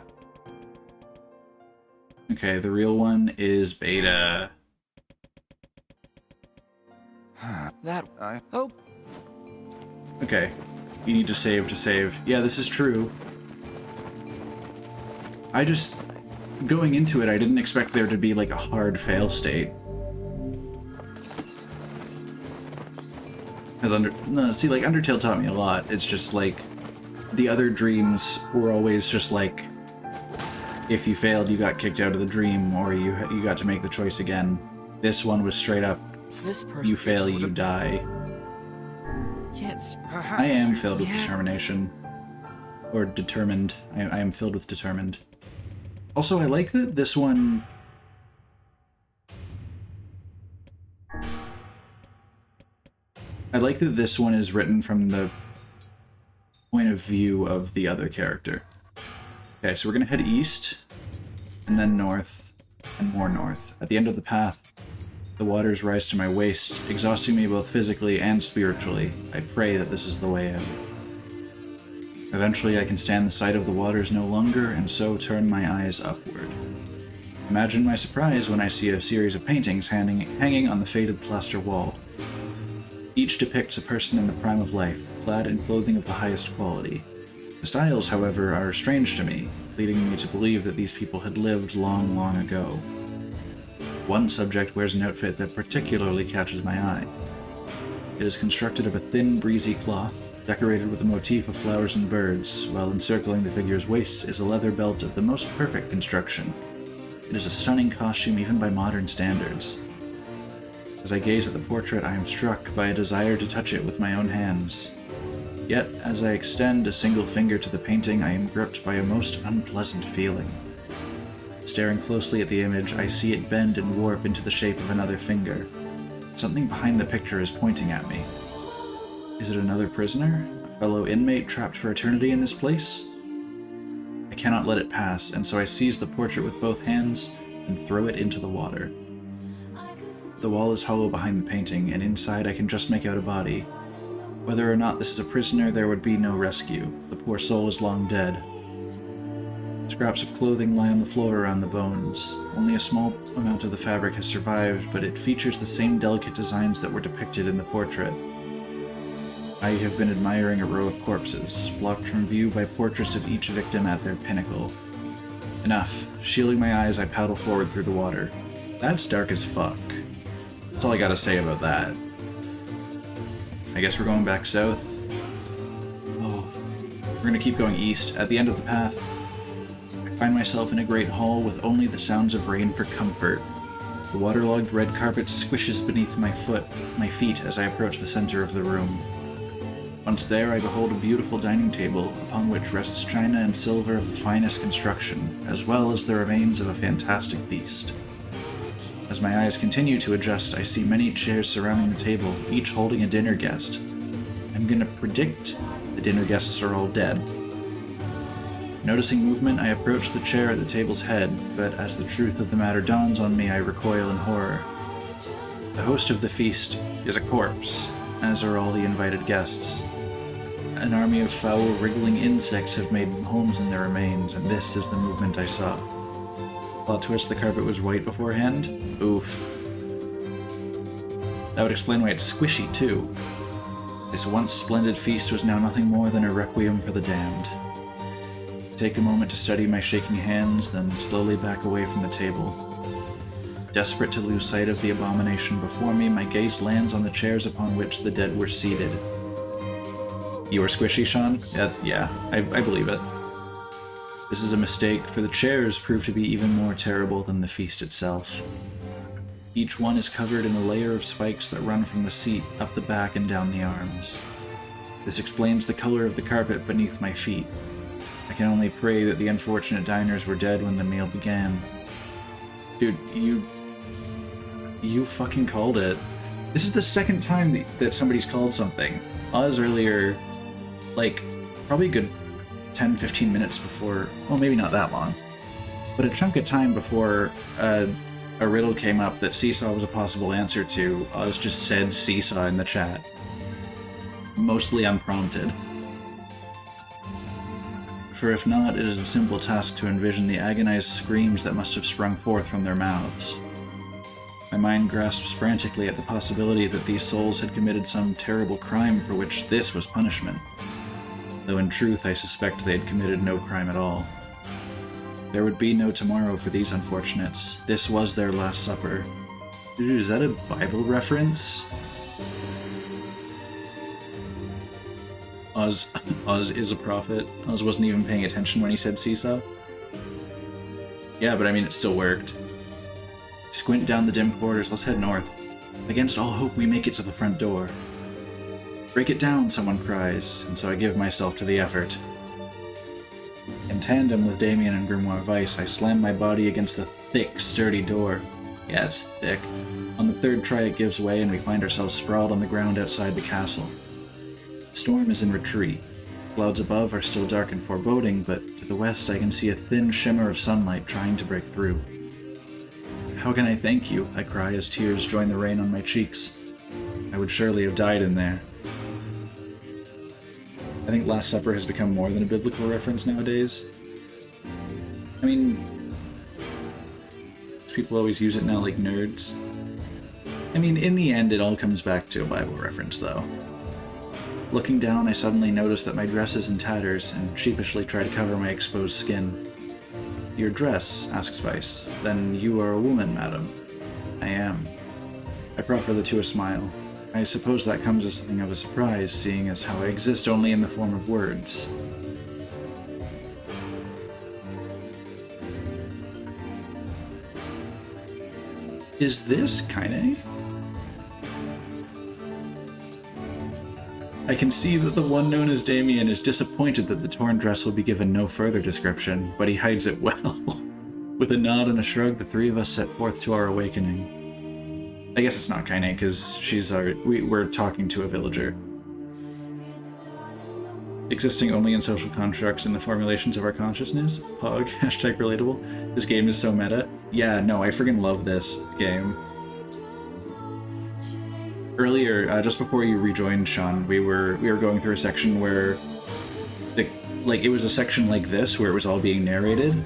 Okay, the real one is Beta. Oh. Okay. You need to save to save. Yeah, this is true. Going into it, I didn't expect there to be, like, a hard fail state. See, like, Undertale taught me a lot. It's just, like, the other dreams were always just, like, if you failed, you got kicked out of the dream, or you got to make the choice again. This one was straight up, you fail, you die. I am filled with determination. Or determined. I am filled with determined. Also, I like that this one... I like that this one is written from the point of view of the other character. Okay, so we're gonna head east, and then north, and more north. At the end of the path, the waters rise to my waist, exhausting me both physically and spiritually. I pray that this is the way out. Eventually I can stand the sight of the waters no longer, and so turn my eyes upward. Imagine my surprise when I see a series of paintings hanging on the faded plaster wall. Each depicts a person in the prime of life, clad in clothing of the highest quality. The styles, however, are strange to me, leading me to believe that these people had lived long, long ago. One subject wears an outfit that particularly catches my eye. It is constructed of a thin, breezy cloth, decorated with a motif of flowers and birds, while encircling the figure's waist is a leather belt of the most perfect construction. It is a stunning costume even by modern standards. As I gaze at the portrait, I am struck by a desire to touch it with my own hands. Yet, as I extend a single finger to the painting, I am gripped by a most unpleasant feeling. Staring closely at the image, I see it bend and warp into the shape of another finger. Something behind the picture is pointing at me. Is it another prisoner? A fellow inmate trapped for eternity in this place? I cannot let it pass, and so I seize the portrait with both hands and throw it into the water. The wall is hollow behind the painting, and inside I can just make out a body. Whether or not this is a prisoner, there would be no rescue. The poor soul is long dead. Scraps of clothing lie on the floor around the bones. Only a small amount of the fabric has survived, but it features the same delicate designs that were depicted in the portrait. I have been admiring a row of corpses, blocked from view by portraits of each victim at their pinnacle. Enough. Shielding my eyes, I paddle forward through the water. That's dark as fuck. That's all I gotta say about that. I guess we're going back south. Oh, we're gonna keep going east. At the end of the path, I find myself in a great hall with only the sounds of rain for comfort. The waterlogged red carpet squishes beneath my feet as I approach the center of the room. Once there, I behold a beautiful dining table, upon which rests china and silver of the finest construction, as well as the remains of a fantastic feast. As my eyes continue to adjust, I see many chairs surrounding the table, each holding a dinner guest. I'm gonna predict the dinner guests are all dead. Noticing movement, I approach the chair at the table's head, but as the truth of the matter dawns on me, I recoil in horror. The host of the feast is a corpse, as are all the invited guests. An army of foul, wriggling insects have made homes in their remains, and this is the movement I saw. Plot twist, the carpet was white beforehand? Oof. That would explain why it's squishy, too. This once splendid feast was now nothing more than a requiem for the damned. I take a moment to study my shaking hands, then slowly back away from the table. Desperate to lose sight of the abomination before me, my gaze lands on the chairs upon which the dead were seated. You were squishy, Sean? Yeah, I believe it. This is a mistake, for the chairs prove to be even more terrible than the feast itself. Each one is covered in a layer of spikes that run from the seat, up the back, and down the arms. This explains the color of the carpet beneath my feet. I can only pray that the unfortunate diners were dead when the meal began. Dude, you fucking called it. This is the second time that somebody's called something. Oz earlier, like, probably a good 10-15 minutes before, well, maybe not that long, but a chunk of time before a riddle came up that Seesaw was a possible answer to, Oz just said Seesaw in the chat. Mostly unprompted. For if not, it is a simple task to envision the agonized screams that must have sprung forth from their mouths. My mind grasps frantically at the possibility that these souls had committed some terrible crime for which this was punishment. Though in truth I suspect they had committed no crime at all. There would be no tomorrow for these unfortunates. This was their last supper. Dude, is that a Bible reference? Oz is a prophet. Oz wasn't even paying attention when he said Seesaw. Yeah, but I mean, it still worked. Squint down the dim corridors, let's head north. Against all hope, we make it to the front door. Break it down, someone cries, and so I give myself to the effort. In tandem with Damien and Grimoire Weiss, I slam my body against the thick, sturdy door. Yeah, it's thick. On the third try, it gives way, and we find ourselves sprawled on the ground outside the castle. The storm is in retreat. Clouds above are still dark and foreboding, but to the west I can see a thin shimmer of sunlight trying to break through. How can I thank you? I cry as tears join the rain on my cheeks. I would surely have died in there. I think Last Supper has become more than a biblical reference nowadays. I mean, people always use it now like nerds. I mean, in the end, it all comes back to a Bible reference, though. Looking down, I suddenly notice that my dress is in tatters, and sheepishly try to cover my exposed skin. Your dress, asks Weiss. Then you are a woman, madam. I am. I proffer the two a smile. I suppose that comes as something of a surprise, seeing as how I exist only in the form of words. Is this Kaine? I can see that the one known as Damien is disappointed that the torn dress will be given no further description, but he hides it well. With a nod and a shrug, the three of us set forth to our awakening. I guess it's not Kaine, because we're talking to a villager. Existing only in social constructs in the formulations of our consciousness. Pog, hashtag relatable. This game is so meta. Yeah, no, I freaking love this game. Earlier, just before you rejoined, Sean, we were going through a section where it was a section like this where it was all being narrated,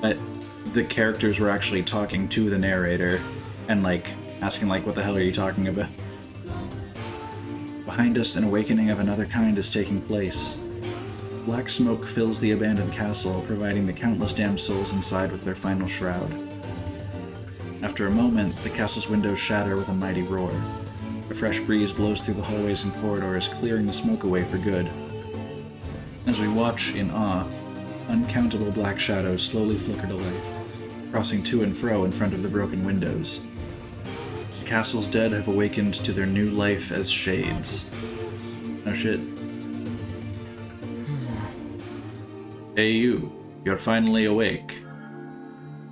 but the characters were actually talking to the narrator and like asking like, what the hell are you talking about? Behind us, an awakening of another kind is taking place. Black smoke fills the abandoned castle, providing the countless damned souls inside with their final shroud. After a moment, the castle's windows shatter with a mighty roar. A fresh breeze blows through the hallways and corridors, clearing the smoke away for good. As we watch in awe, uncountable black shadows slowly flicker to life, crossing to and fro in front of the broken windows. The castle's dead have awakened to their new life as shades. No shit. Hey you're finally awake.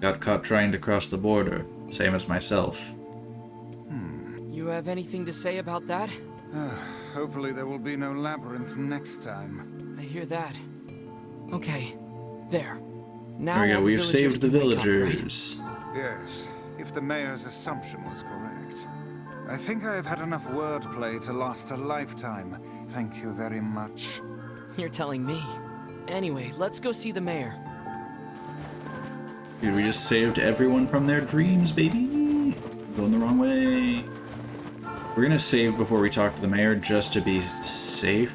Got caught trying to cross the border, same as myself. You have anything to say about that? Hopefully there will be no labyrinth next time. I hear that. Okay, there. Now There we go, all the we've villagers saved the can wake up, right? villagers. Yes, if the mayor's assumption was correct. I think I have had enough wordplay to last a lifetime. Thank you very much. You're telling me. Anyway, let's go see the mayor. Dude, we just saved everyone from their dreams, baby! Going the wrong way. We're gonna save before we talk to the mayor just to be safe.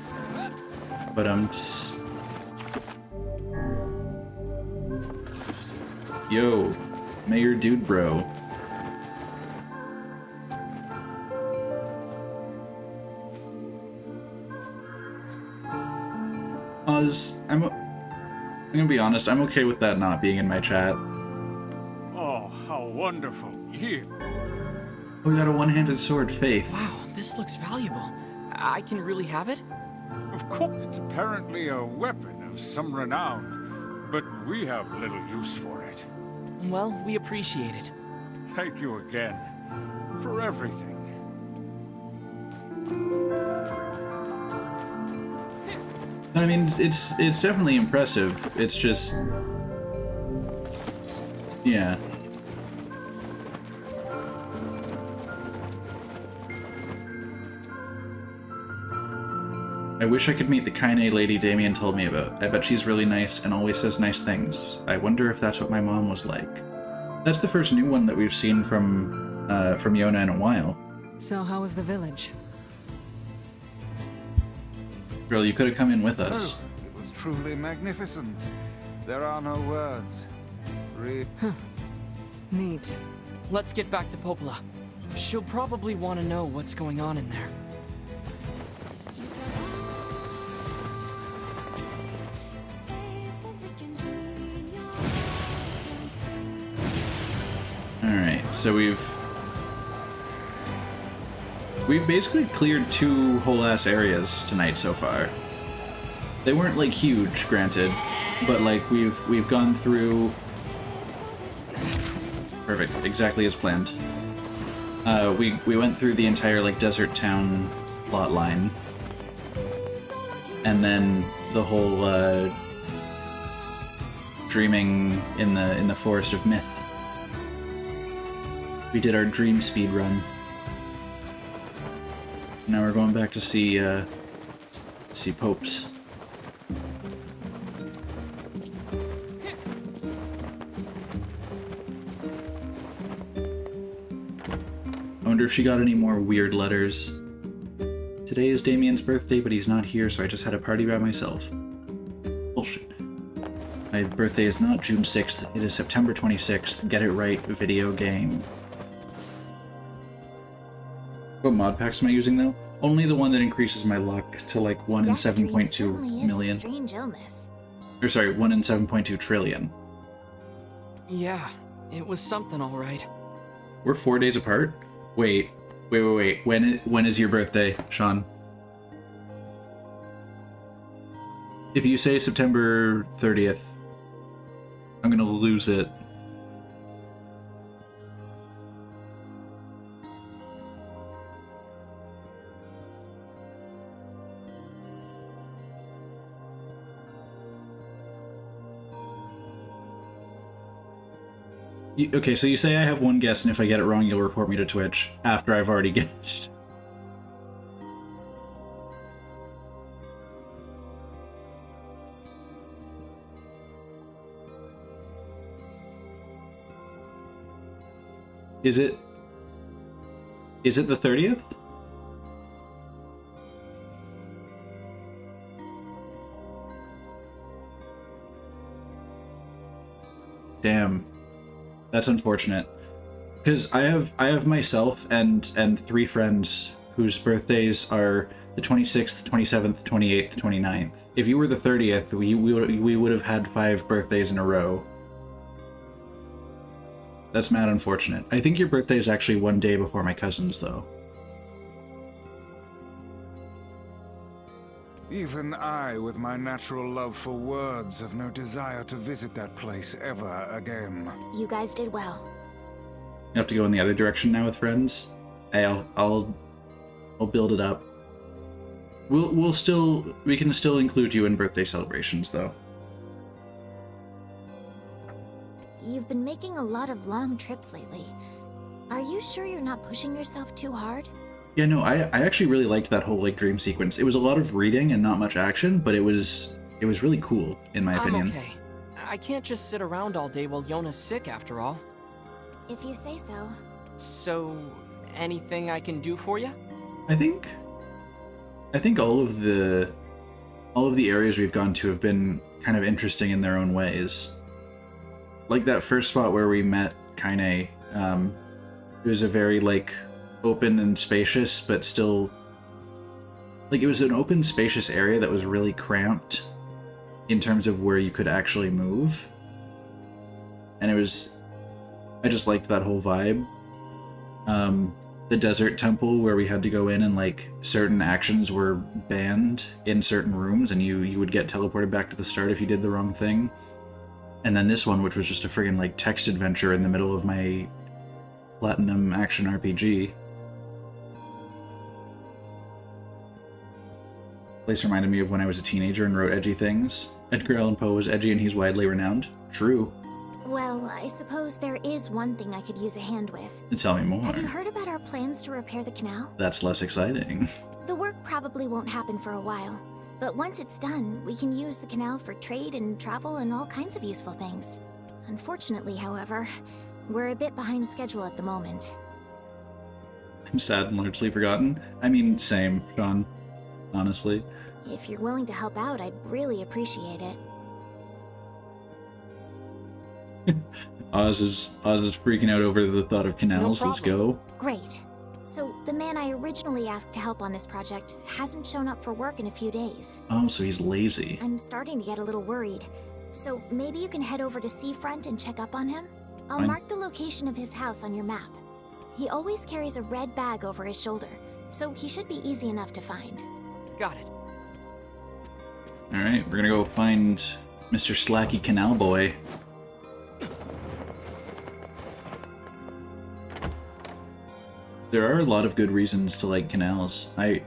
But yo, Mayor Dude Bro. I'm gonna be honest, I'm okay with that not being in my chat. Oh, how wonderful. Here. We got a one-handed sword, Faith. Wow, this looks valuable. I can really have it? Of course, it's apparently a weapon of some renown, but we have little use for it. Well, we appreciate it. Thank you again for everything. I mean, it's definitely impressive. It's just, yeah. I wish I could meet the Kaine lady Damien told me about. I bet she's really nice and always says nice things. I wonder if that's what my mom was like. That's the first new one that we've seen from Yona in a while. So how was the village? Girl, you could have come in with us. Oh, it was truly magnificent. There are no words. Neat. Let's get back to Popola. She'll probably want to know what's going on in there. Alright, so we've basically cleared 2 whole ass areas tonight so far. They weren't like huge, granted, but like we've gone through. Perfect, exactly as planned. We went through the entire like desert town plot line, and then the whole dreaming in the forest of myth. We did our dream speed run. Now we're going back to see Popes. I wonder if she got any more weird letters. Today is Damien's birthday, but he's not here, so I just had a party by myself. Bullshit. My birthday is not June 6th, it is September 26th. Get it right, video game. What mod packs am I using, though? Only the one that increases my luck to, like, 1 in 7.2 million. A strange illness. Or, sorry, 1 in 7.2 trillion. Yeah, it was something all right. We're 4 days apart? Wait. When is your birthday, Sean? If you say September 30th, I'm gonna lose it. Okay, so you say I have one guess, and if I get it wrong, you'll report me to Twitch after I've already guessed. Is it the 30th? Damn. That's unfortunate. Because I have myself and 3 friends whose birthdays are the 26th, 27th, 28th, 29th. If you were the 30th, we would have had 5 birthdays in a row. That's mad unfortunate. I think your birthday is actually one day before my cousin's, though. Even I, with my natural love for words, have no desire to visit that place ever again. You guys did well. You have to go in the other direction now with friends. Hey, I'll build it up. We can still include you in birthday celebrations, though. You've been making a lot of long trips lately. Are you sure you're not pushing yourself too hard? Yeah, no, I actually really liked that whole like dream sequence. It was a lot of reading and not much action, but it was really cool in my opinion. I'm okay. I can't just sit around all day while Yona's sick after all. If you say so. So, anything I can do for you? I think all of the areas we've gone to have been kind of interesting in their own ways. Like that first spot where we met Kaine, it was a very like open and spacious, but still like it was an open spacious area that was really cramped in terms of where you could actually move. And I just liked that whole vibe. The desert temple where we had to go in and like certain actions were banned in certain rooms and you would get teleported back to the start if you did the wrong thing. And then this one, which was just a friggin' like text adventure in the middle of my platinum action RPG. Place reminded me of when I was a teenager and wrote edgy things. Edgar Allan Poe was edgy and he's widely renowned. True. Well, I suppose there is one thing I could use a hand with. Tell me more. Have you heard about our plans to repair the canal? That's less exciting. The work probably won't happen for a while. But once it's done, we can use the canal for trade and travel and all kinds of useful things. Unfortunately, however, we're a bit behind schedule at the moment. I'm sad and largely forgotten. I mean, same, Sean. Honestly. If you're willing to help out, I'd really appreciate it. Oz is freaking out over the thought of canals. No Let's go. Great. So, the man I originally asked to help on this project hasn't shown up for work in a few days. Oh, so he's lazy. I'm starting to get a little worried. So, maybe you can head over to Seafront and check up on him? I'll Fine. mark the location of his house on your map. He always carries a red bag over his shoulder, so he should be easy enough to find. Got it. Alright, we're gonna go find Mr. Slacky Canal Boy. There are a lot of good reasons to like canals. I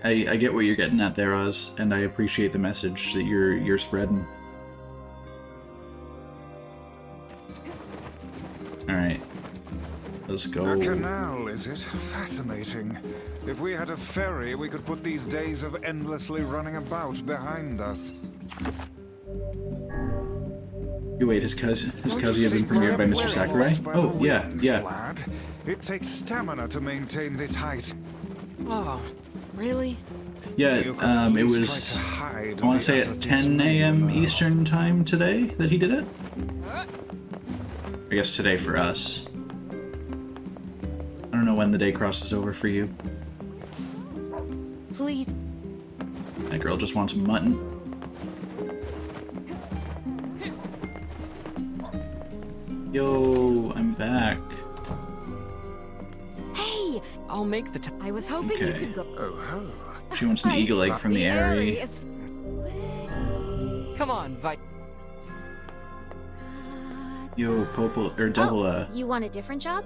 get what you're getting at there, Oz, and I appreciate the message that you're spreading. Alright. Let's go. A canal, is it? Fascinating. If we had a ferry, we could put these days of endlessly running about behind us. Wait, his cousin has been premiered by Mr. Sakurai? Oh, yeah. Lad. It takes stamina to maintain this height. Oh, really? Yeah, it was, I want to say at 10 a.m. Eastern time today that he did it? I guess today for us. I don't know when the day crosses over for you. Please. That girl just wants mutton. Yo, I'm back. Hey! I'll make the time. I was hoping you Okay. could go. Oh ho. She wants an eagle egg from the Airy. Come on, Yo, Popo, or Devil, Oh, you want a different job?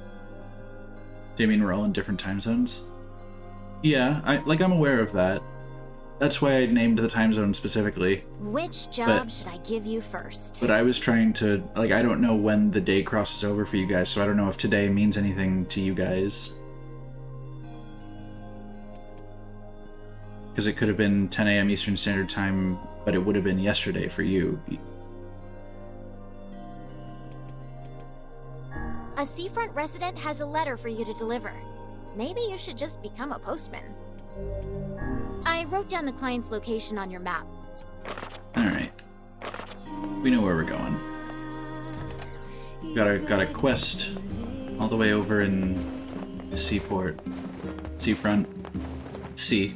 do you mean we're all in different time zones? Yeah, I'm aware of that. That's why I named the time zone specifically. Which job should I give you first? But I was trying to, I don't know when the day crosses over for you guys, so I don't know if today means anything to you guys. Because it could have been 10 a.m. Eastern Standard Time, but it would have been yesterday for you. A seafront resident has a letter for you to deliver. Maybe you should just become a postman. I wrote down the client's location on your map. Alright. We know where we're going. Got a quest all the way over in the seaport. Seafront. Sea.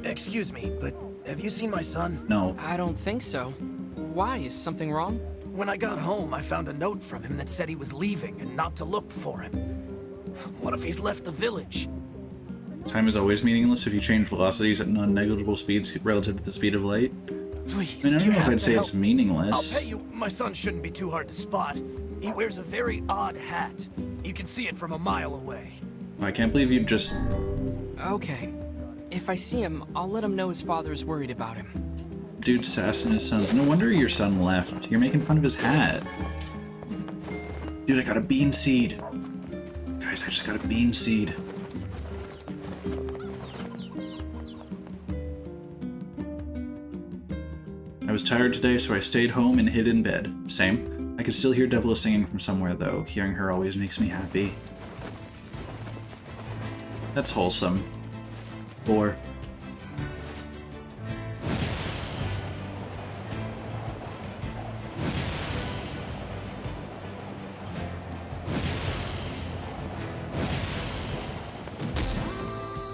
Excuse me, but have you seen my son? No. I don't think so. Why? Is something wrong? When I got home, I found a note from him that said he was leaving and not to look for him. What if he's left the village? Time is always meaningless if you change velocities at non-negligible speeds relative to the speed of light. Please, I mean, I don't you know if have I'd to say help. it's meaningless. I'll pay you. My son shouldn't be too hard to spot. He wears a very odd hat. You can see it from a mile away. I can't believe you just... Okay. If I see him, I'll let him know his father's worried about him. Dude sassing his sons. No wonder your son left. You're making fun of his hat. Dude, I got a bean seed. Guys, I just got a bean seed. I was tired today, so I stayed home and hid in bed. Same. I could still hear Devila singing from somewhere, though. Hearing her always makes me happy. That's wholesome. 4.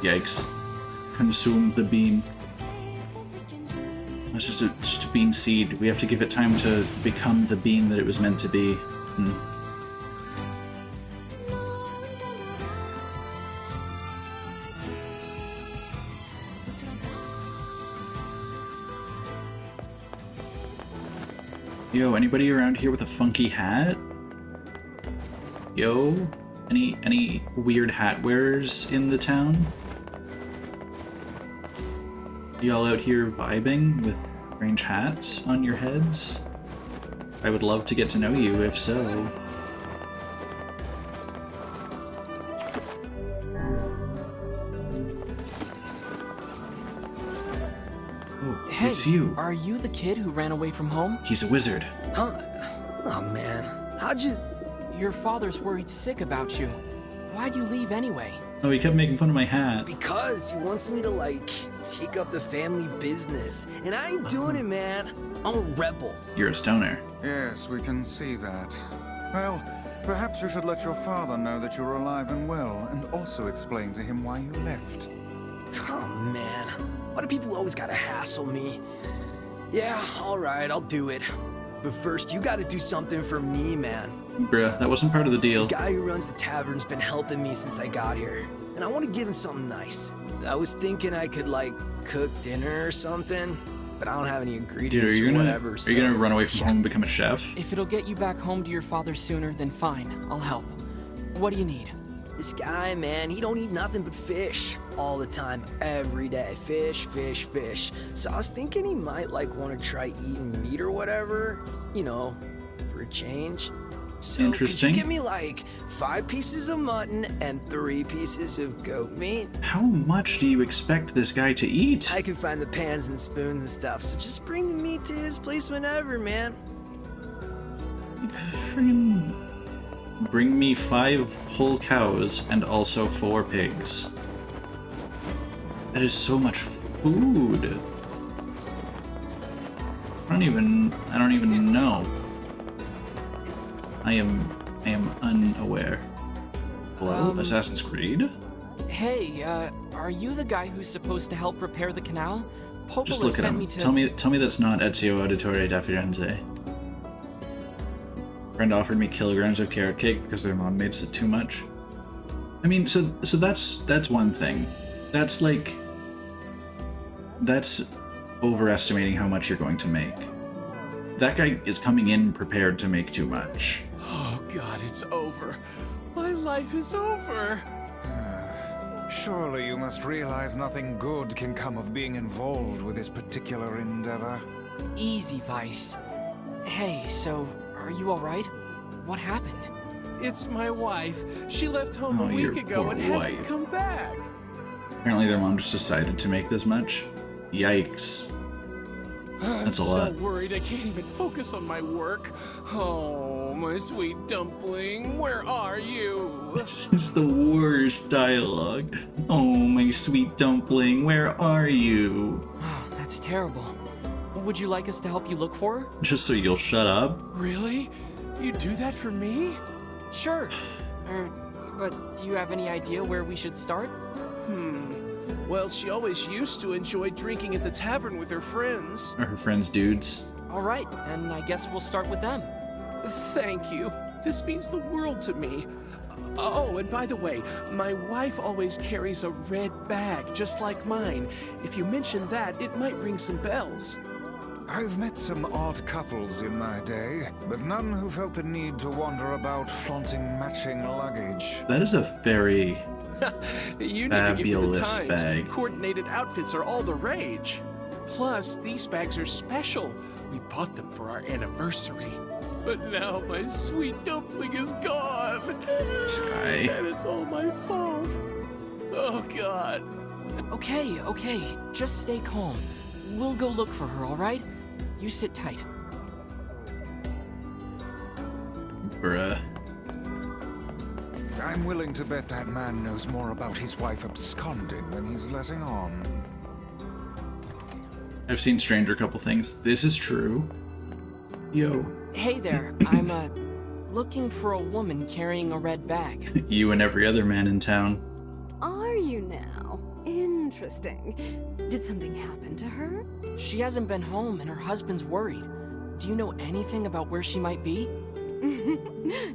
Yikes. Consume the bean. That's just a bean seed. We have to give it time to become the bean that it was meant to be. Yo, anybody around here with a funky hat? Yo, any weird hat wearers in the town? Y'all out here vibing with strange hats on your heads? I would love to get to know you, if so. Oh, Hey, it's you. Are you the kid who ran away from home? He's a wizard. Huh? Oh man, how'd you... Your father's worried sick about you. Why'd you leave anyway? Oh, he kept making fun of my hat. Because he wants me to, like, take up the family business. And I ain't doing it, man. I'm a rebel. You're a stoner. Yes, we can see that. Well, perhaps you should let your father know that you're alive and well, and also explain to him why you left. Oh, man. Why do people always gotta hassle me? Yeah, alright, I'll do it. But first, you gotta do something for me, man. Bruh, that wasn't part of the deal. The guy who runs the tavern's been helping me since I got here. And I want to give him something nice. I was thinking I could, like, cook dinner or something. But I don't have any ingredients Dude, or whatever, are you gonna run away from home and become a chef? If it'll get you back home to your father sooner, then fine. I'll help. What do you need? This guy, man, he don't eat nothing but fish. All the time, every day. Fish, fish, fish. So I was thinking he might, like, want to try eating meat or whatever. You know, for a change. So interesting. Could you give me, like, 5 pieces of mutton and 3 pieces of goat meat? How much do you expect this guy to eat? I can find the pans and spoons and stuff, so just bring the meat to his place whenever, man. Friggin' bring me 5 whole cows and also 4 pigs. That is so much food. I don't even know. I am unaware. Hello, Assassin's Creed? Hey, are you the guy who's supposed to help repair the canal? Popola Just look at sent him. me to... Tell me that's not Ezio Auditore da Firenze. Friend offered me kilograms of carrot cake because their mom made it too much. I mean, so that's one thing. That's overestimating how much you're going to make. that guy is coming in prepared to make too much. Oh God, it's over. My life is over. Surely you must realize nothing good can come of being involved with this particular endeavor. Easy, Vice. Hey, so, are you alright? What happened? It's my wife. She left home a your week ago poor and hasn't wife. come back. Apparently their mom just decided to make this much. Yikes. That's a I'm lot. so worried I can't even focus on my work. Oh, my sweet dumpling, where are you? This is the worst dialogue. Oh, my sweet dumpling, where are you? Oh, that's terrible. Would you like us to help you look for her? Just so you'll shut up? Really? You do that for me? Sure. But do you have any idea where we should start? Well, she always used to enjoy drinking at the tavern with her friends. Are her friends dudes? Alright, then I guess we'll start with them. Thank you. This means the world to me. Oh, and by the way, my wife always carries a red bag, just like mine. If you mention that, it might ring some bells. I've met some odd couples in my day, but none who felt the need to wander about flaunting matching luggage. That is a very You need to give me the fabulous times. bag. Coordinated outfits are all the rage. Plus, these bags are special. We bought them for our anniversary. But now my sweet dumpling is gone. This guy. And it's all my fault. Oh, God. Okay. Just stay calm. We'll go look for her, alright? You sit tight. Bruh. I'm willing to bet that man knows more about his wife absconding than he's letting on. I've seen Stranger Couple things. This is true. Yo. Hey there, I'm, looking for a woman carrying a red bag. You and every other man in town. Are you now? Interesting. Did something happen to her? She hasn't been home and her husband's worried. Do you know anything about where she might be?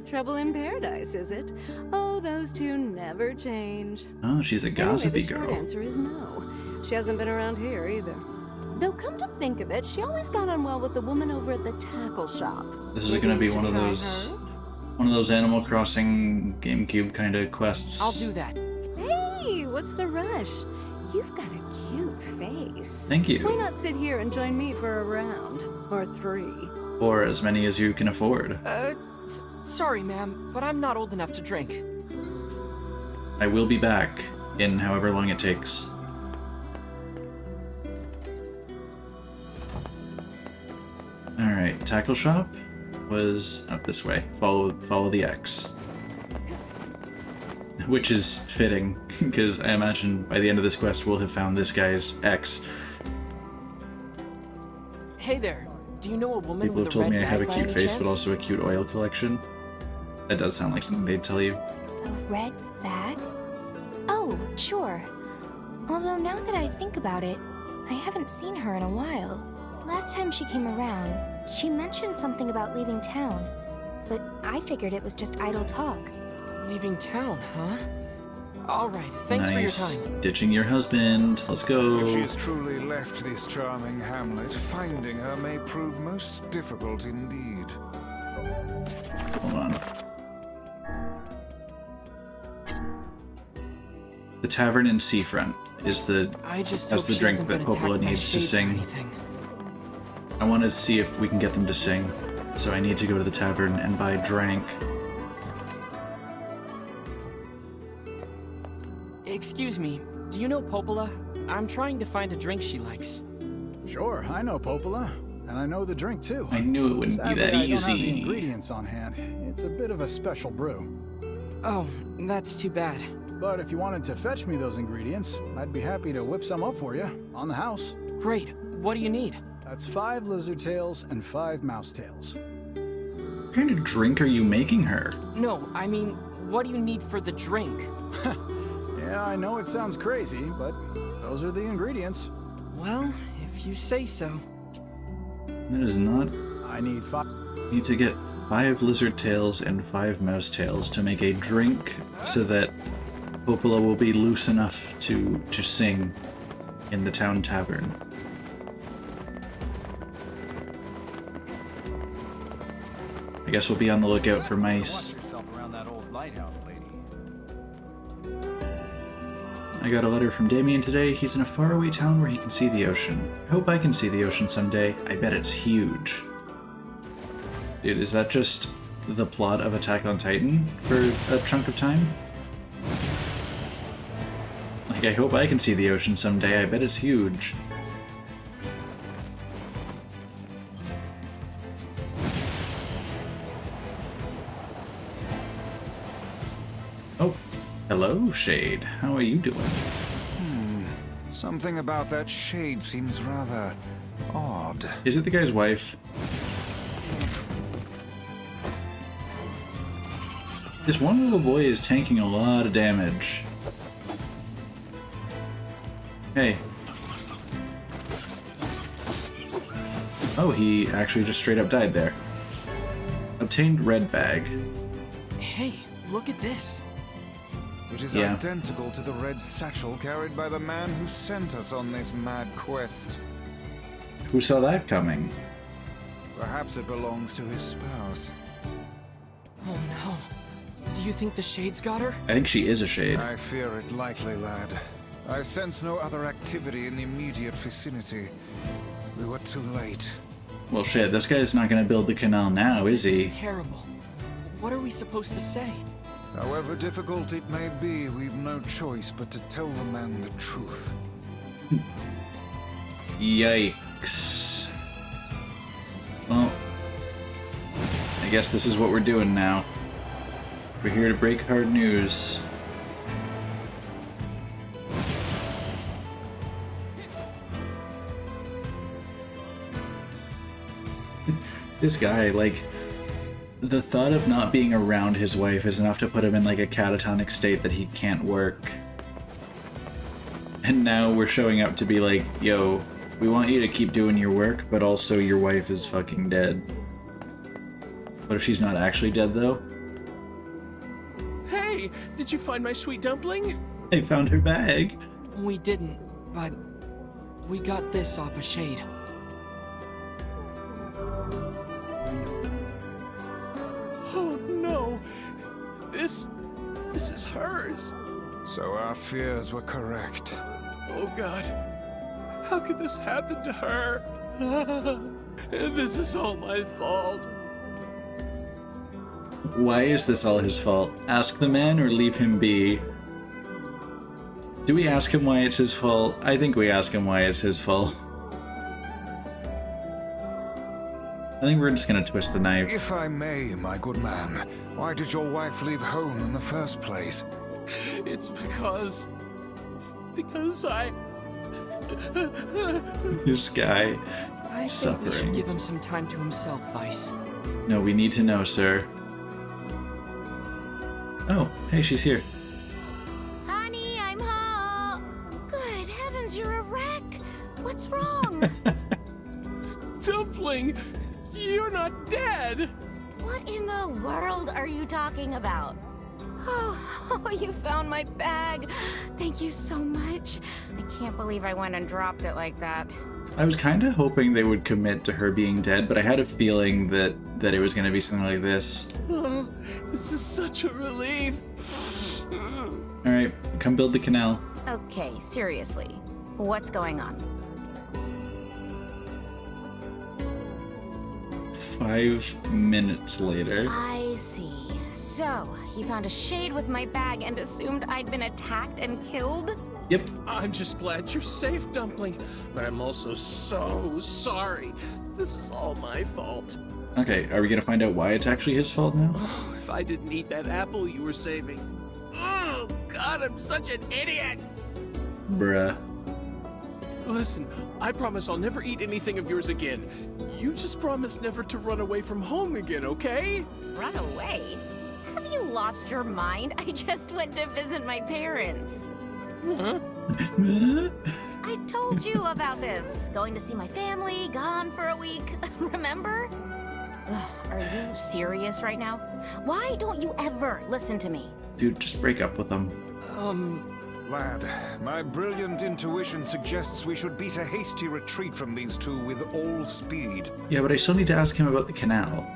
Trouble in paradise, is it? Oh, those two never change. Oh, she's a gossipy Anyway, the short girl. answer is no. She hasn't been around here either. Though come to think of it, she always got on well with the woman over at the tackle shop. This is Maybe gonna you be should one of try those her? Animal Crossing GameCube kind of quests. I'll do that. Hey, what's the rush? You've got a cute face. Thank Why you. not sit here and join me for a round? Or 3? Or as many as you can afford. Sorry, ma'am, but I'm not old enough to drink. I will be back in however long it takes. Alright, tackle shop was up this way. Follow the X. Which is fitting, because I imagine by the end of this quest we'll have found this guy's X. Hey there, do you know a woman People with have a told red me I have a bag by cute any face, but chance? also a cute oil collection. That does sound like something they'd tell you. A red bag? Oh, sure. Although now that I think about it, I haven't seen her in a while. Last time she came around, she mentioned something about leaving town, but I figured it was just idle talk. Leaving town, huh? Alright, thanks for your Nice. time. Ditching your husband. Let's go. If she has truly left this charming hamlet, finding her may prove most difficult indeed. Hold on. The Tavern in Seafront is I just that's hope the she drink hasn't that been Popola attacked by needs to shades or sing. anything. I want to see if we can get them to sing. So I need to go to the tavern and buy a drink. Excuse me, do you know Popola? I'm trying to find a drink she likes. Sure, I know Popola, and I know the drink too. I knew it wouldn't Sadly, be that I don't have the easy. ingredients on hand. It's a bit of a special brew. Oh, that's too bad. But if you wanted to fetch me those ingredients, I'd be happy to whip some up for you, on the house. Great, what do you need? That's 5 lizard tails and 5 mouse tails. What kind of drink are you making her? No, I mean, what do you need for the drink? Yeah, I know it sounds crazy, but those are the ingredients. Well, if you say so. That is not... I need 5... You need to get 5 lizard tails and 5 mouse tails to make a drink so that Popola will be loose enough to sing in the town tavern. I guess we'll be on the lookout for mice. Watch yourself around that old lighthouse, lady. I got a letter from Damien today. He's in a faraway town where he can see the ocean. I hope I can see the ocean someday. I bet it's huge. Dude, is that just the plot of Attack on Titan for a chunk of time? Like, I hope I can see the ocean someday. I bet it's huge. Oh, hello, Shade. How are you doing? Something about that shade seems rather odd. Is it the guy's wife? This one little boy is tanking a lot of damage. Hey. Oh, he actually just straight up died there. Obtained red bag. Hey, look at this. It is identical to the red satchel carried by the man who sent us on this mad quest. Who saw that coming? Perhaps it belongs to his spouse. Oh no. Do you think the Shade's got her? I think she is a Shade. I fear it likely, lad. I sense no other activity in the immediate vicinity. We were too late. Well, shit, this guy's not gonna build the canal now, is he? This is terrible. What are we supposed to say? However difficult it may be, we've no choice but to tell the man the truth. Yikes. Well, I guess this is what we're doing now. We're here to break hard news. This guy, like, the thought of not being around his wife is enough to put him in, like, a catatonic state that he can't work. And now we're showing up to be like, yo, we want you to keep doing your work, but also your wife is fucking dead. What if she's not actually dead, though? Hey, did you find my sweet dumpling? I found her bag. We didn't, but we got this off a Shade. Oh no, this is hers. So our fears were correct. Oh God, how could this happen to her? This is all my fault. Why is this all his fault? Ask the man or leave him be? Do we ask him why it's his fault? I think we ask him why it's his fault. I think we're just gonna twist the knife. If I may, my good man, why did your wife leave home in the first place? It's because I... This guy I think we should give him some time to himself, Vice. No, we need to know, sir. Oh, hey, she's here. Honey, I'm home. Good heavens, you're a wreck. What's wrong? Dumpling, you're not dead. What in the world are you talking about? Oh, you found my bag. Thank you so much. I can't believe I went and dropped it like that. I was kind of hoping they would commit to her being dead, but I had a feeling that it was going to be something like this. Oh, this is such a relief. Alright, come build the canal. Okay, seriously. What's going on? 5 minutes later. I see. So, you found a Shade with my bag and assumed I'd been attacked and killed? Yep. I'm just glad you're safe, Dumpling, but I'm also so sorry. This is all my fault. Okay, are we gonna find out why it's actually his fault now? Oh, if I didn't eat that apple you were saving. Oh, God, I'm such an idiot! Bruh. Listen, I promise I'll never eat anything of yours again. You just promise never to run away from home again, okay? Run away? Have you lost your mind? I just went to visit my parents. Huh? I told you about this. Going to see my family, gone for a week. Remember? Ugh, are you serious right now? Why don't you ever listen to me? Dude, just break up with him. Lad, my brilliant intuition suggests we should beat a hasty retreat from these two with all speed. Yeah, but I still need to ask him about the canal.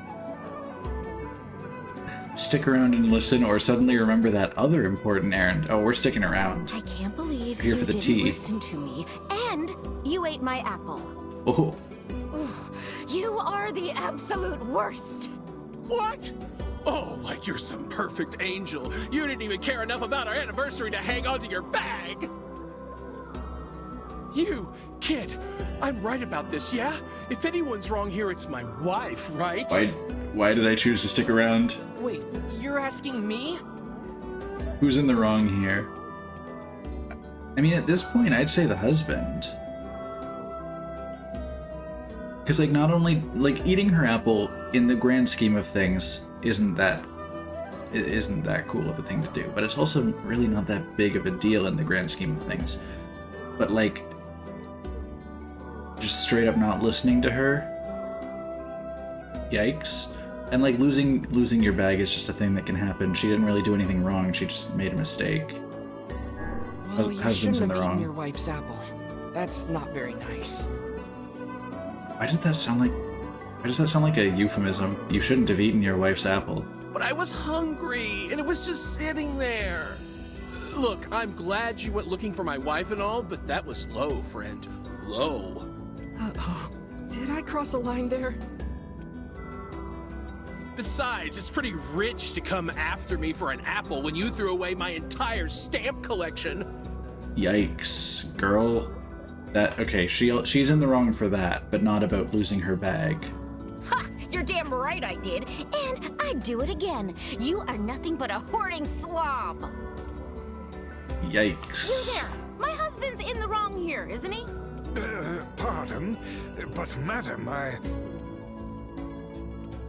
stick around and listen, or suddenly remember that other important errand. Oh, we're sticking around. I can't believe Here you for the didn't tea. listen to me. And you ate my apple. Oh, You are the absolute worst. What? Oh, like you're some perfect angel. You didn't even care enough about our anniversary to hang on to your bag. You, kid, I'm right about this, yeah? If anyone's wrong here, it's my wife, right? why did I choose to stick around? Wait, you're asking me? Who's in the wrong here? I mean, at this point, I'd say the husband. Because, like, not only, like, eating her apple in the grand scheme of things isn't that cool of a thing to do, but it's also really not that big of a deal in the grand scheme of things. But, like, just straight up not listening to her, yikes. And, like, losing your bag is just a thing that can happen. She didn't really do anything wrong, she just made a mistake. Well, you Husband's shouldn't in have the eaten wrong. your wife's apple. That's not very nice. Why does that sound like a euphemism? You shouldn't have eaten your wife's apple. But I was hungry, and it was just sitting there. Look, I'm glad you went looking for my wife and all, but that was low, friend. Low. Uh-oh. Did I cross a line there? Besides, it's pretty rich to come after me for an apple when you threw away my entire stamp collection. Yikes, girl. Okay, she's in the wrong for that, but not about losing her bag. Ha! You're damn right I did. And I'd do it again. You are nothing but a hoarding slob. Yikes. You there! My husband's in the wrong here, isn't he? Pardon, but madam,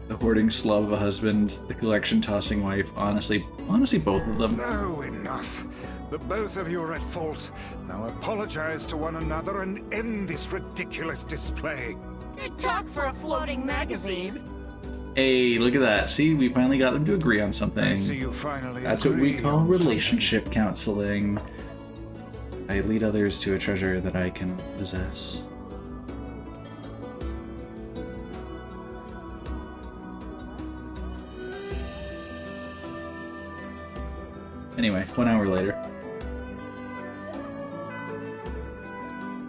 The hoarding slob of a husband, the collection-tossing wife, honestly, both of them. No, enough. The both of you are at fault. Now apologize to one another and end this ridiculous display. Good talk for a floating magazine. Hey, look at that. See, we finally got them to agree on something. I see you finally That's what we agree call on relationship counseling. I lead others to a treasure that I can possess. Anyway, 1 hour later.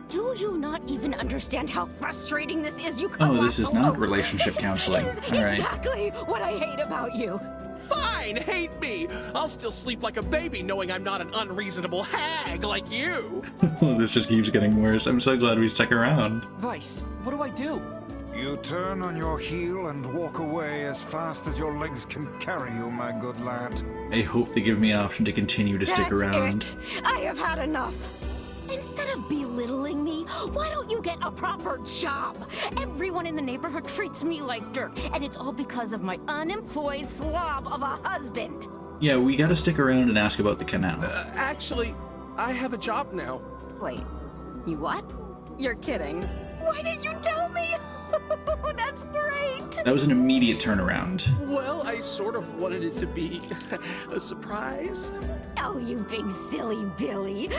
Do you not even understand how frustrating this is? You come Oh, this is not alone. relationship This counseling. is All right. exactly what I hate about you. Fine, hate me. I'll still sleep like a baby knowing I'm not an unreasonable hag like you. This just keeps getting worse. I'm so glad we stuck around. Vice, what do I do? You turn on your heel and walk away as fast as your legs can carry you, my good lad. I hope they give me an option to continue to stick around. It. I have had enough. Instead of belittling me, why don't you get a proper job? Everyone in the neighborhood treats me like dirt, and it's all because of my unemployed slob of a husband. Yeah, we gotta stick around and ask about the canal. Actually, I have a job now. Wait, you what? You're kidding. Why didn't you tell me? That's great. That was an immediate turnaround. Well, I sort of wanted it to be a surprise. Oh, you big silly Billy.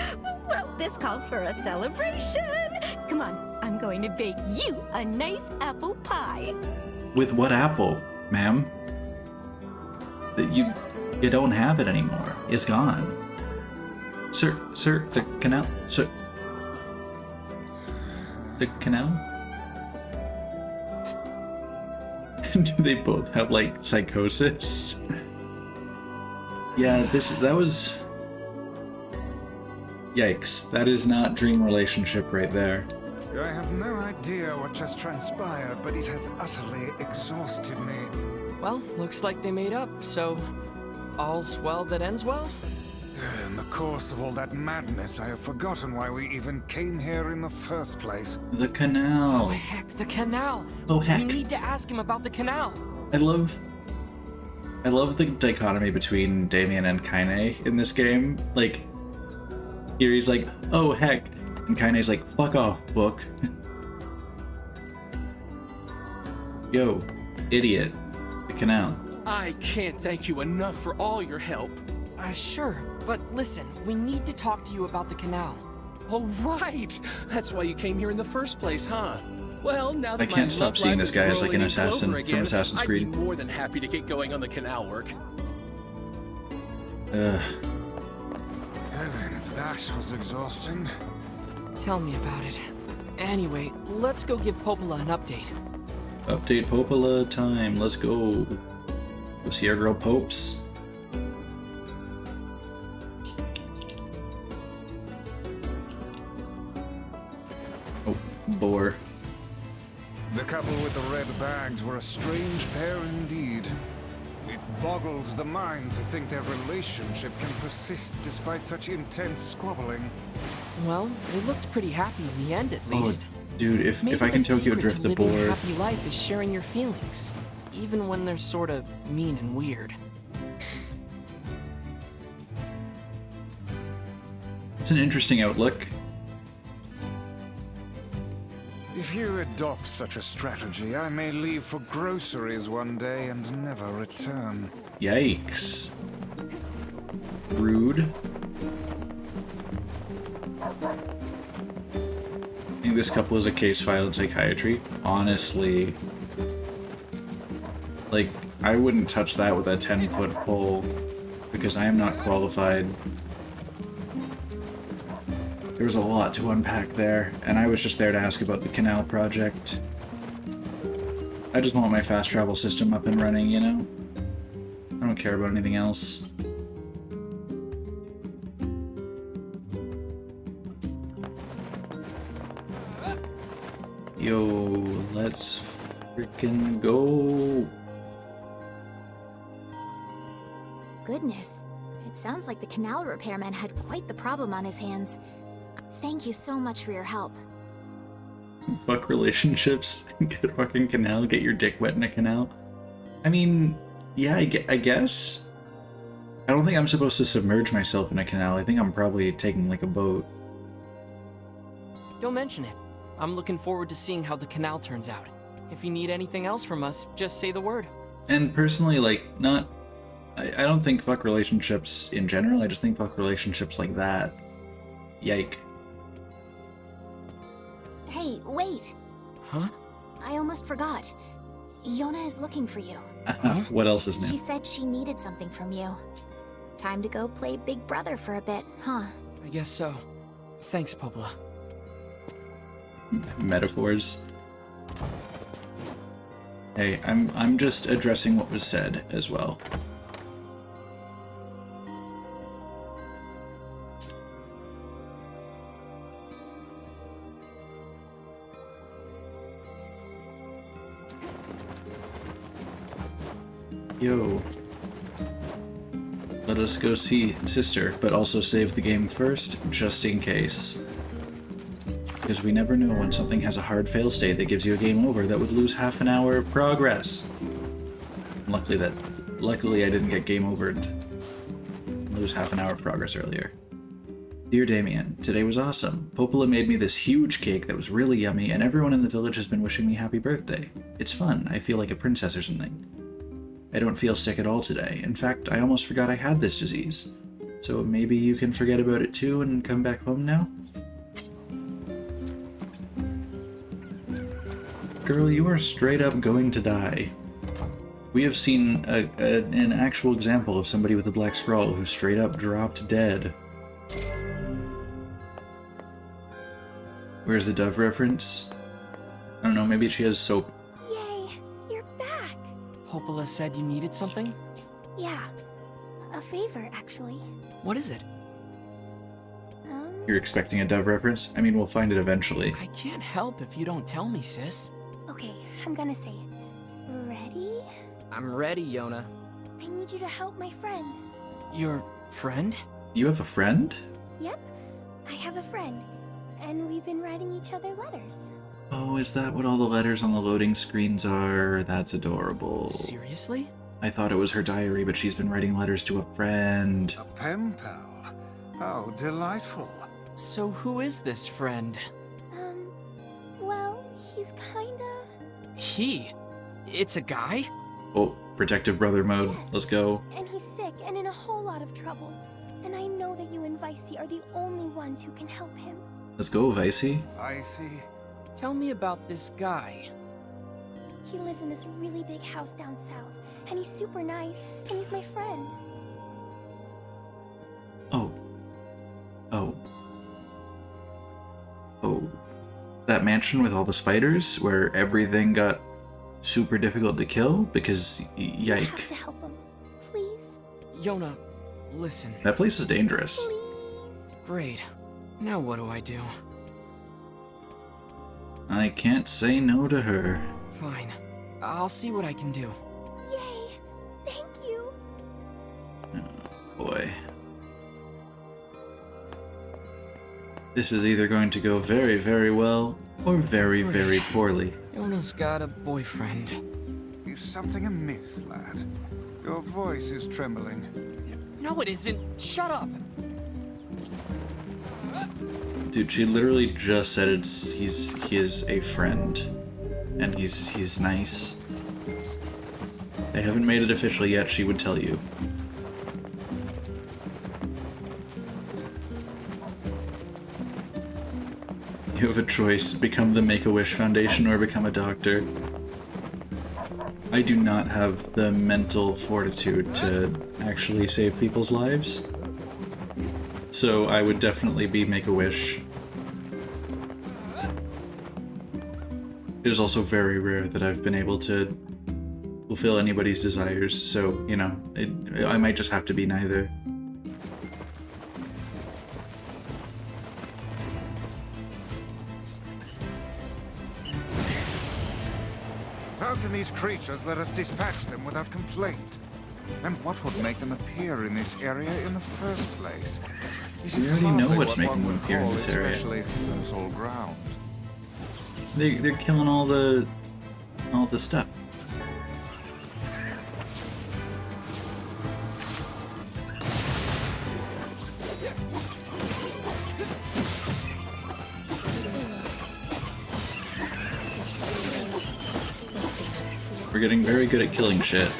Well, this calls for a celebration. Come on, I'm going to bake you a nice apple pie. With what apple, ma'am? You don't have it anymore. It's gone. Sir, the canal, sir. The canal? Do they both have, like, psychosis? Yeah, that was... Yikes. That is not dream relationship right there. I have no idea what just transpired, but it has utterly exhausted me. Well, looks like they made up, so all's well that ends well? In the course of all that madness, I have forgotten why we even came here in the first place. The canal. Oh, heck, the canal. Oh, heck. We need to ask him about the canal. I love the dichotomy between Damien and Kaine in this game. Like, here he's like, oh heck, and Kaine's like, fuck off, book. Yo, idiot, the canal. I can't thank you enough for all your help. Sure, but listen, we need to talk to you about the canal. All right, that's why you came here in the first place, huh? Well, now that I can't my stop love seeing life this is guy as like an rolling in assassin clover from again, Assassin's Creed. I'd be more than happy to get going on the canal work. Heavens, that was exhausting. Tell me about it. Anyway, let's go give Popola an update. Update Popola time. Let's go. Go see our girl Popes. Oh, boar. The couple with the red bags were a strange pair indeed. It boggles the mind to think their relationship can persist despite such intense squabbling. Well, they looked pretty happy in the end, at least. Oh, dude, if Maybe I can the Tokyo secret drift to the living a boar... happy life is sharing your feelings, even when they're sort of mean and weird. It's an interesting outlook. If you adopt such a strategy, I may leave for groceries one day and never return. Yikes. Rude. I think this couple is a case file in psychiatry. Honestly. Like, I wouldn't touch that with a 10-foot pole, because I am not qualified. There was a lot to unpack there, and I was just there to ask about the canal project. I just want my fast travel system up and running, you know? I don't care about anything else. Yo, let's freaking go. Goodness. It sounds like the canal repairman had quite the problem on his hands. Thank you so much for your help. Fuck relationships. Get a fucking canal. Get your dick wet in a canal. I mean, yeah, I guess. I don't think I'm supposed to submerge myself in a canal. I think I'm probably taking like a boat. Don't mention it. I'm looking forward to seeing how the canal turns out. If you need anything else from us, just say the word. And personally, like, not... I don't think fuck relationships in general. I just think fuck relationships like that. Yike. Hey, wait! Huh? I almost forgot. Yona is looking for you. What else is She new? said she needed something from you. Time to go play Big Brother for a bit, huh? I guess so. Thanks, Popola. Metaphors. Hey, I'm just addressing what was said as well. Yo. Let us go see Sister, but also save the game first, just in case. Because we never know when something has a hard fail state that gives you a game over that would lose half an hour of progress. Luckily I didn't get game overed and lose half an hour of progress earlier. Dear Damien, today was awesome. Popola made me this huge cake that was really yummy, and everyone in the village has been wishing me happy birthday. It's fun. I feel like a princess or something. I don't feel sick at all today. In fact, I almost forgot I had this disease. So maybe you can forget about it too and come back home now? Girl, you are straight up going to die. We have seen an actual example of somebody with a black scroll who straight up dropped dead. Where's the Dove reference? I don't know, maybe she has soap. Yay, you're back. Popola said you needed something? Yeah, a favor, actually. What is it? You're expecting a Dove reference? I mean, we'll find it eventually. I can't help if you don't tell me, sis. Okay, I'm gonna say it. Ready? I'm ready, Yona. I need you to help my friend. Your friend? You have a friend? Yep, I have a friend. And we've been writing each other letters. Oh, is that what all the letters on the loading screens are? That's adorable. Seriously? I thought it was her diary, but she's been writing letters to a friend. A pen pal? How delightful. So who is this friend? Well, he's kinda... He? It's a guy? Oh, protective brother mode. Yes. Let's go. And he's sick and in a whole lot of trouble. And I know that you and Vicey are the only ones who can help him. Let's go, Vicey. Vicey? Tell me about this guy. He lives in this really big house down south, and he's super nice, and he's my friend. Oh. Oh. Oh. That mansion with all the spiders, where everything got super difficult to kill because You have yike. to help him, please. Yona, listen. That place is dangerous. Great. Now what do I do? I can't say no to her. Fine. I'll see what I can do. Yay! Thank you. Oh, boy. This is either going to go very, very well, or very, Great. very poorly. Yona's got a boyfriend. Is something amiss, lad? Your voice is trembling. No, it isn't. Shut up. Dude, she literally just said he is a friend, and he's nice. They haven't made it official yet. She would tell you. You have a choice: become the Make-A-Wish Foundation or become a doctor. I do not have the mental fortitude to actually save people's lives. So I would definitely be Make-A-Wish. It is also very rare that I've been able to fulfill anybody's desires, so, you know, I might just have to be neither. How can these creatures let us dispatch them without complaint? And what would make them appear in this area in the first place? It is We already know hardly what's what making one them would appear in call this area. especially fertile ground. They're killing all the stuff. We're getting very good at killing shit.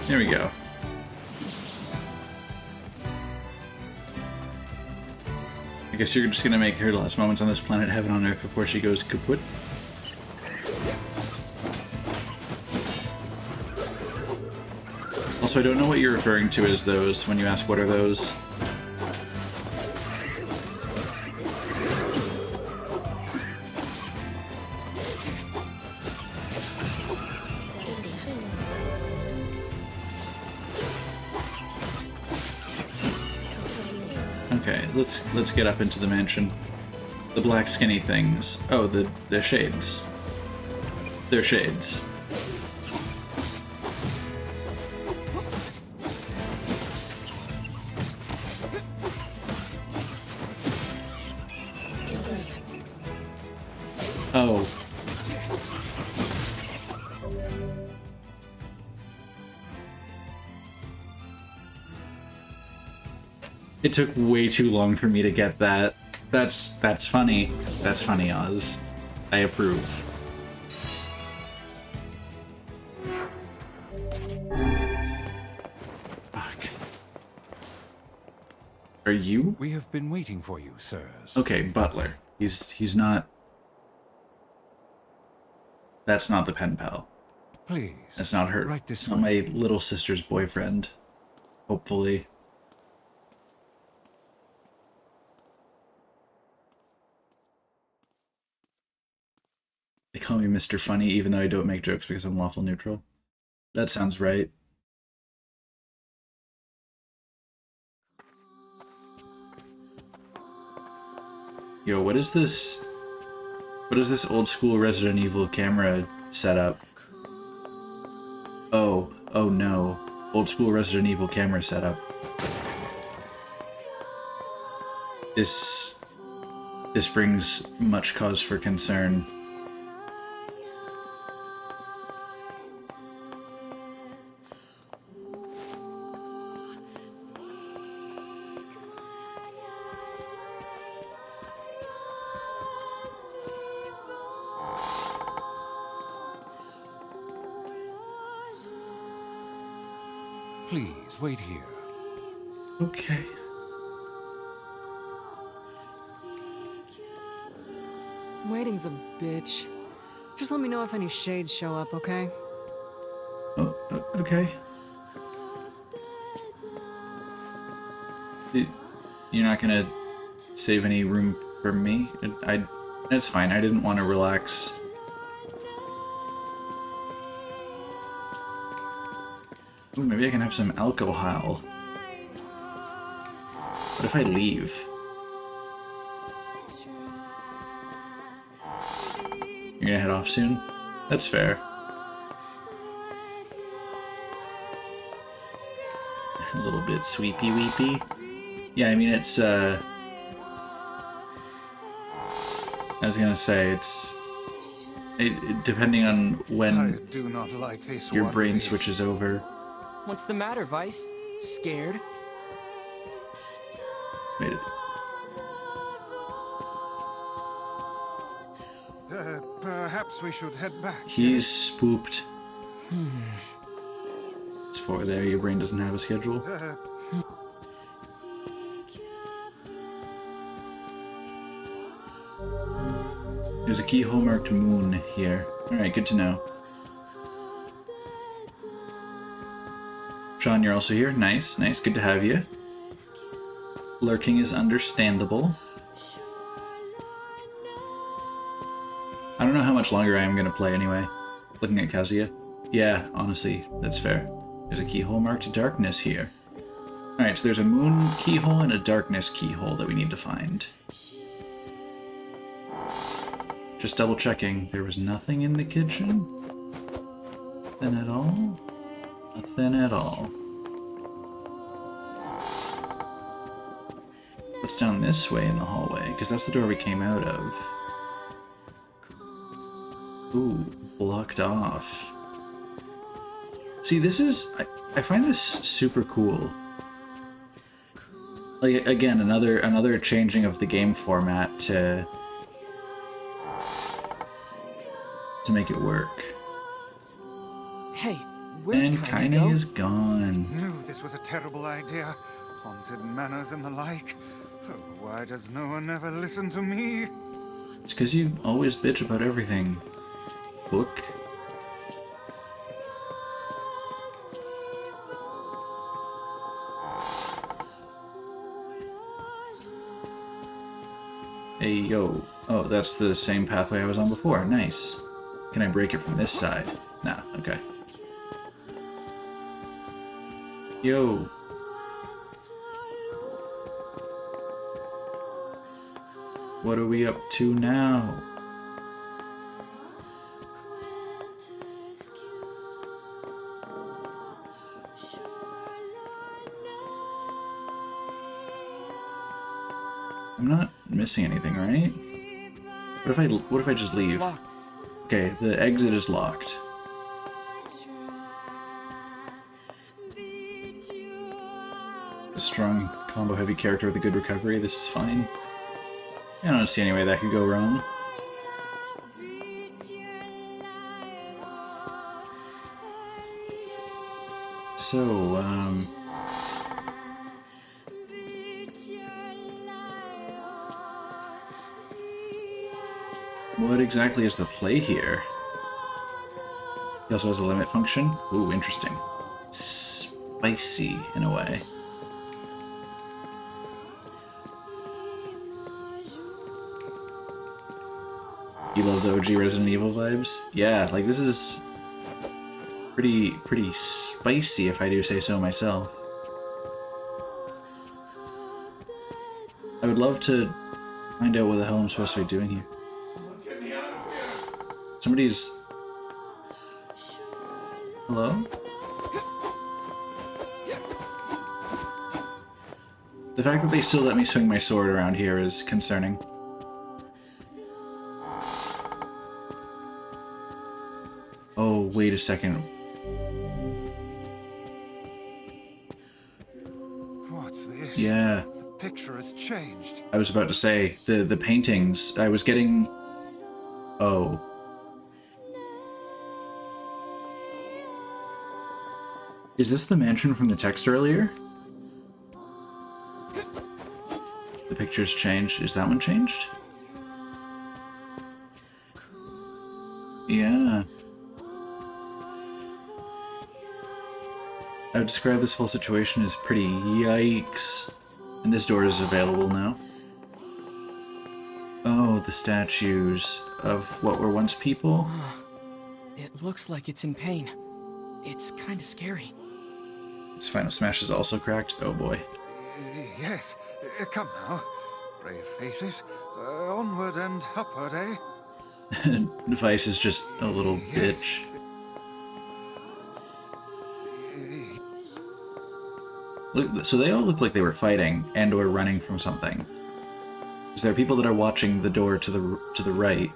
There we go. I guess you're just gonna make her last moments on this planet heaven on earth before she goes kaput. Also, I don't know what you're referring to as those when you ask what are those. Okay, let's get up into the mansion. The black skinny things. Oh, the shades. They're shades. Oh. It took way too long for me to get that. That's funny. That's funny, Oz. I approve. Fuck. Are you? We have been waiting for you, sirs. Okay, Butler. He's not. That's not the pen pal. Please. That's not her. Right this It's not my little sister's boyfriend. Hopefully. They call me Mr. Funny even though I don't make jokes because I'm lawful neutral. That sounds right. Yo, what is this? What is this old school Resident Evil camera setup? Oh no. Old school Resident Evil camera setup. This brings much cause for concern. Please, wait here. Okay. Waiting's a bitch. Just let me know if any shades show up, okay? Oh, okay. You're not gonna save any room for me? It's fine. I didn't want to relax. Ooh, maybe I can have some alcohol. What if I leave? You're gonna head off soon? That's fair. A little bit sweepy weepy. Yeah, I mean it's I was gonna say it's depending on when I do not like this your one brain bit. switches over. What's the matter, Vice? Scared? Wait. Perhaps we should head back. He's spooked. It's 4 there, your brain doesn't have a schedule. There's a keyhole marked moon here. Alright, good to know. Sean, you're also here. Nice, nice, good to have you. Lurking is understandable. I don't know how much longer I am going to play anyway. Looking at Kazuya. Yeah, honestly, that's fair. There's a keyhole marked darkness here. Alright, so there's a moon keyhole and a darkness keyhole that we need to find. Just double checking. There was nothing in the kitchen? Nothing at all? Nothing at all. What's down this way in the hallway? Because that's the door we came out of. Ooh, blocked off. See, this is... I find this super cool. Like, again, another changing of the game format to make it work. Hey, where And Kaine Kaine go? is gone. Knew this was a terrible idea. Haunted manors and the like. Oh, why does no one ever listen to me? It's because you always bitch about everything. Book. Hey, yo. Oh, that's the same pathway I was on before. Nice. Can I break it from this side? Nah, okay. Yo. What are we up to now? I'm not missing anything, right? What if I just leave? Okay, the exit is locked. A strong combo heavy character with a good recovery, this is fine. I don't see any way that could go wrong. So, what exactly is the play here? He also has a limit function. Ooh, interesting. Spicy, in a way. You love the OG Resident Evil vibes? Yeah, like this is pretty spicy, if I do say so myself. I would love to find out what the hell I'm supposed to be doing here. Somebody's... Hello? The fact that they still let me swing my sword around here is concerning. Oh, wait a second. What's this? Yeah. The picture has changed. I was about to say, the paintings, I was getting... Oh. Is this the mansion from the text earlier? The picture's changed. Is that one changed? Yeah. I would describe this whole situation as pretty yikes. And this door is available now. Oh, the statues of what were once people? It looks like it's in pain. It's kind of scary. Its final smash is also cracked. Oh boy. Yes, come now. Brave faces. Onward and upward, eh? Device is just a little bitch. Look, so they all look like they were fighting and or running from something. Because there are people that are watching the door to the right,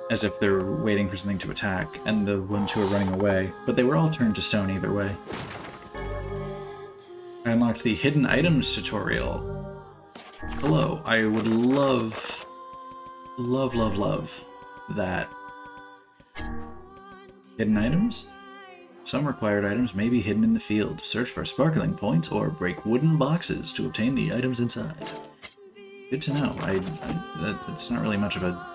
as if they're waiting for something to attack, and the ones who are running away. But they were all turned to stone either way. I unlocked the hidden items tutorial. Hello, I would love that. Hidden items? Some required items may be hidden in the field. Search for sparkling points or break wooden boxes to obtain the items inside. Good to know. That's not really much of a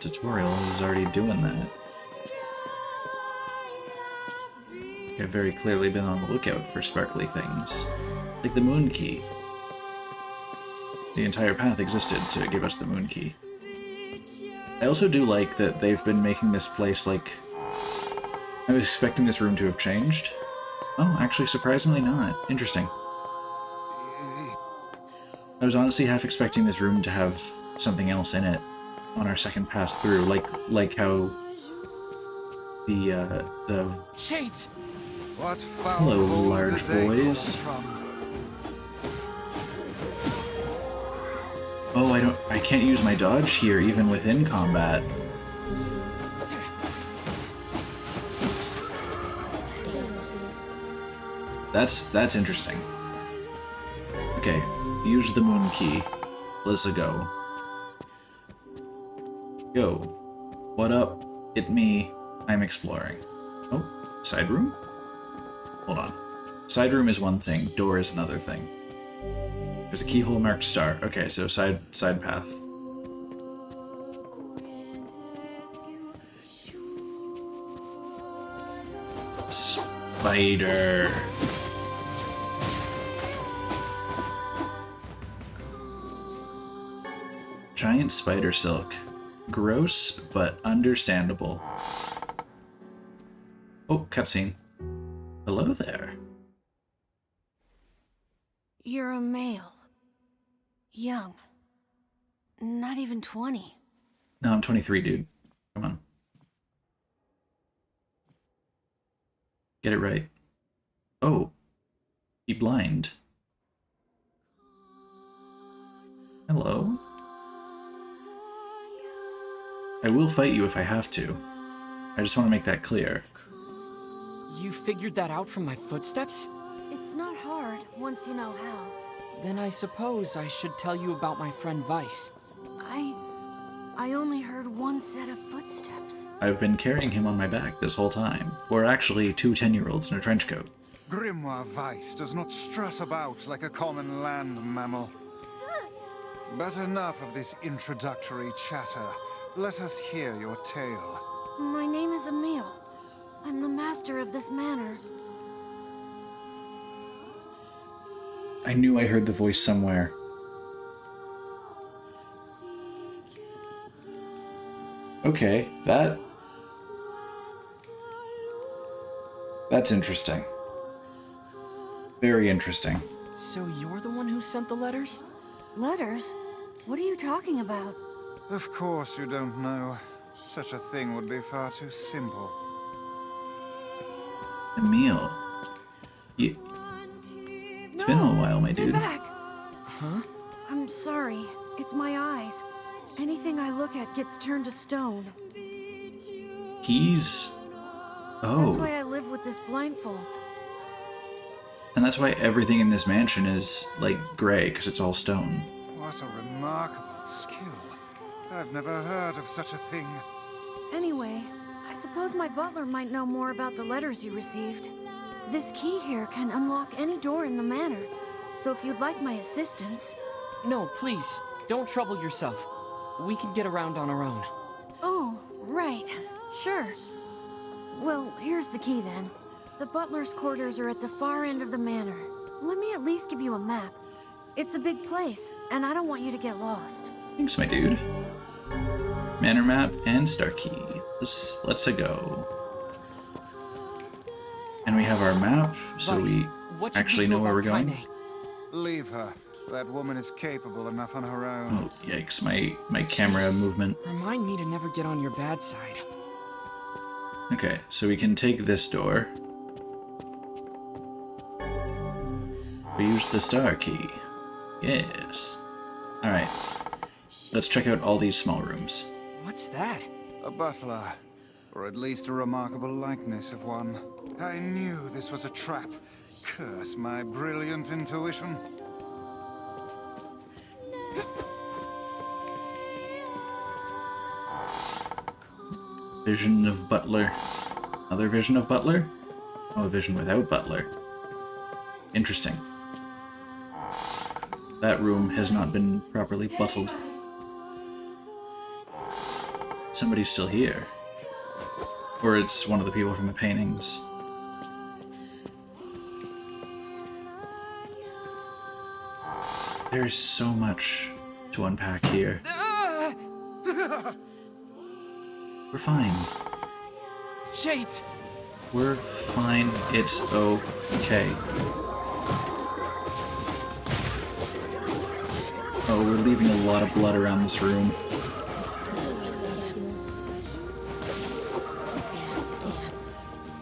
tutorial. I was already doing that. I've very clearly been on the lookout for sparkly things, like the moon key. The entire path existed to give us the moon key. I also do like that they've been making this place like... I was expecting this room to have changed. Oh, actually, surprisingly not. Interesting. I was honestly half expecting this room to have something else in it on our second pass through, like how the Shades. What foul hello, hole large did they boys. come from? Oh, I can't use my dodge here even within combat. That's interesting. Okay, use the moon key. Let's go. Yo, what up? It me. I'm exploring. Oh, side room? Hold on. Side room is one thing, door is another thing. There's a keyhole marked star. Okay, so side path. Spider. Giant spider silk. Gross, but understandable. Oh, cutscene. Hello there. You're a male. Young. Not even 20. No, I'm 23, dude. Come on. Get it right. Oh. Be blind. Hello. I will fight you if I have to. I just want to make that clear. You figured that out from my footsteps? It's not hard once you know how. Then I suppose I should tell you about my friend Vice. I only heard one set of footsteps. I've been carrying him on my back this whole time. Or actually, 2 10-year-olds in a trench coat. Grimoire Weiss does not strut about like a common land mammal. But enough of this introductory chatter. Let us hear your tale. My name is Emil. I'm the master of this manor. I knew I heard the voice somewhere. Okay, that's interesting. Very interesting. So you're the one who sent the letters? Letters? What are you talking about? Of course you don't know. Such a thing would be far too simple. Emil. It's been a while, my dude. Back. Huh? I'm sorry. It's my eyes. Anything I look at gets turned to stone. He's... Oh. That's why I live with this blindfold. And that's why everything in this mansion is, like, gray, because it's all stone. What a remarkable skill. I've never heard of such a thing. Anyway, I suppose my butler might know more about the letters you received. This key here can unlock any door in the manor, so if you'd like my assistance... No, please, don't trouble yourself. We can get around on our own. Oh, right. Sure. Well, here's the key then. The butler's quarters are at the far end of the manor. Let me at least give you a map. It's a big place, and I don't want you to get lost. Thanks, my dude. Manor map and star key. Let's go. And we have our map, so Vice, we actually know where we're going. Kaine? Leave her. That woman is capable enough on her own. Oh, yikes, my camera movement. Remind me to never get on your bad side. Okay, so we can take this door. We use the star key. Yes. Alright. Let's check out all these small rooms. What's that? A butler. Or at least a remarkable likeness of one. I knew this was a trap. Curse my brilliant intuition. Vision of Butler. Another vision of Butler? Oh, a vision without Butler. Interesting. That room has not been properly buttled. Somebody's still here. Or it's one of the people from the paintings. There's so much to unpack here. We're fine. Shades! We're fine. It's okay. Oh, we're leaving a lot of blood around this room.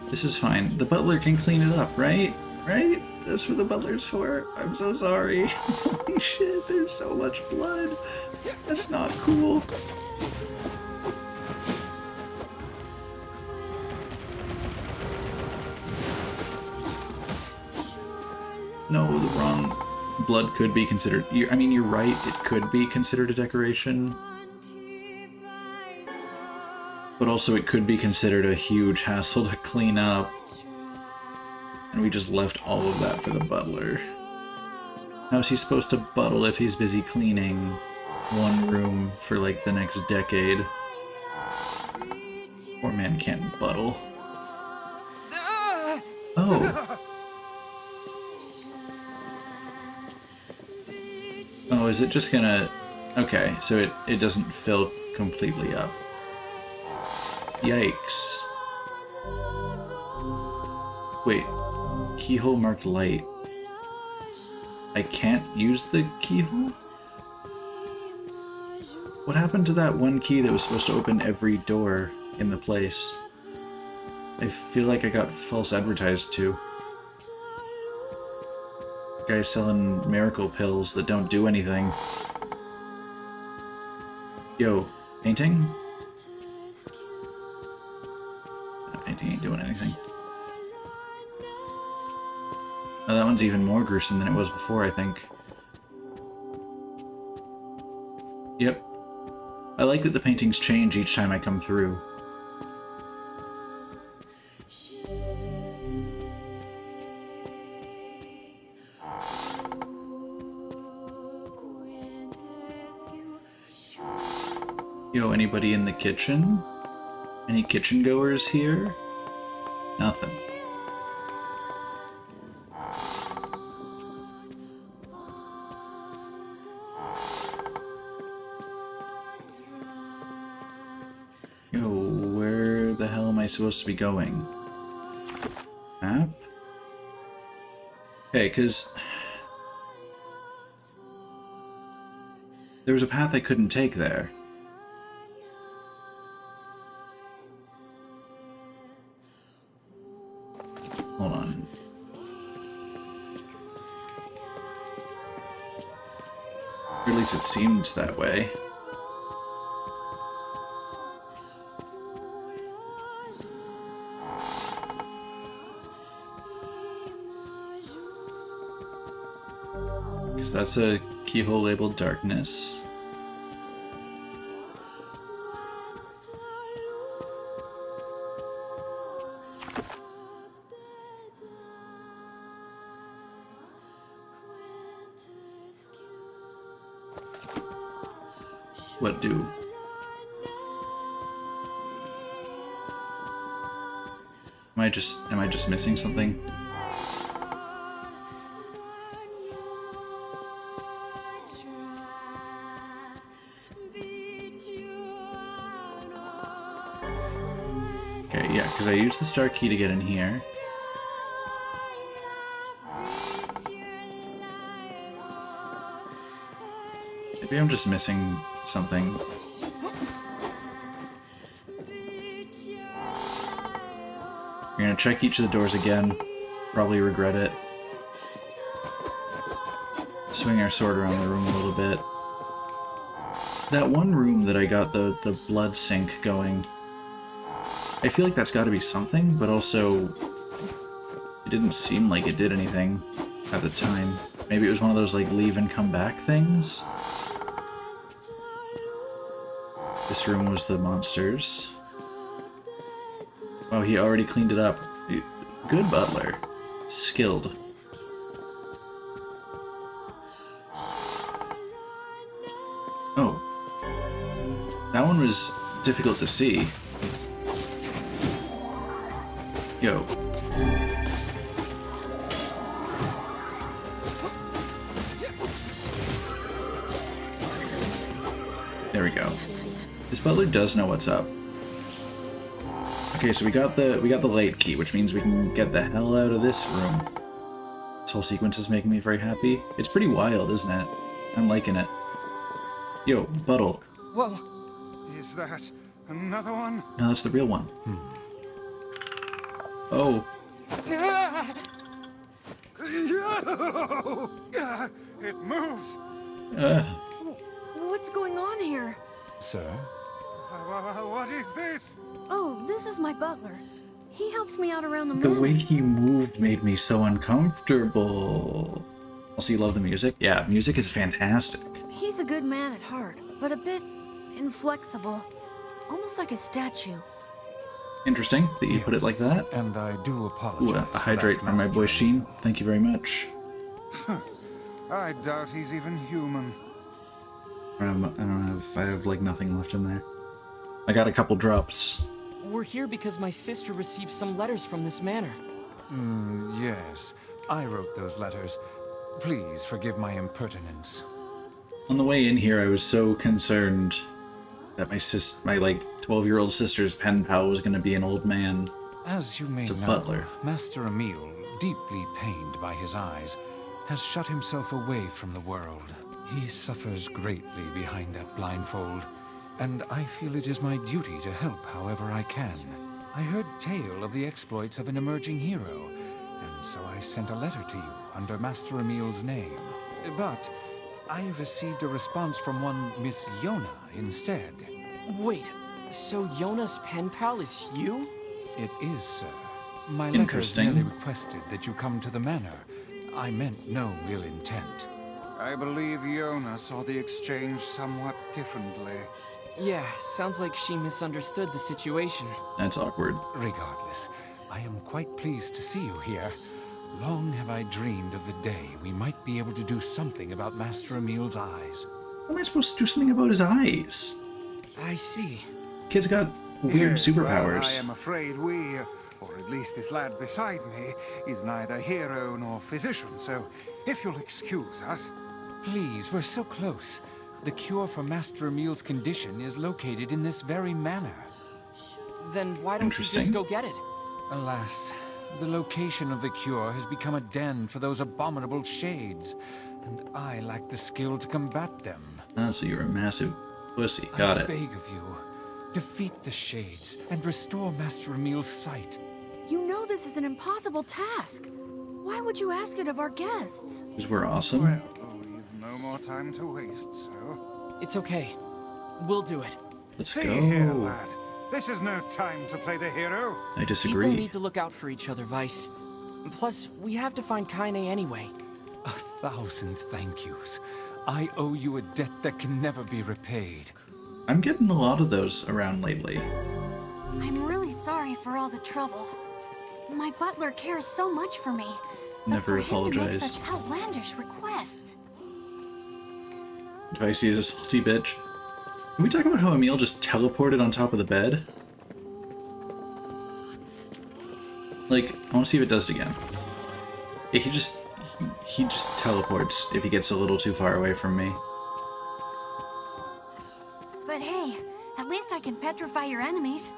This is fine. The butler can clean it up, right? Right? That's what the butler's for. I'm so sorry. Holy shit, there's so much blood. That's not cool. No, the wrong blood could be considered. I mean, you're right, it could be considered a decoration. But also it could be considered a huge hassle to clean up. And we just left all of that for the butler. How's he supposed to buttle if he's busy cleaning one room for like the next decade? Poor man can't buttle. Oh. Oh, is it just gonna... Okay, so it doesn't fill completely up. Yikes. Wait, keyhole marked light. I can't use the keyhole? What happened to that one key that was supposed to open every door in the place? I feel like I got false advertised to. Guys selling miracle pills that don't do anything. Yo, painting? That painting ain't doing anything. Oh, that one's even more gruesome than it was before, I think. Yep. I like that the paintings change each time I come through. Yo, anybody in the kitchen? Any kitchen goers here? Nothing. Yo, where the hell am I supposed to be going? Map? Okay, because there was a path I couldn't take there. Hold on. Or at least it seemed that way. Because that's a keyhole labeled darkness. What do? Am I just missing something? Okay, yeah, because I used the star key to get in here. Maybe I'm just missing something. We're gonna check each of the doors again. Probably regret it. Swing our sword around the room a little bit. That one room that I got the blood sink going, I feel like that's gotta be something, but also it didn't seem like it did anything at the time. Maybe it was one of those like leave and come back things? This room was the monsters. Oh, he already cleaned it up. Good butler. Skilled. Oh. That one was difficult to see. Yo. There we go. This butler does know what's up. Okay, so we got the light key, which means we can get the hell out of this room. This whole sequence is making me very happy. It's pretty wild, isn't it? I'm liking it. Yo, Buttle. Whoa. Is that another one? No, that's the real one. Oh. It moves. What's going on here? Sir? What is this? Oh, this is my butler. He helps me out around the The manor. way he moved made me so uncomfortable. Also, you love the music? Yeah, music is fantastic. He's a good man at heart, but a bit inflexible. Almost like a statue. Interesting that you put it like that. And I do apologize. Ooh, a hydrate from my boy Sheen. Thank you very much. I doubt he's even human. I have like nothing left in there. I got a couple drops. We're here because my sister received some letters from this manor. Yes. I wrote those letters. Please forgive my impertinence. On the way in here, I was so concerned that my like 12-year-old sister's pen pal was going to be an old man. As you may It's a know, butler. Master Emile, deeply pained by his eyes, has shut himself away from the world. He suffers greatly behind that blindfold, and I feel it is my duty to help however I can. I heard tale of the exploits of an emerging hero, and so I sent a letter to you under Master Emile's name. But I received a response from one Miss Yona instead. Wait, so Yona's pen pal is you? It is, sir. My letters Interesting. merely requested that you come to the manor. I meant no ill intent. I believe Yona saw the exchange somewhat differently. Yeah, sounds like she misunderstood the situation. That's awkward. Regardless, I am quite pleased to see you here. Long have I dreamed of the day we might be able to do something about Master Emile's eyes. How am I supposed to do something about his eyes? I see. Kid's got weird Yes, superpowers. well, I am afraid we, or at least this lad beside me, is neither hero nor physician, so if you'll excuse us. Please, we're so close. The cure for Master Emile's condition is located in this very manor. Then why don't you Interesting. just go get it? Alas, the location of the cure has become a den for those abominable shades, and I lack the skill to combat them. Oh, so you're a massive pussy. Got I it. beg of you, defeat the shades and restore Master Emile's sight. You know this is an impossible task. Why would you ask it of our guests? Because we're awesome. Well, we've no more time to waste, so... It's okay. We'll do it. Let's See go. here, lad. This is no time to play the hero. I People disagree. need to look out for each other, Vice. Plus, we have to find Kaine anyway. 1,000 thank yous. I owe you a debt that can never be repaid. I'm getting a lot of those around lately. I'm really sorry for all the trouble. My butler cares so much for me. Never but for him to make apologize. such outlandish requests. If I see as a salty bitch. Can we talk about how Emil just teleported on top of the bed? Like, I want to see if it does it again. Yeah, he just teleports if he gets a little too far away from me. But hey, at least I can petrify your enemies.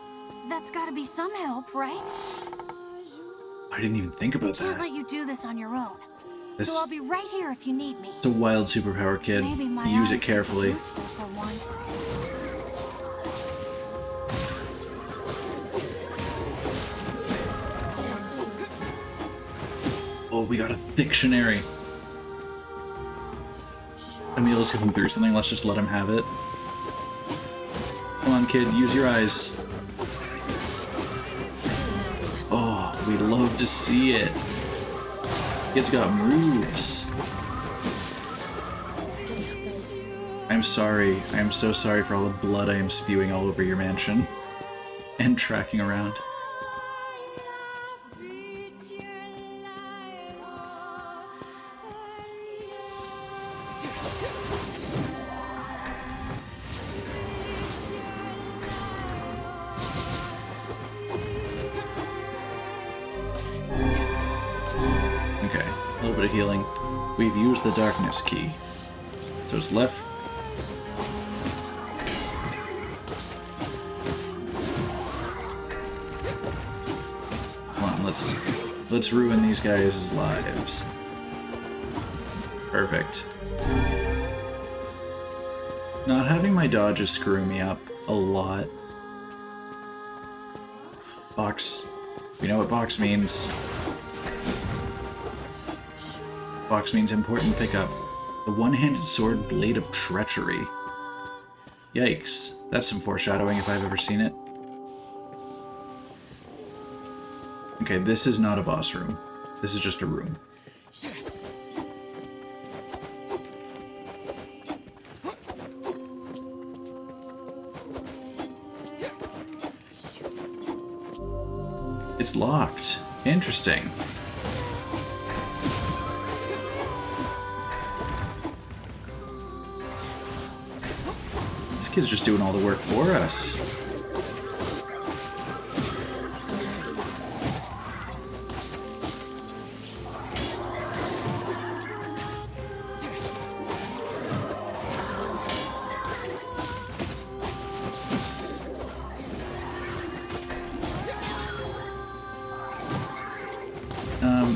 That's gotta be some help, right? I didn't even think about I can't that. let you do this on your own. This, So I'll be right here if you need me. it's a wild superpower, kid. Maybe my Use it eyes will be carefully. useful for once. Oh, we got a dictionary. Emil is going through something. Let's just let him have it. Come on, kid. Use your eyes. Oh, we love to see it. Kid's got moves. I'm sorry. I am so sorry for all the blood I am spewing all over your mansion. And tracking around. Okay, a little bit of healing. We've used the darkness key. So it's left. Come on, let's ruin these guys' lives. Perfect. Not having my dodges screw me up a lot. Box. We know what box means. Box means important pickup. The one-handed sword Blade of Treachery. Yikes. That's some foreshadowing if I've ever seen it. Okay, this is not a boss room. This is just a room. It's locked. Interesting. This kid's just doing all the work for us.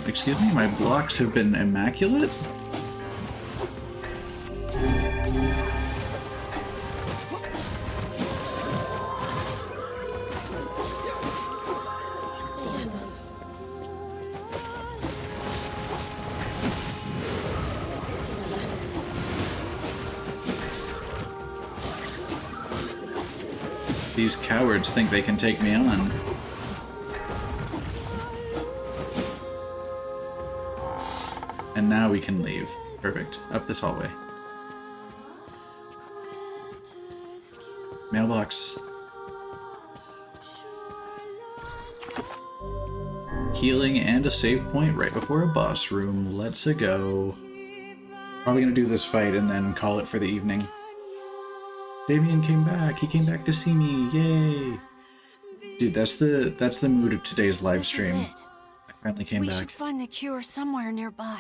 Excuse me, my blocks have been immaculate? These cowards think they can take me on. And now we can leave. Perfect. Up this hallway. Mailbox. Healing and a save point right before a boss room. Let's go. Probably gonna do this fight and then call it for the evening. Damien came back. He came back to see me. Yay! Dude, that's the mood of today's live stream. I finally came back. We should find the cure somewhere nearby.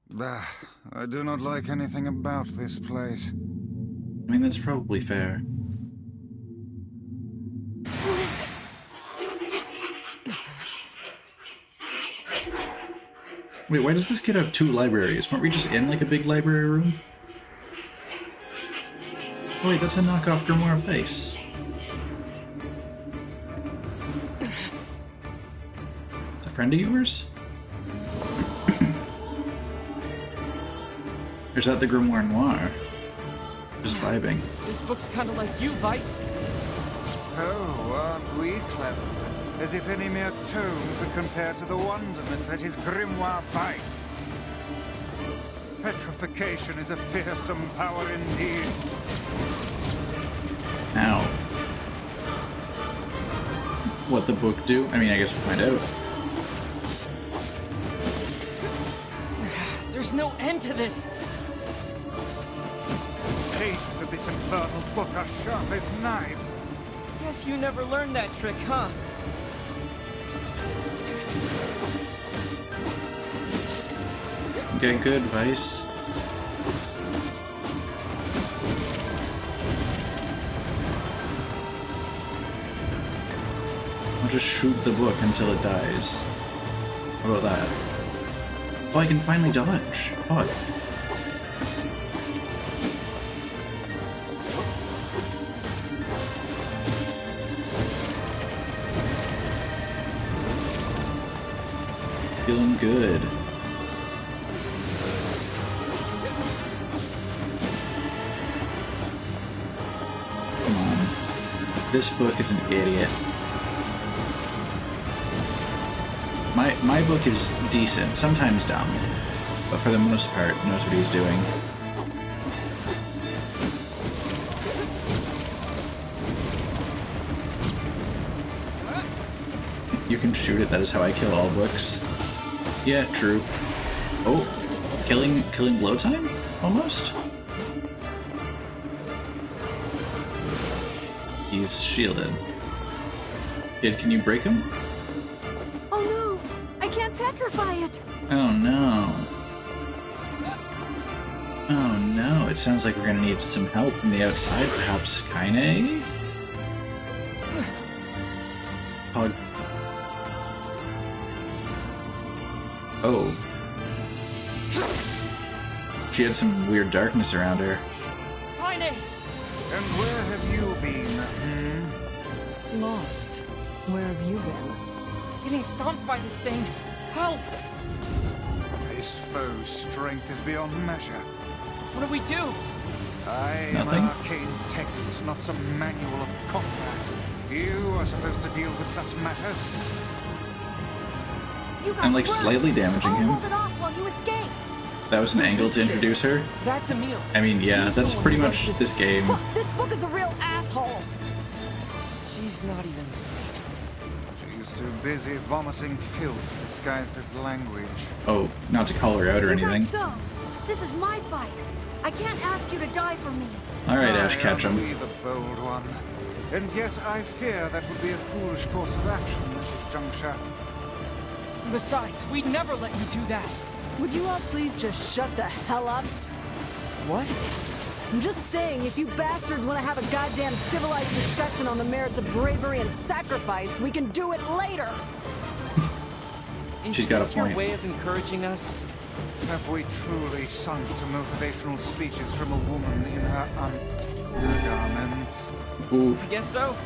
Bah, I do not like anything about this place. I mean, that's probably fair. Wait, why does this kid have two libraries? Weren't we just in, like, a big library room? Oh wait, that's a knockoff Grimoire of Ice. A friend of yours? Or is that the Grimoire Noir? Just vibing. This book's kind of like you, Vice. Oh, aren't we clever? As if any mere tome could compare to the wonderment that is Grimoire Vice. Petrification is a fearsome power indeed. Ow. What the book do? I mean, I guess we'll find out. There's no end to this. Pages edges of this infernal book are sharp as knives. Guess you never learned that trick, huh? Okay, good advice. I'll just shoot the book until it dies. How about that? Oh, I can finally dodge. Fuck. Feeling good. Come on. This book is an idiot. My book is decent, sometimes dumb, but for the most part knows what he's doing. You can shoot it, that is how I kill all books. Yeah, true. Oh, killing blow time? Almost? He's shielded. Kid, can you break him? Oh no! I can't petrify it! Oh no. Oh no, it sounds like we're gonna need some help from the outside, perhaps Kaine? Oh. She had some weird darkness around her. Kaine! And where have you been, Lost. Where have you been? Getting stomped by this thing. Help! This foe's strength is beyond measure. What do we do? I am an arcane text, not some manual of combat. You are supposed to deal with such matters. I'm like slightly damaging him. Hold it off while you escape. That was an angle to introduce her. That's Emil. I mean, yeah, that's pretty much this game. Fuck, this book is a real asshole. She's not even listening. She's too busy vomiting filth disguised as language. Oh, not to call her out or anything. You guys go. This is my fight. I can't ask you to die for me. Alright, Ash, catch him. I am the bold one. And yet I fear that would be a foolish course of action at this juncture. Besides, we'd never let you do that. Would you all please just shut the hell up? What? I'm just saying, if you bastards want to have a goddamn civilized discussion on the merits of bravery and sacrifice, we can do it later. She's got a Is this your point. way of encouraging us? Have we truly sunk to motivational speeches from a woman in her undergarments? Oof. I guess so.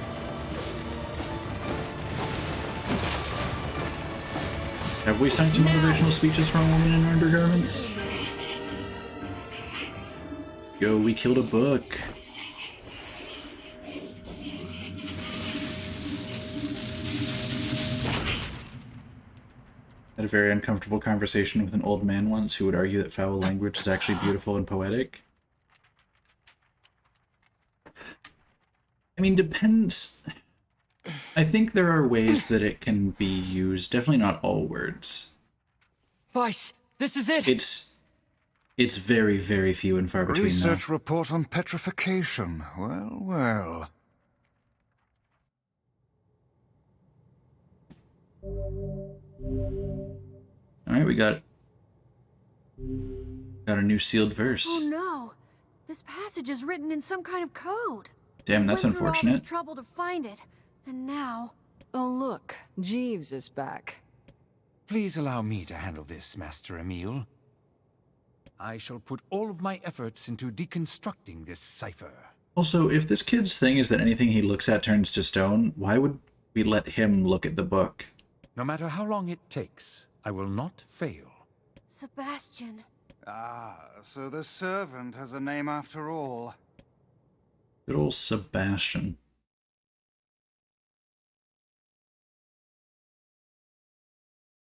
Have we sung to motivational speeches from a woman in undergarments? Yo, we killed a book. Had a very uncomfortable conversation with an old man once who would argue that foul language is actually beautiful and poetic. I mean, depends. I think there are ways that it can be used. Definitely not all words. Vice, this is it. It's very, very few and far between. Research report on petrification. Well, well. Alright, we got a new sealed verse. Oh no! This passage is written in some kind of code. Damn, that's Went through all unfortunate. this trouble to find it, and now... Oh look, Jeeves is back. Please allow me to handle this, Master Emil. I shall put all of my efforts into deconstructing this cipher. Also, if this kid's thing is that anything he looks at turns to stone, why would we let him look at the book? No matter how long it takes, I will not fail. Sebastian. Ah, so the servant has a name after all. Good old Sebastian.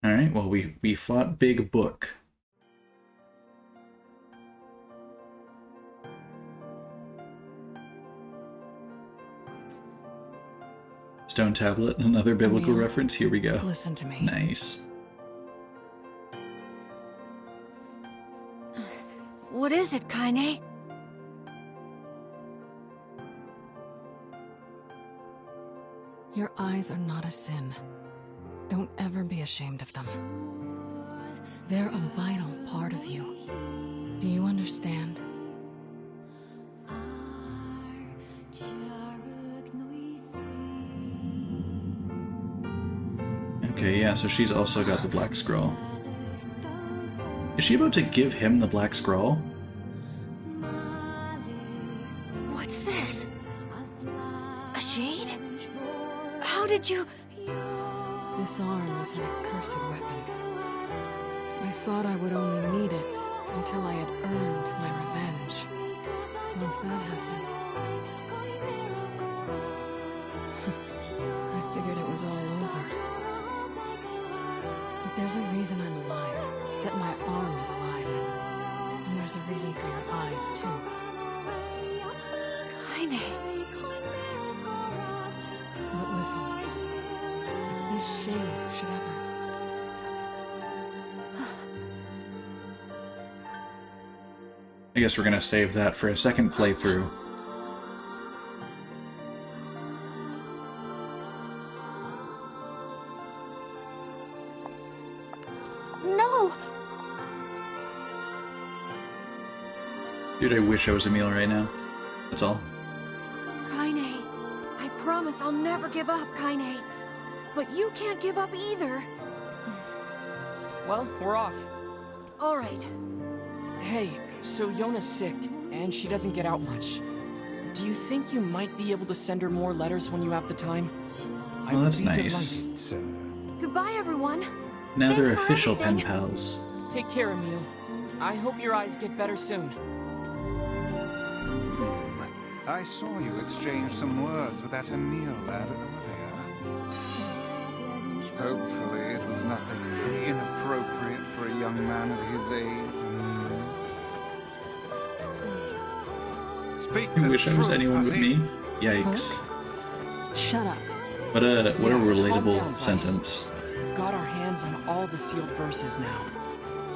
Alright, well, we fought Big Book. Stone tablet, another biblical Emil, reference. Here we go. Listen to me. Nice. What is it, Kaine? Your eyes are not a sin. Don't ever be ashamed of them. They're a vital part of you. Do you understand? Okay, yeah, so she's also got the Black Scroll. Is she about to give him the Black Scroll? What's this? A shade? How did you... This arm is an accursed weapon. I thought I would only need it until I had earned my revenge. Once that happened, I figured it was all over. But there's a reason I'm alive, that my arm is alive. And there's a reason for your eyes, too. Kaine. But listen, if this shade should ever... I guess we're gonna save that for a second playthrough. No! Dude, I wish I was Emil right now. That's all. Kaine, I promise I'll never give up, Kaine. But you can't give up either. Well, we're off. All right. Hey, so Yona's sick, and she doesn't get out much. Do you think you might be able to send her more letters when you have the time? Oh, that's nice. Goodbye, everyone. Now they're Thanks for official pen everything. pals. Take care, Emil. I hope your eyes get better soon. I saw you exchange some words with that Emil lad earlier. Hopefully it was nothing inappropriate for a young man of his age. Speak I the wish I was truth, anyone with hussy. me. Yikes. Shut up. What a Yeah, calm relatable down, Bryce. sentence. We've got our hands on all the sealed verses now.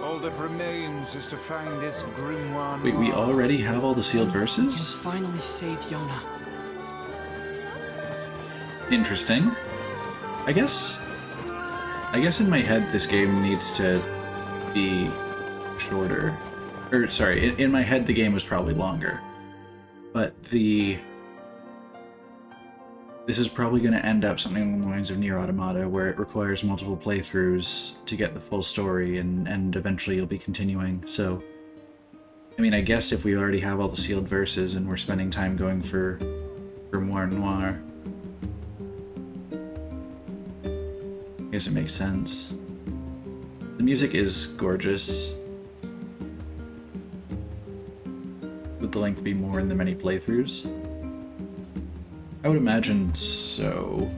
All that remains is to find this grimoire. Wait, we noir. already have all the sealed We can verses? finally save Yona. Interesting. I guess in my head this game needs to be shorter. Or, sorry, in my head the game was probably longer. But this is probably going to end up something along the lines of NieR Automata, where it requires multiple playthroughs to get the full story, and eventually you'll be continuing, so... I mean, I guess if we already have all the sealed verses and we're spending time going for Grimoire Noir, I guess it makes sense. The music is gorgeous. Would the length be more in the many playthroughs? I would imagine so.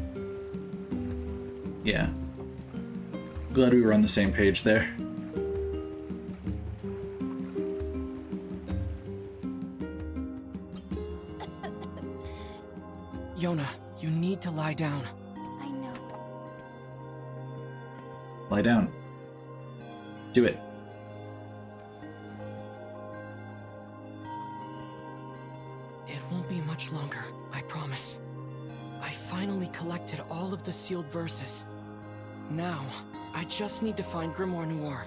Yeah. Glad we were on the same page there. Yona, you need to lie down. I know. Lie down. Do it. It won't be much longer, I promise. I finally collected all of the sealed verses. Now, I just need to find Grimoire Noir.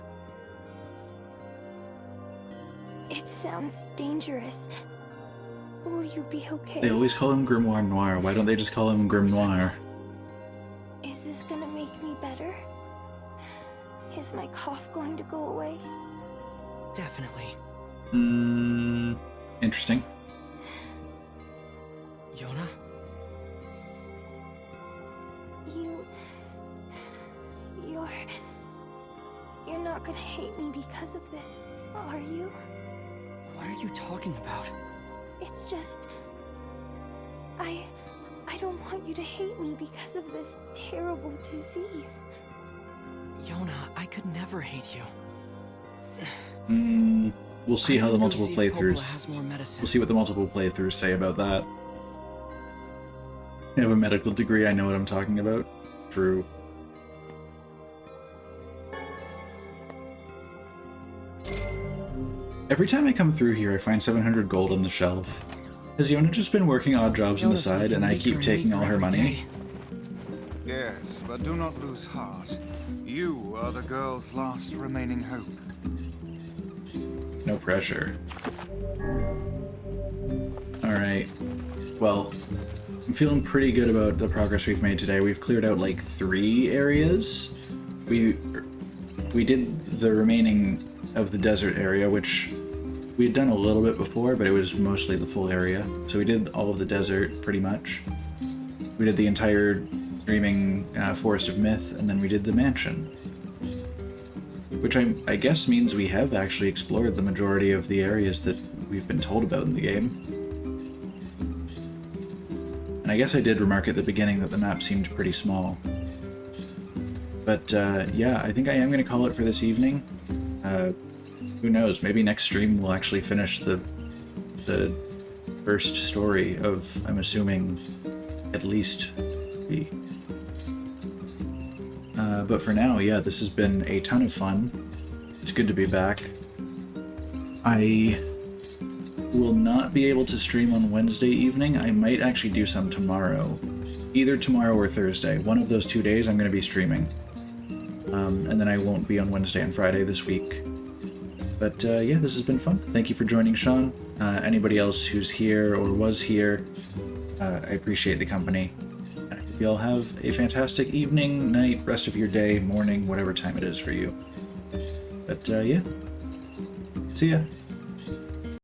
It sounds dangerous. Will you be okay? They always call him Grimoire Noir. Why don't they just call him Grim Noir? Is this gonna make me better? Is my cough going to go away? Definitely. Interesting. Yona? You're not gonna hate me because of this, are you? What are you talking about? It's just... I don't want you to hate me because of this terrible disease. Yona, I could never hate you. We'll see how the I'm gonna multiple see if Popola playthroughs... has more medicine. We'll see what the multiple playthroughs say about that. I have a medical degree, I know what I'm talking about. True. Every time I come through here, I find 700 gold on the shelf. Has Yona just been working odd jobs on the Yona's side, looking and I weaker keep and taking all weaker her every money? day. Yes, but do not lose heart. You are the girl's last remaining hope. No pressure. Alright. Well, I'm feeling pretty good about the progress we've made today. We've cleared out like 3 areas. We did the remaining of the desert area, which we had done a little bit before, but it was mostly the full area. So we did all of the desert, pretty much. We did the entire Dreaming Forest of Myth, and then we did the mansion. Which I guess means we have actually explored the majority of the areas that we've been told about in the game. And I guess I did remark at the beginning that the map seemed pretty small. But yeah, I think I am going to call it for this evening. Who knows, maybe next stream we'll actually finish the first story of, I'm assuming, at least 3. But for now, yeah, this has been a ton of fun. It's good to be back. I will not be able to stream on Wednesday evening. I might actually do some tomorrow. Either tomorrow or Thursday. One of those 2 days I'm going to be streaming. And then I won't be on Wednesday and Friday this week. But yeah, this has been fun. Thank you for joining, Sean. Anybody else who's here or was here, I appreciate the company. I hope you all have a fantastic evening, night, rest of your day, morning, whatever time it is for you. But yeah, see ya.